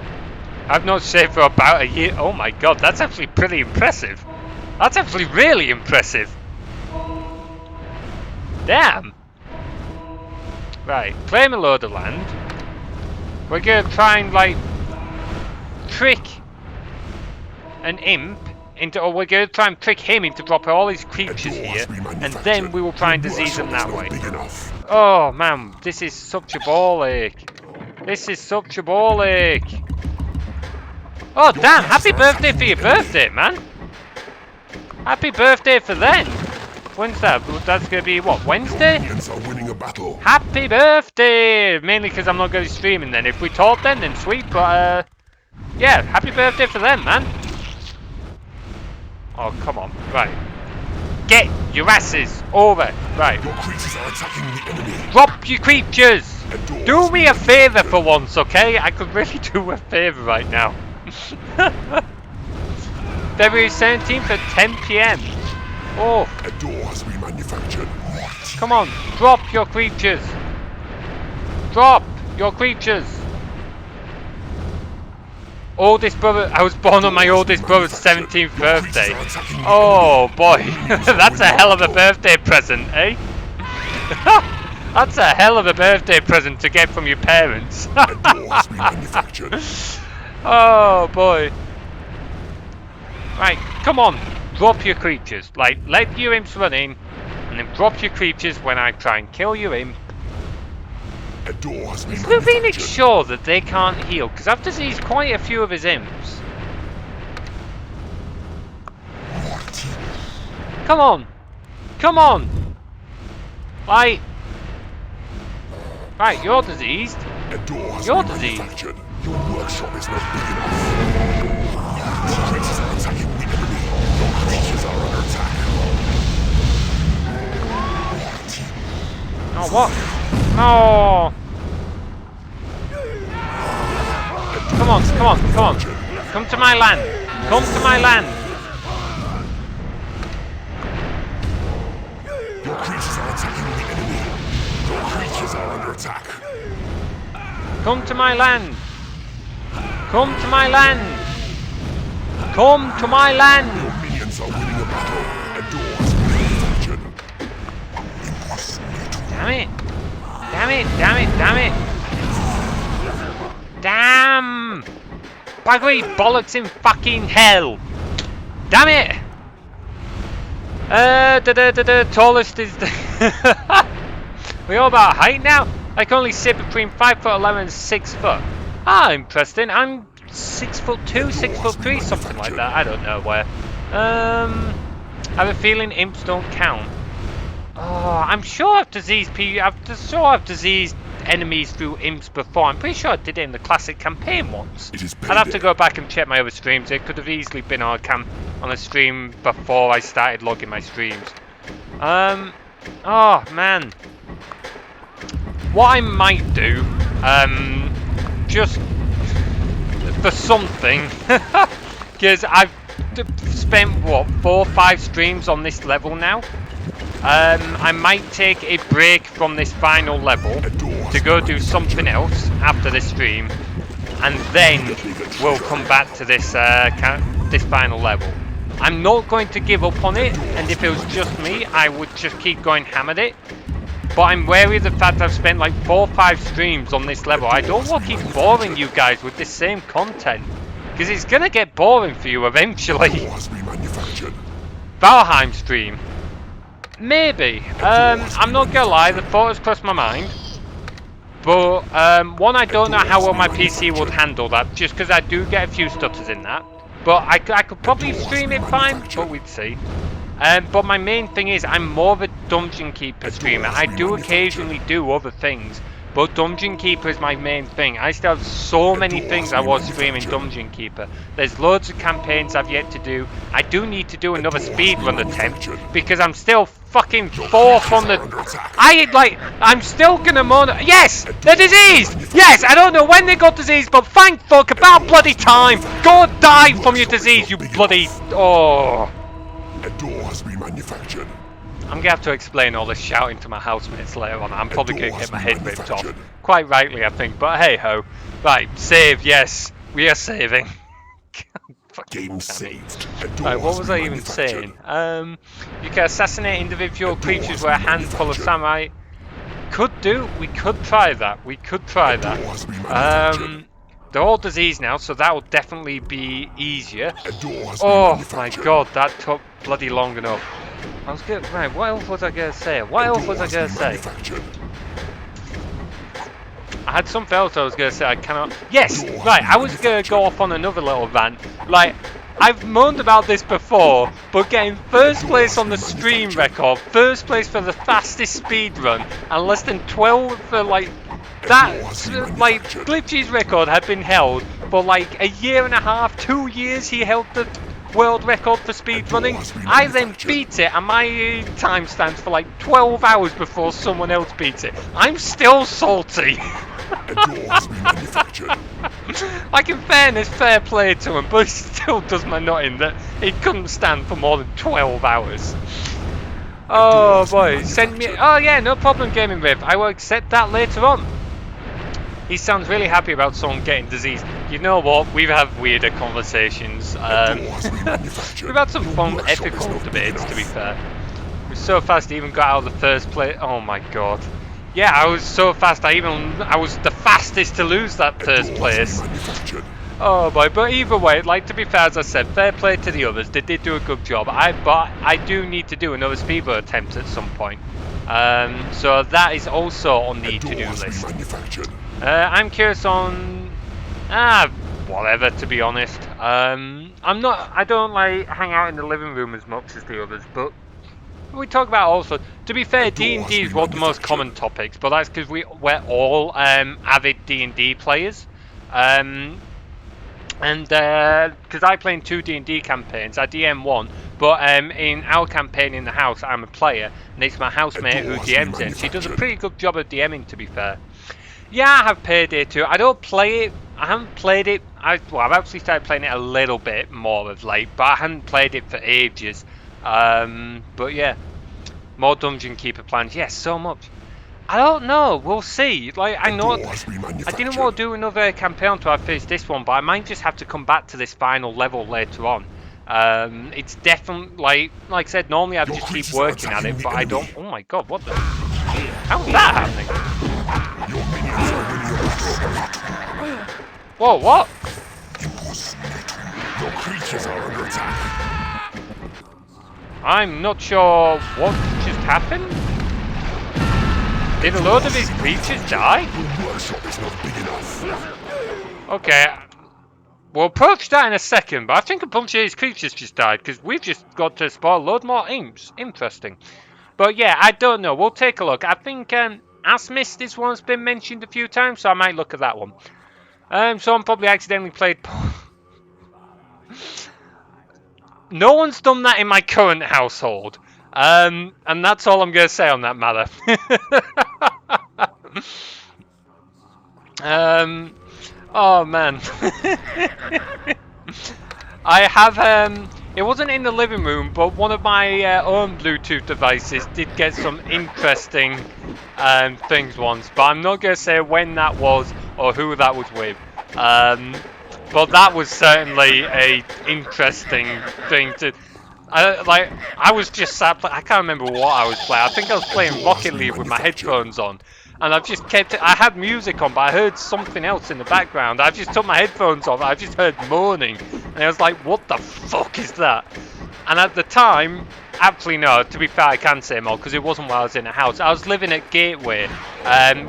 I've not shaved for about a year. Oh my god, that's actually pretty impressive. That's actually really impressive. Damn. Right, claim a load of land. We're gonna try and like trick an imp into, or we're going to try and trick him into dropping all his creatures here, and then we will try and disease them that way. Oh man, this is such a ball ache. This is such a ball ache. Oh damn, happy birthday for your birthday, man. Happy birthday for then. When's that? That's going to be, what, Wednesday? Happy birthday! Mainly because I'm not going to be streaming then. If we talk then sweet, but yeah, happy birthday for them, man. Oh, come on. Right. Get your asses over. Right. Your creatures are attacking the enemy. Drop your creatures. Do me a favour for once, okay? I could really do a favour right now. February 17th at 10 PM. Oh. A door has been manufactured. Come on. Drop your creatures. Drop your creatures. Oldest brother. I was born on my oldest brother's 17th birthday. Oh boy, that's a hell of a birthday present, eh? That's a hell of a birthday present to get from your parents. Oh boy. Right, come on, drop your creatures. Like, let your imps run in, and then drop your creatures when I try and kill your imp. Is Luvinix sure that they can't heal? Because I've diseased quite a few of his imps. Come on! Come on! Right, you're diseased. You're diseased. Your workshop is not big enough. Creatures are attacking the enemy. Your creatures are under attack. Oh, what? Oh! Come on, come on, come on. Come to my land. Come to my land. Your creatures are attacking the enemy. Your creatures are under attack. Come to my land. Come to my land. Come to my land. Your minions are winning a battle. A door has been manufactured. Damn it. Damn it, damn it, damn it. Damn! Baggery bollocks in fucking hell! Damn it! Tallest is the... We all about height now? I can only sit between 5'11" and 6 foot. Ah, interesting. I'm 6'2", 6'3", something like that. I don't know where. I have a feeling imps don't count. Oh, I'm sure I've diseased enemies through imps before. I'm pretty sure I did it in the classic campaign once. I'd have to go back and check my other streams. It could have easily been on a stream before I started logging my streams. Oh man. What I might do, just for something, because I've spent what 4 or 5 streams on this level now. I might take a break from this final level to go do something else after this stream, and then we'll come back to this this final level. I'm not going to give up on it, and if it was just me, I would just keep going ham at it. But I'm wary of the fact I've spent like 4 or 5 streams on this level. I don't want to keep boring you guys with this same content, because it's gonna get boring for you eventually. Valheim stream. Maybe. I'm not gonna lie, the thought has crossed my mind. But, one, I don't know how well my PC would handle that, just because I do get a few stutters in that. But I could probably stream it fine, but we'd see. But my main thing is, I'm more of a Dungeon Keeper streamer. I do occasionally do other things, but Dungeon Keeper is my main thing. I still have so many things I was streaming Dungeon Keeper. There's loads of campaigns I've yet to do. I do need to do another speedrun attempt, because I'm still fucking 4th on the... I'm still gonna moan... Yes! They're diseased! Yes! I don't know when they got diseased, but thank fuck, about bloody time! Go die from your disease, you bloody... Oh... A door has been manufactured. I'm gonna have to explain all this shouting to my housemates later on. I'm probably gonna get my head ripped off. Quite rightly, I think, but hey ho. Right, save, yes. We are saving. Game saved. Right, what was I even saying? You can assassinate individual creatures with a handful of samurai. We could try that. We could try that. They're all diseased now, so that will definitely be easier. Oh my god, that took bloody long enough. I was good. Right, what else was I gonna say? I had something else I was gonna say. I cannot. Yes, right. I was gonna go off on another little rant. Like, I've moaned about this before, but getting first place on the stream record, first place for the fastest speed run, and less than 12 for like. That, like, Glitchy's record had been held for like a year and a half, 2 years he held the world record for speed running. I then beat it, and my time stands for like 12 hours before someone else beats it. I'm still salty. Like, in fairness, fair play to him, but it still does my nutting that he couldn't stand for more than 12 hours. Oh boy, send me... Oh yeah, no problem, Gaming Riff. I will accept that later on. He sounds really happy about someone getting disease. You know what? We've had weirder conversations. We've had some fun ethical debates, to be fair. It was so fast I even got out of the first place. Oh my god. Yeah, I was so fast I was the fastest to lose that first place. Oh boy, but either way, like, to be fair, as I said, fair play to the others. They did do a good job. But I do need to do another speedrun attempt at some point. So that is also on the to-do list. I'm curious on whatever, to be honest. I don't like hang out in the living room as much as the others, but we talk about also, to be fair, D&D is one of the most common topics, but that's because we're all avid D&D players. And because I play in 2 D&D campaigns, I DM one, but in our campaign in the house, I'm a player, and it's my housemate who DMs it. She does a pretty good job of DMing, to be fair. Yeah, I have Payday 2. I don't play it. I haven't played it. I've actually started playing it a little bit more of late, but I hadn't played it for ages. But yeah, more Dungeon Keeper plans. Yes, so much. I don't know. We'll see. Like, I know I didn't want to do another campaign until I finish this one, but I might just have to come back to this final level later on. It's definitely like I said. Normally I'd just keep working at it, but I don't. Oh my god, what the? How's that happening? Whoa, what? Your creatures are under attack. I'm not sure what just happened. Did a load of his creatures die? Your workshop is not big enough. Okay, we'll approach that in a second, but I think a bunch of his creatures just died, because we've just got to spawn a load more imps. Interesting. But yeah, I don't know. We'll take a look. I think Asmist, this one's been mentioned a few times, so I might look at that one. Someone probably accidentally played... No one's done that in my current household. And that's all I'm going to say on that matter. Oh man. I have it wasn't in the living room, but one of my own Bluetooth devices did get some interesting things once, but I'm not going to say when that was or who that was with. But that was certainly a interesting thing to... I was just sat... I can't remember what I was playing. I think I was playing Rocket League with my headphones on. And I've just kept it... I had music on, but I heard something else in the background. I just took my headphones off. I just heard moaning. And I was like, what the fuck is that? And at the time... Actually, no. To be fair, I can say more, because it wasn't while I was in a house. I was living at Gateway,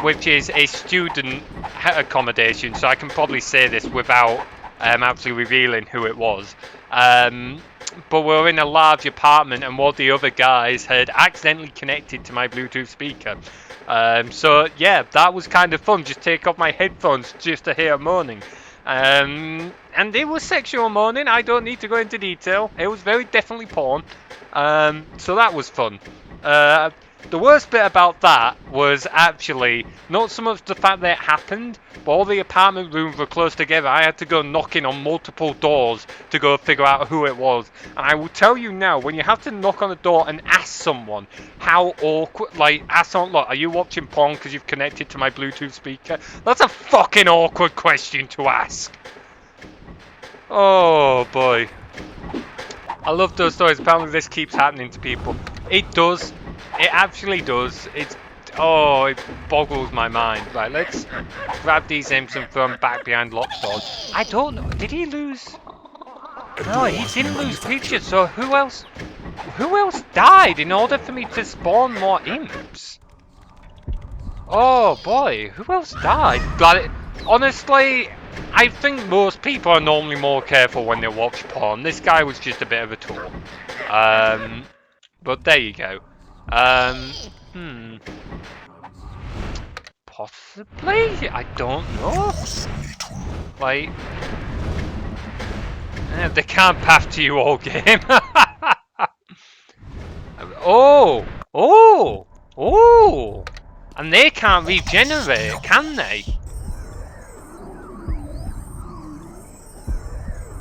which is a student accommodation. So I can probably say this without actually revealing who it was. But we were in a large apartment, and one of the other guys had accidentally connected to my Bluetooth speaker. So yeah, that was kind of fun. Just take off my headphones just to hear moaning. And it was sexual moaning. I don't need to go into detail. It was very definitely porn. So that was fun. The worst bit about that was actually not so much the fact that it happened, but all the apartment rooms were close together. I had to go knocking on multiple doors to go figure out who it was. And I will tell you now, when you have to knock on a door and ask someone how awkward, like, ask someone, look, are you watching porn because you've connected to my Bluetooth speaker? That's a fucking awkward question to ask. Oh boy. I love those stories. Apparently this keeps happening to people. It does. It actually does. It's... Oh, it boggles my mind. Right, let's grab these imps and throw them back behind locked doors. I don't know. Did he lose? No, he didn't lose creatures. So who else died in order for me to spawn more imps? Oh boy, who else died? Honestly, I think most people are normally more careful when they watch porn. This guy was just a bit of a tool. But there you go. Possibly? I don't know. Like... they can't path to you all game. Oh! Oh! Oh! And they can't regenerate, can they?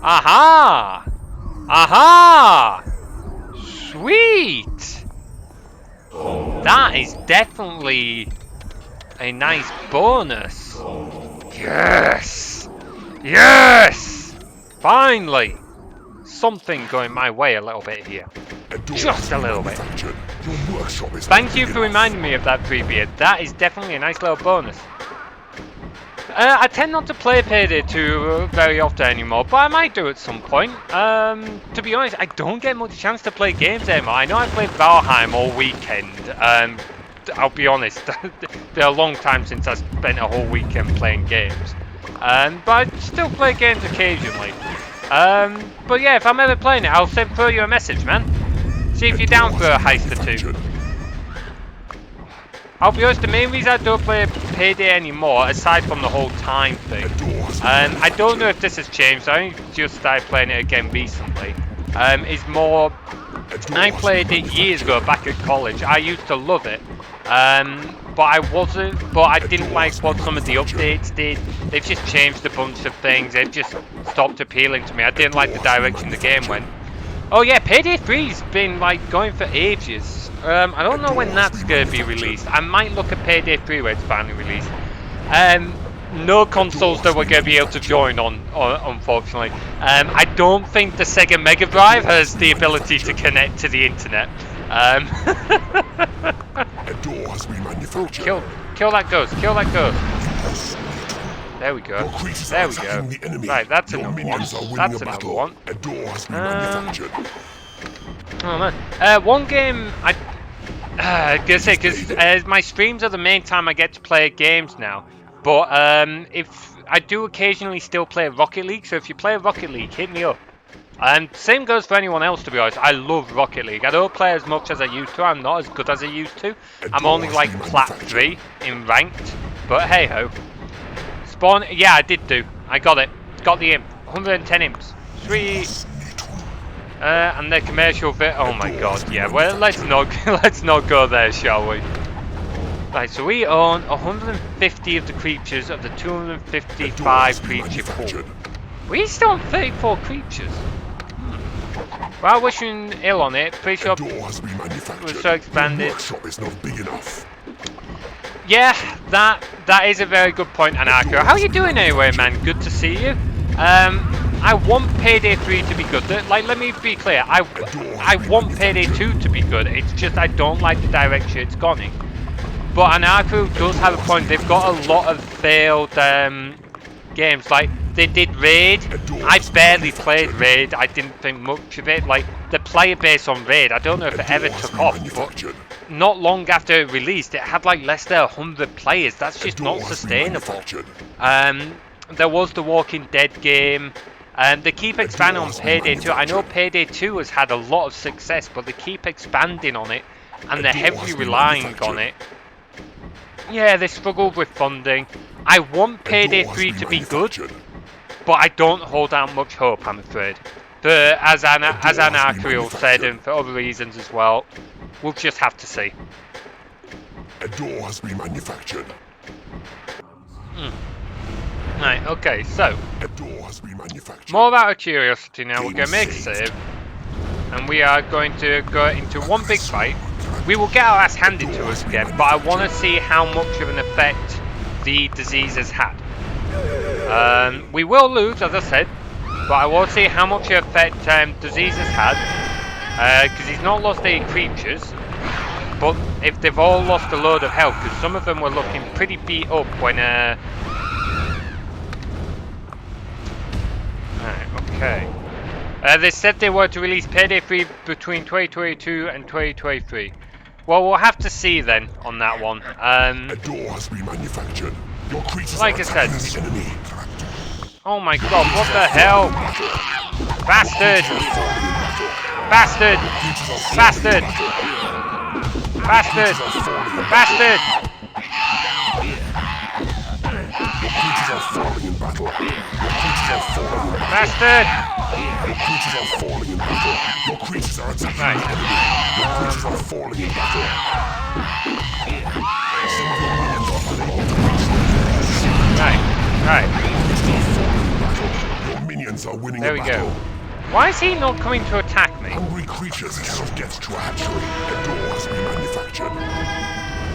Aha! Aha! Sweet! That is definitely a nice bonus. Yes! Yes! Finally! Something going my way a little bit here. Just a little bit. Thank you for reminding me of that, Freebeard. That is definitely a nice little bonus. I tend not to play Payday 2 very often anymore, but I might do at some point. To be honest, I don't get much chance to play games anymore. I know I played Valheim all weekend. I'll be honest, it's been a long time since I spent a whole weekend playing games. But I still play games occasionally. But yeah, if I'm ever playing it, I'll throw you a message, man. See if you're down for a heist or two. I'll be honest, the main reason I don't play Payday anymore, aside from the whole time thing, I don't know if this has changed, I only just started playing it again recently, is more, I played it years ago back at college. I used to love it, but I didn't like what some of the updates did. They've just changed a bunch of things, they've just stopped appealing to me. I didn't like the direction the game went. Oh yeah, Payday 3's been like going for ages. I don't know when that's going to be released. I might look at Payday 3 when it's finally released. No consoles that we're going to be able to join on, unfortunately. I don't think the Sega Mega Drive has the ability to connect to the internet. A door has been manufactured. Kill that ghost, kill that ghost. There we go. Your creatures There are we go. attacking the enemy. Right, that's Your another one. minions are winning That's a another battle. one. A door has been manufactured. Oh man. One game gonna say, because my streams are the main time I get to play games now. But if I do occasionally still play Rocket League, so if you play Rocket League, hit me up. Same goes for anyone else, to be honest. I love Rocket League. I don't play as much as I used to. I'm not as good as I used to. I'm only like plat 3 in ranked. But hey ho. Spawn, yeah, I did do. I got it. Got the imp. 110 imps. Sweet. And the commercial bit. Oh my god, yeah. Well, let's not go there, shall we? Right, so we own 150 of the creatures of the 255 creature pool. We still own 34 creatures. Well, wishing ill on it. Pretty sure door has been manufactured. was so expanded. The workshop is not big enough. Yeah, that is a very good point, Anarcho. How you doing anyway, man? Good to see you. I want Payday 3 to be good. Like, let me be clear. I want Payday 2 to be good. It's just I don't like the direction it's gone in. But Anarcho does have a point. They've got a lot of failed games. Like, they did Raid. I barely played Raid. I didn't think much of it. Like, the player base on Raid, I don't know if it ever took off. But not long after it released, it had like less than 100 players. That's just not sustainable. There was the Walking Dead game. They keep expanding on Payday 2. I know Payday 2 has had a lot of success, but they keep expanding on it, and they're heavily relying on it. Yeah, they struggled with funding. I want Payday 3 to be good, but I don't hold out much hope, I'm afraid. But as Anarcho said, and for other reasons as well, we'll just have to see. A door has been manufactured. Right, okay, so A door has been manufactured. more out of curiosity now, we're going to make a save. And we are going to go into one big fight. We will get our ass handed to us again, but I want to see how much of an effect the disease has had. We will lose, as I said, but I want to see how much effect disease has had. Because he's not lost any creatures, but if they've all lost a load of health, because some of them were looking pretty beat up when... Right, okay. They said they were to release Payday 3 between 2022 and 2023. Well, we'll have to see then on that one. A door has been manufactured. Your creatures like I are said. attacking the enemy. Oh my god, what the hell? Bastard! Bastard! Bastard! Bastard! Bastard! Your creatures are falling in battle. Your creatures are falling in battle. Bastard! Your creatures are falling in battle. Your creatures are attacking Right. the enemy. Your creatures are falling in battle. Some of your minions are falling in battle. Right, right. Your creatures are falling in battle. Your minions are winning There a we battle. go. Why is he not coming to attack me? Hungry creatures cannot get to a hatchery. A door has been manufactured.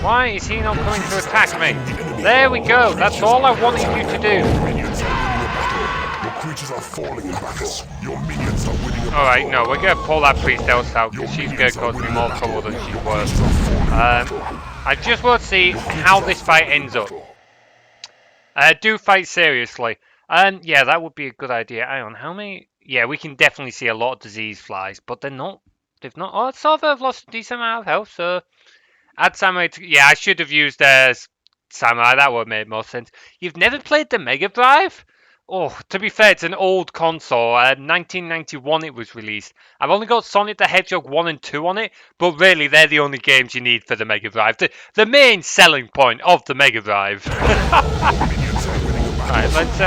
Why is he not coming to attack me? There we go. That's all I wanted you to do. Minions are winning a battle. Your creatures are falling in battle. Your minions are winning a battle. Alright, no, we're going to pull that priest else out because she's going to cause me more trouble than she's worth. I just want to see how this fight ends up. Do fight seriously. Yeah, that would be a good idea. Hang on, how many? Yeah, we can definitely see a lot of disease flies, but they're not. They've not. Oh, so they've lost a decent amount of health. So add samurai. Yeah, I should have used samurai. That would have made more sense. You've never played the Mega Drive? Oh, to be fair, it's an old console. 1991 it was released. I've only got Sonic the Hedgehog 1 and 2 on it, but really they're the only games you need for the Mega Drive. The main selling point of the Mega Drive. Right, let's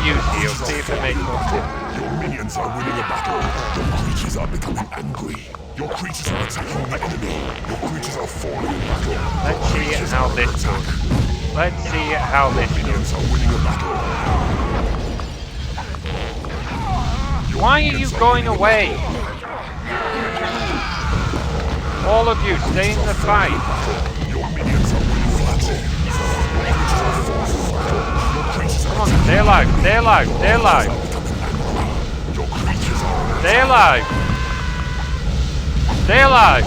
use heal, see if it makes more sense. Your minions are winning a battle. Your creatures are becoming angry. Your creatures are attacking the enemy. Your creatures are falling in battle. Let's see how this goes. Let's see how this goes. Minions are winning a battle. Why are you going away? All of you, stay in the fight. Your minions are winning a battle. Your creatures are falling in battle. Your creatures are Come on, stay alive, stay alive, stay alive. Your creatures are Stay alive. Stay alive.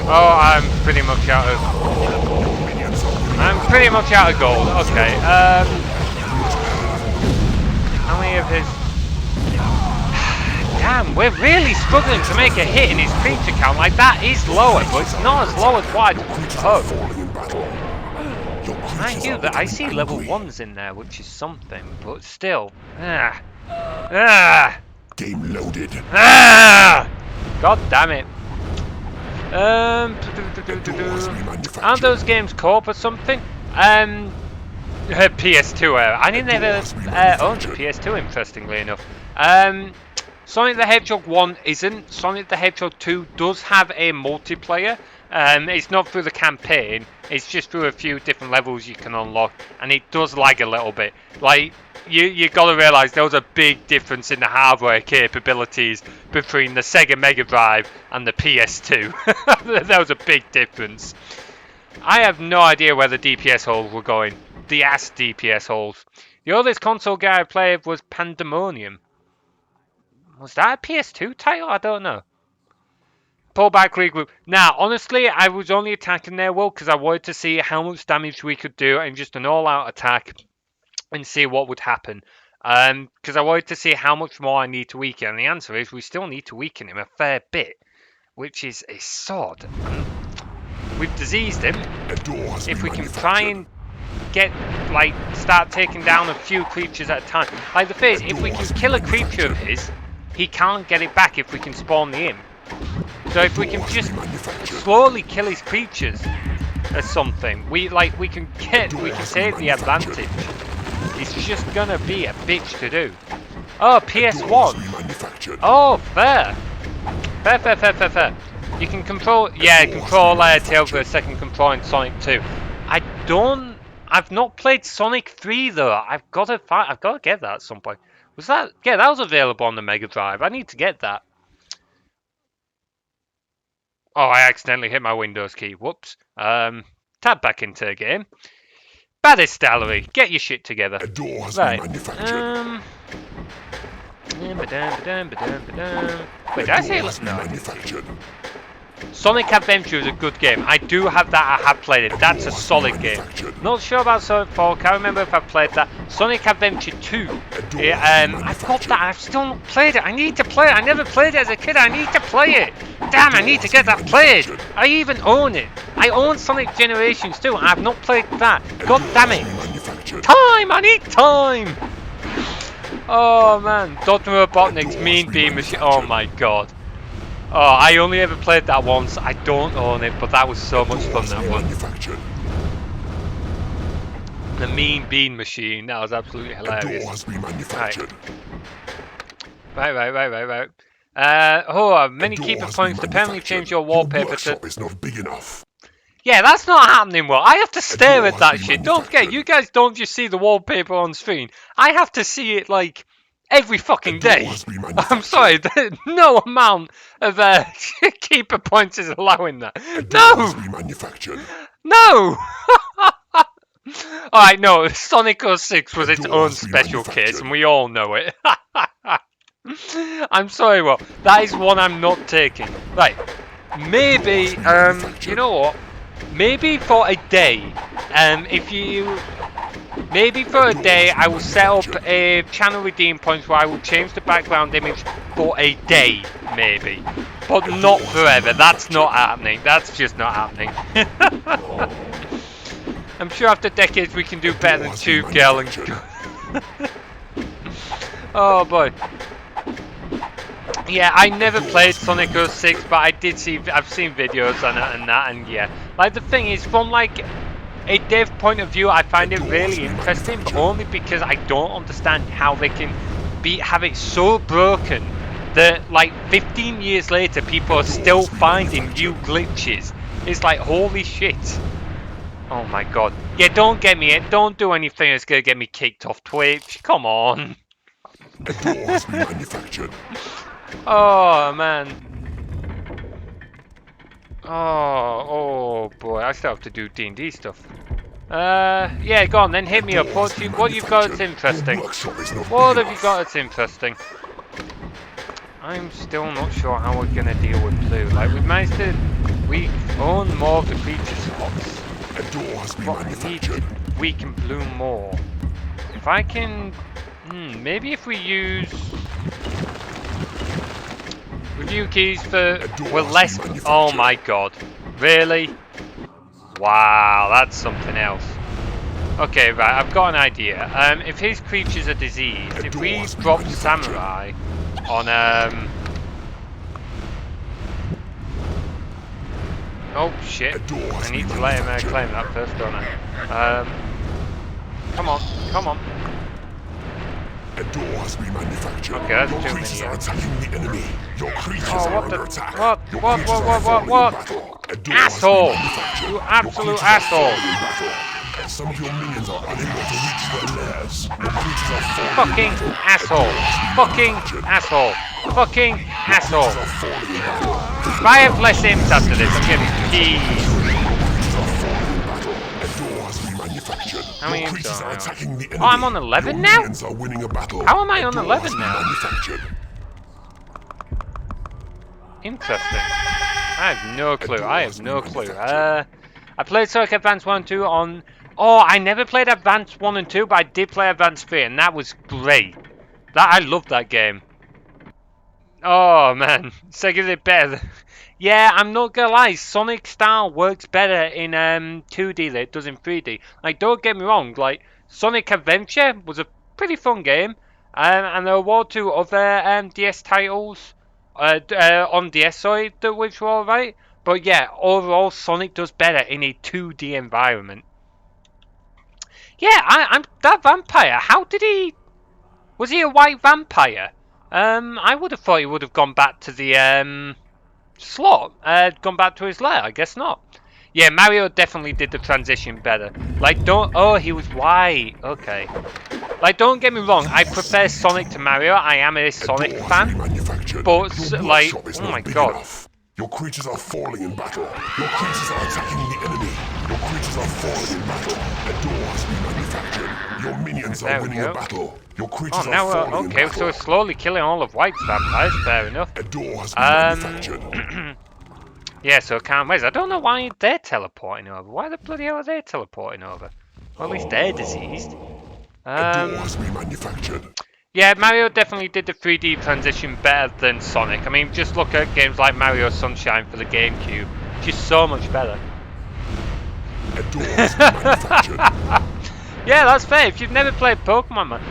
Oh, I'm pretty much out of... I'm pretty much out of gold. Okay, many of his... Damn, we're really struggling to make a hit in his creature count. Like, that is lower, but it's not as low as what I'd hoped. I hear that. I see level 1s in there, which is something, but still. Game loaded. God damn it. Aren't those games co-op or something? PS2 era. I didn't ever own the PS2, interestingly enough. Sonic the Hedgehog 1 isn't. Sonic the Hedgehog 2 does have a multiplayer. It's not through the campaign. It's just through a few different levels you can unlock, and it does lag a little bit. Like, you got to realise there was a big difference in the hardware capabilities between the Sega Mega Drive and the PS2. There was a big difference. I have no idea where the DPS holes were going. The ass DPS holes. The oldest console game I played was Pandemonium. Was that a PS2 title? I don't know. Pull back, regroup. Now, honestly, I was only attacking their world because I wanted to see how much damage we could do in just an all-out attack and see what would happen. Because I wanted to see how much more I need to weaken. And the answer is we still need to weaken him a fair bit, which is a sod. We've diseased him. If we can try and get, like, start taking down a few creatures at a time. Like, the thing is, if we can kill a creature of his, he can't get it back if we can spawn the imp. So if we can just slowly kill his creatures or something, we can take the advantage. It's just gonna be a bitch to do. Oh, PS1. Oh, fair. Fair. You can control Tails for a second control in Sonic 2. I've not played Sonic 3 though. I've got to get that at some point. That was available on the Mega Drive. I need to get that. Oh, I accidentally hit my Windows key. Whoops. Tab back into the game. Baddest Gallery, get your shit together. A door has been manufactured. Wait, did I say it? No. Sonic Adventure is a good game. I do have that. I have played it. That's a solid game. Not sure about Sonic 4. Can't remember if I've played that. Sonic Adventure 2. I've got that. I've still not played it. I need to play it. I never played it as a kid. I need to play it. Damn, I need to get that played. I even own it. I own Sonic Generations too. I've not played that. God damn it. Time! I need time! Oh man. Dr. Robotnik's Mean Bean Machine. Oh my god. Oh, I only ever played that once. I don't own it, but that was so much fun, that one. The Mean Bean Machine. That was absolutely hilarious. Right. Many keeper points to permanently change your wallpaper to... is not big enough. Yeah, that's not happening well. I have to stare at that shit. Don't forget, you guys don't just see the wallpaper on screen. I have to see it, like, every fucking day. I'm sorry, no amount of keeper points is allowing that. No! No! Alright, no, Sonic 06 was its own special case, and we all know it. I'm sorry, well, that is one I'm not taking. Right, maybe, you know what? Maybe for a day, maybe for a day I will set up a channel redeem points where I will change the background image for a day, maybe. But not forever, that's not happening, that's just not happening. I'm sure after decades we can do better than Tube Girl and... Oh boy. Yeah, I never played Sonic 06, but I've seen videos and that, and yeah. Like, the thing is, from like a dev point of view, I find it really interesting, but only because I don't understand how they can have it so broken that like 15 years later people are still finding new glitches. It's like, holy shit. Oh my god. Yeah, don't get me in. Don't do anything that's gonna get me kicked off Twitch. Come on. A door has been manufactured. Oh man. Oh boy, I still have to do D&D stuff. Yeah, go on then, hit me up. What you've got that's interesting? What have you got that's interesting? I'm still not sure how we're gonna deal with blue. Like, we own more of the creature spots. A door has been But I need to weaken blue more. If I can... Maybe if we use review keys for less. Oh my god, really? Wow, that's something else. Okay, right, I've got an idea. If his creatures are diseased, if we drop Samurai on oh shit! I need to let him claim that first, don't I? Come on, come on. A door has been manufactured. Okay, that's Your too many. creatures are attacking the enemy. Your creatures Oh, are what under the? attack. What? Your What? creatures What? are What? falling What? in battle. A door Asshole! has been manufactured. You Your absolute creatures are asshole! falling in battle. Some of your minions are unable to reach their lairs. Your creatures are falling Fucking in battle. asshole! Fucking asshole! Fucking asshole! Creatures are falling in battle. If I have less imps after this, I'm getting keys. Your creatures are falling in battle. A door has been manufactured. How many Your imps creatures are are I on? attacking the enemy. Oh, I'm on 11 your now? Minions are winning a battle. How am I A on door 11 has been now? manufactured. Interesting. I have no clue. I have no clue. I played Sonic Advance 1 and 2 on... Oh, I never played Advance 1 and 2, but I did play Advance 3, and that was great. I loved that game. Oh, man. Sega did better. Yeah, I'm not gonna lie. Sonic style works better in 2D than it does in 3D. Like, don't get me wrong. Like, Sonic Adventure was a pretty fun game. And there were two other DS titles on DS, sorry, which were alright. But yeah, overall, Sonic does better in a 2D environment. Yeah, I'm that vampire. How did he? Was he a white vampire? I would have thought he would have gone back to the slot. Gone back to his lair. I guess not. Yeah, Mario definitely did the transition better. Like, don't. Oh, he was white. Okay. Like, don't get me wrong. I prefer Sonic to Mario. I am a Sonic fan. But like, oh my god. Enough. Your creatures are falling in battle. Your creatures are attacking the enemy. Your creatures are falling in battle. A door has been manufactured. Your minions are winning a battle. Your creatures Oh, now are falling in okay, battle. so we're slowly killing all of White's vampires. Fair enough. A door has been manufactured. Yeah, so can't wait. I don't know why they're teleporting over. Why the bloody hell are they teleporting over? Well, at least they're diseased. A door has been manufactured. Yeah, Mario definitely did the 3D transition better than Sonic. I mean, just look at games like Mario Sunshine for the GameCube. Just so much better. A door has been manufactured. Yeah, that's fair. If you've never played Pokemon, man.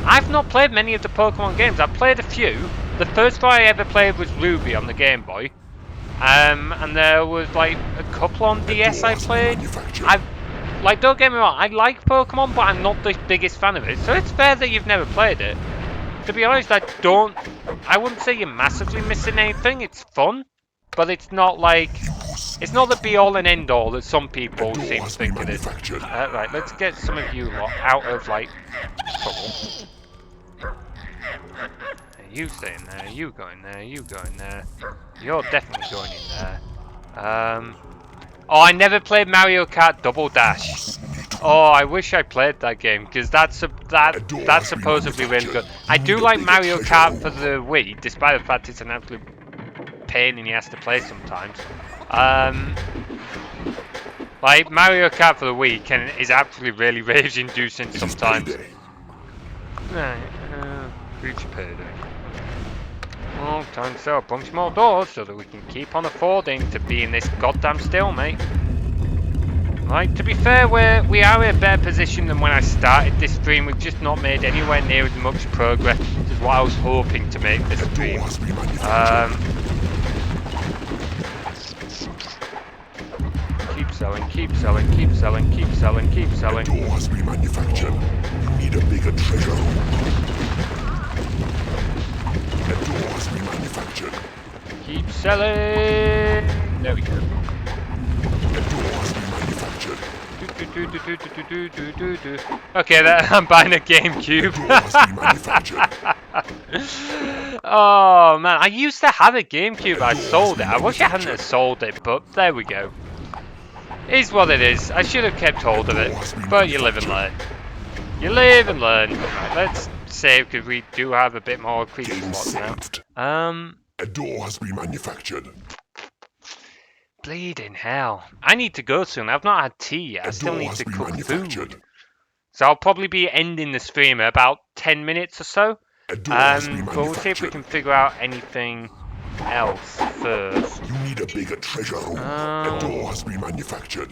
I've not played many of the Pokemon games. I've played a few. The first one I ever played was Ruby on the Game Boy. And there was like a couple on DS I played. Like, don't get me wrong, I like Pokemon, but I'm not the biggest fan of it. So it's fair that you've never played it. To be honest, I wouldn't say you're massively missing anything. It's fun, but it's not like, it's not the be-all and end-all that some people seem to think it is. Right, let's get some of you lot out of, like, trouble. You stay in there, you go in there, you go in there. You're definitely going in there. Oh, I never played Mario Kart Double Dash. Oh, I wish I played that game because that's supposedly really good. I do like Mario Kart for the Wii, despite the fact it's an absolute pain in the ass to play sometimes. Like Mario Kart for the Wii is actually really rage-inducing sometimes. Future payday. Oh, time to sell a bunch more doors so that we can keep on affording to be in this goddamn stalemate. Like, to be fair, we are in a better position than when I started this stream. We've just not made anywhere near as much progress as what I was hoping to make this stream. Keep selling, keep selling, keep selling, keep selling, keep selling. A door has been manufactured. You need a bigger treasure. A door has been manufactured. Keep selling. There we go. A door has been manufactured. Okay, I'm buying a GameCube. A door has been manufactured. Oh man, I used to have a GameCube. I sold it. I wish I hadn't have sold it, but there we go. It is what it is. I should have kept hold of it, but you live and learn. You live and learn. Right, let's save because we do have a bit more creature slots now. A door has been manufactured. Bleeding hell. I need to go soon. I've not had tea yet. I still need to cook food. So I'll probably be ending the stream in about 10 minutes or so. A door has been But we'll see if we manufactured. can figure out anything else first. You need a bigger treasure room. A door has been manufactured.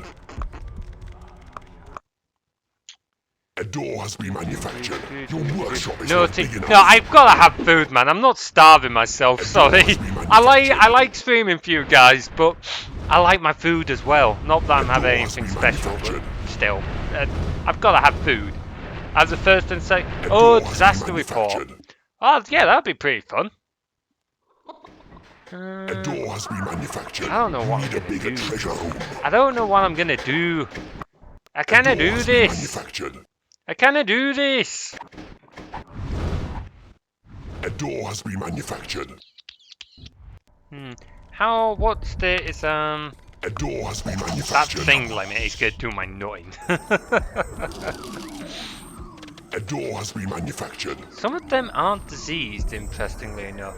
A door has been manufactured. Your workshop is not big enough. No, I've got to have food, man. I'm not starving myself. Sorry. I like streaming for you guys, but I like my food as well. Not that I'm having anything special, but still, I've got to have food. As a first and second. Oh, disaster report. Oh, yeah, that'd be pretty fun. A door has been manufactured. I don't know what I'm a gonna bigger do. treasure room. I don't know what I'm gonna do. I cannot do this. I cannot do this. A door has been manufactured. How? What state is A door has been that manufactured. thing limit is gonna do my nutting. A door has been manufactured. Some of them aren't diseased, interestingly enough.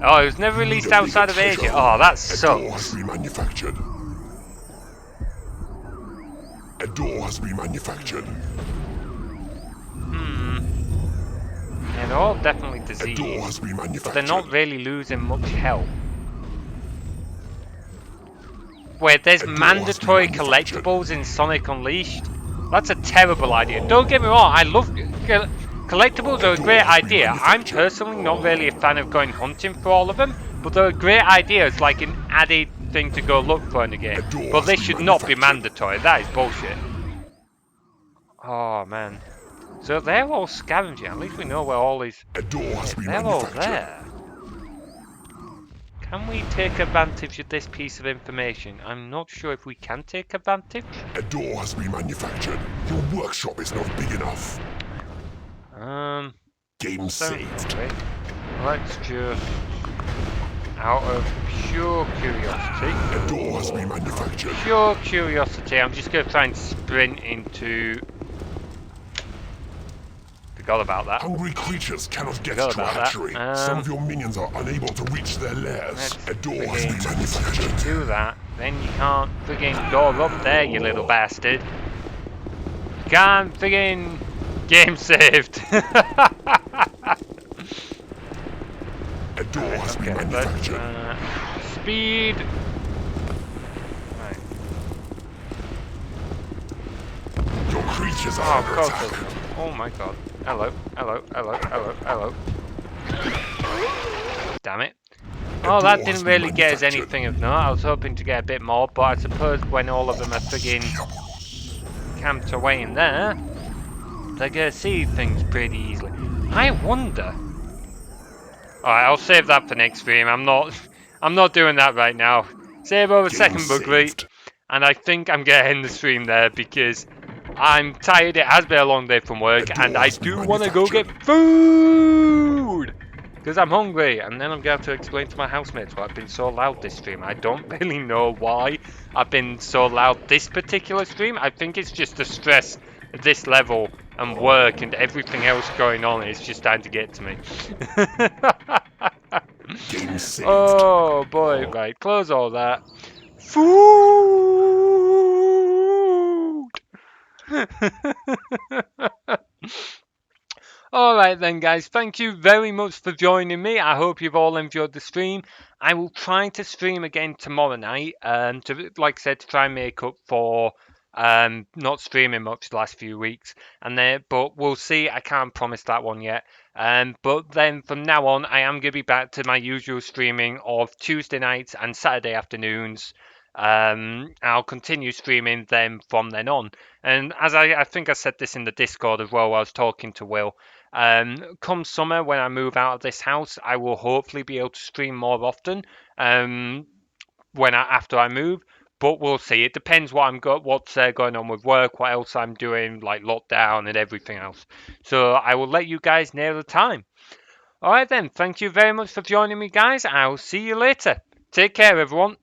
Oh, it was never released outside of Asia. Oh, that A door has sucks. been manufactured. A door has been manufactured. Yeah, they're all definitely A door diseased, has been but manufactured. they're not really losing much health. Wait, there's A door has mandatory been manufactured. collectibles in Sonic Unleashed? That's a terrible idea. Don't get me wrong, I love collectibles are a great idea. I'm personally not really a fan of going hunting for all of them, but they're a great idea. It's like an added thing to go look for in the game. But they should not be mandatory. That is bullshit. Oh man. So they're all scavenging. At least we know where all these. A door has been They're all manufactured. there. Can we take advantage of this piece of information? I'm not sure if we can take advantage. A door has been manufactured. Your workshop is not big enough. Game saved. Okay. Let's just, out of pure curiosity, A door has been manufactured. I'm just going to try and sprint into. Forgot about that. Hungry creatures cannot get Forgot to a about that. hatchery. Some of your minions are unable to reach their lairs. Let's A door has friggin' been manufactured. do that. Then you can't friggin' go up there, you little bastard. You can't friggin' game saved. A door has been Okay, manufactured. let's speed. Right. Your creatures Oh, are of under course attack. there's no- Oh my god. Hello, hello, hello, hello, hello. Damn it. Oh, that didn't really get us anything of note. I was hoping to get a bit more, but I suppose when all of them are friggin' camped away in there, they're gonna see things pretty easily. I wonder. Alright, I'll save that for next stream. I'm not doing that right now. Save over second bug rate. And I think I'm gonna end the stream there because I'm tired. It has been a long day from work, and I do want to go get food because I'm hungry. And then I'm gonna have to explain to my housemates why I've been so loud this stream. I don't really know why I've been so loud this particular stream. I think it's just the stress at this level and work and everything else going on. It's just starting to get to me. Game saved. Oh boy! Right, close all that. Food. Alright then guys, thank you very much for joining me. I hope you've all enjoyed the stream. I will try to stream again tomorrow night, to, like I said, to try and make up for not streaming much the last few weeks. But we'll see. I can't promise that one yet. But then from now on, I am going to be back to my usual streaming of Tuesday nights and Saturday afternoons. I'll continue streaming them from then on. And as I think I said this in the Discord as well, I was talking to Will. Come summer, when I move out of this house, I will hopefully be able to stream more often. After I move, but we'll see. It depends what's going on with work, what else I'm doing, like lockdown and everything else. So I will let you guys know the time. All right then. Thank you very much for joining me, guys. I will see you later. Take care, everyone.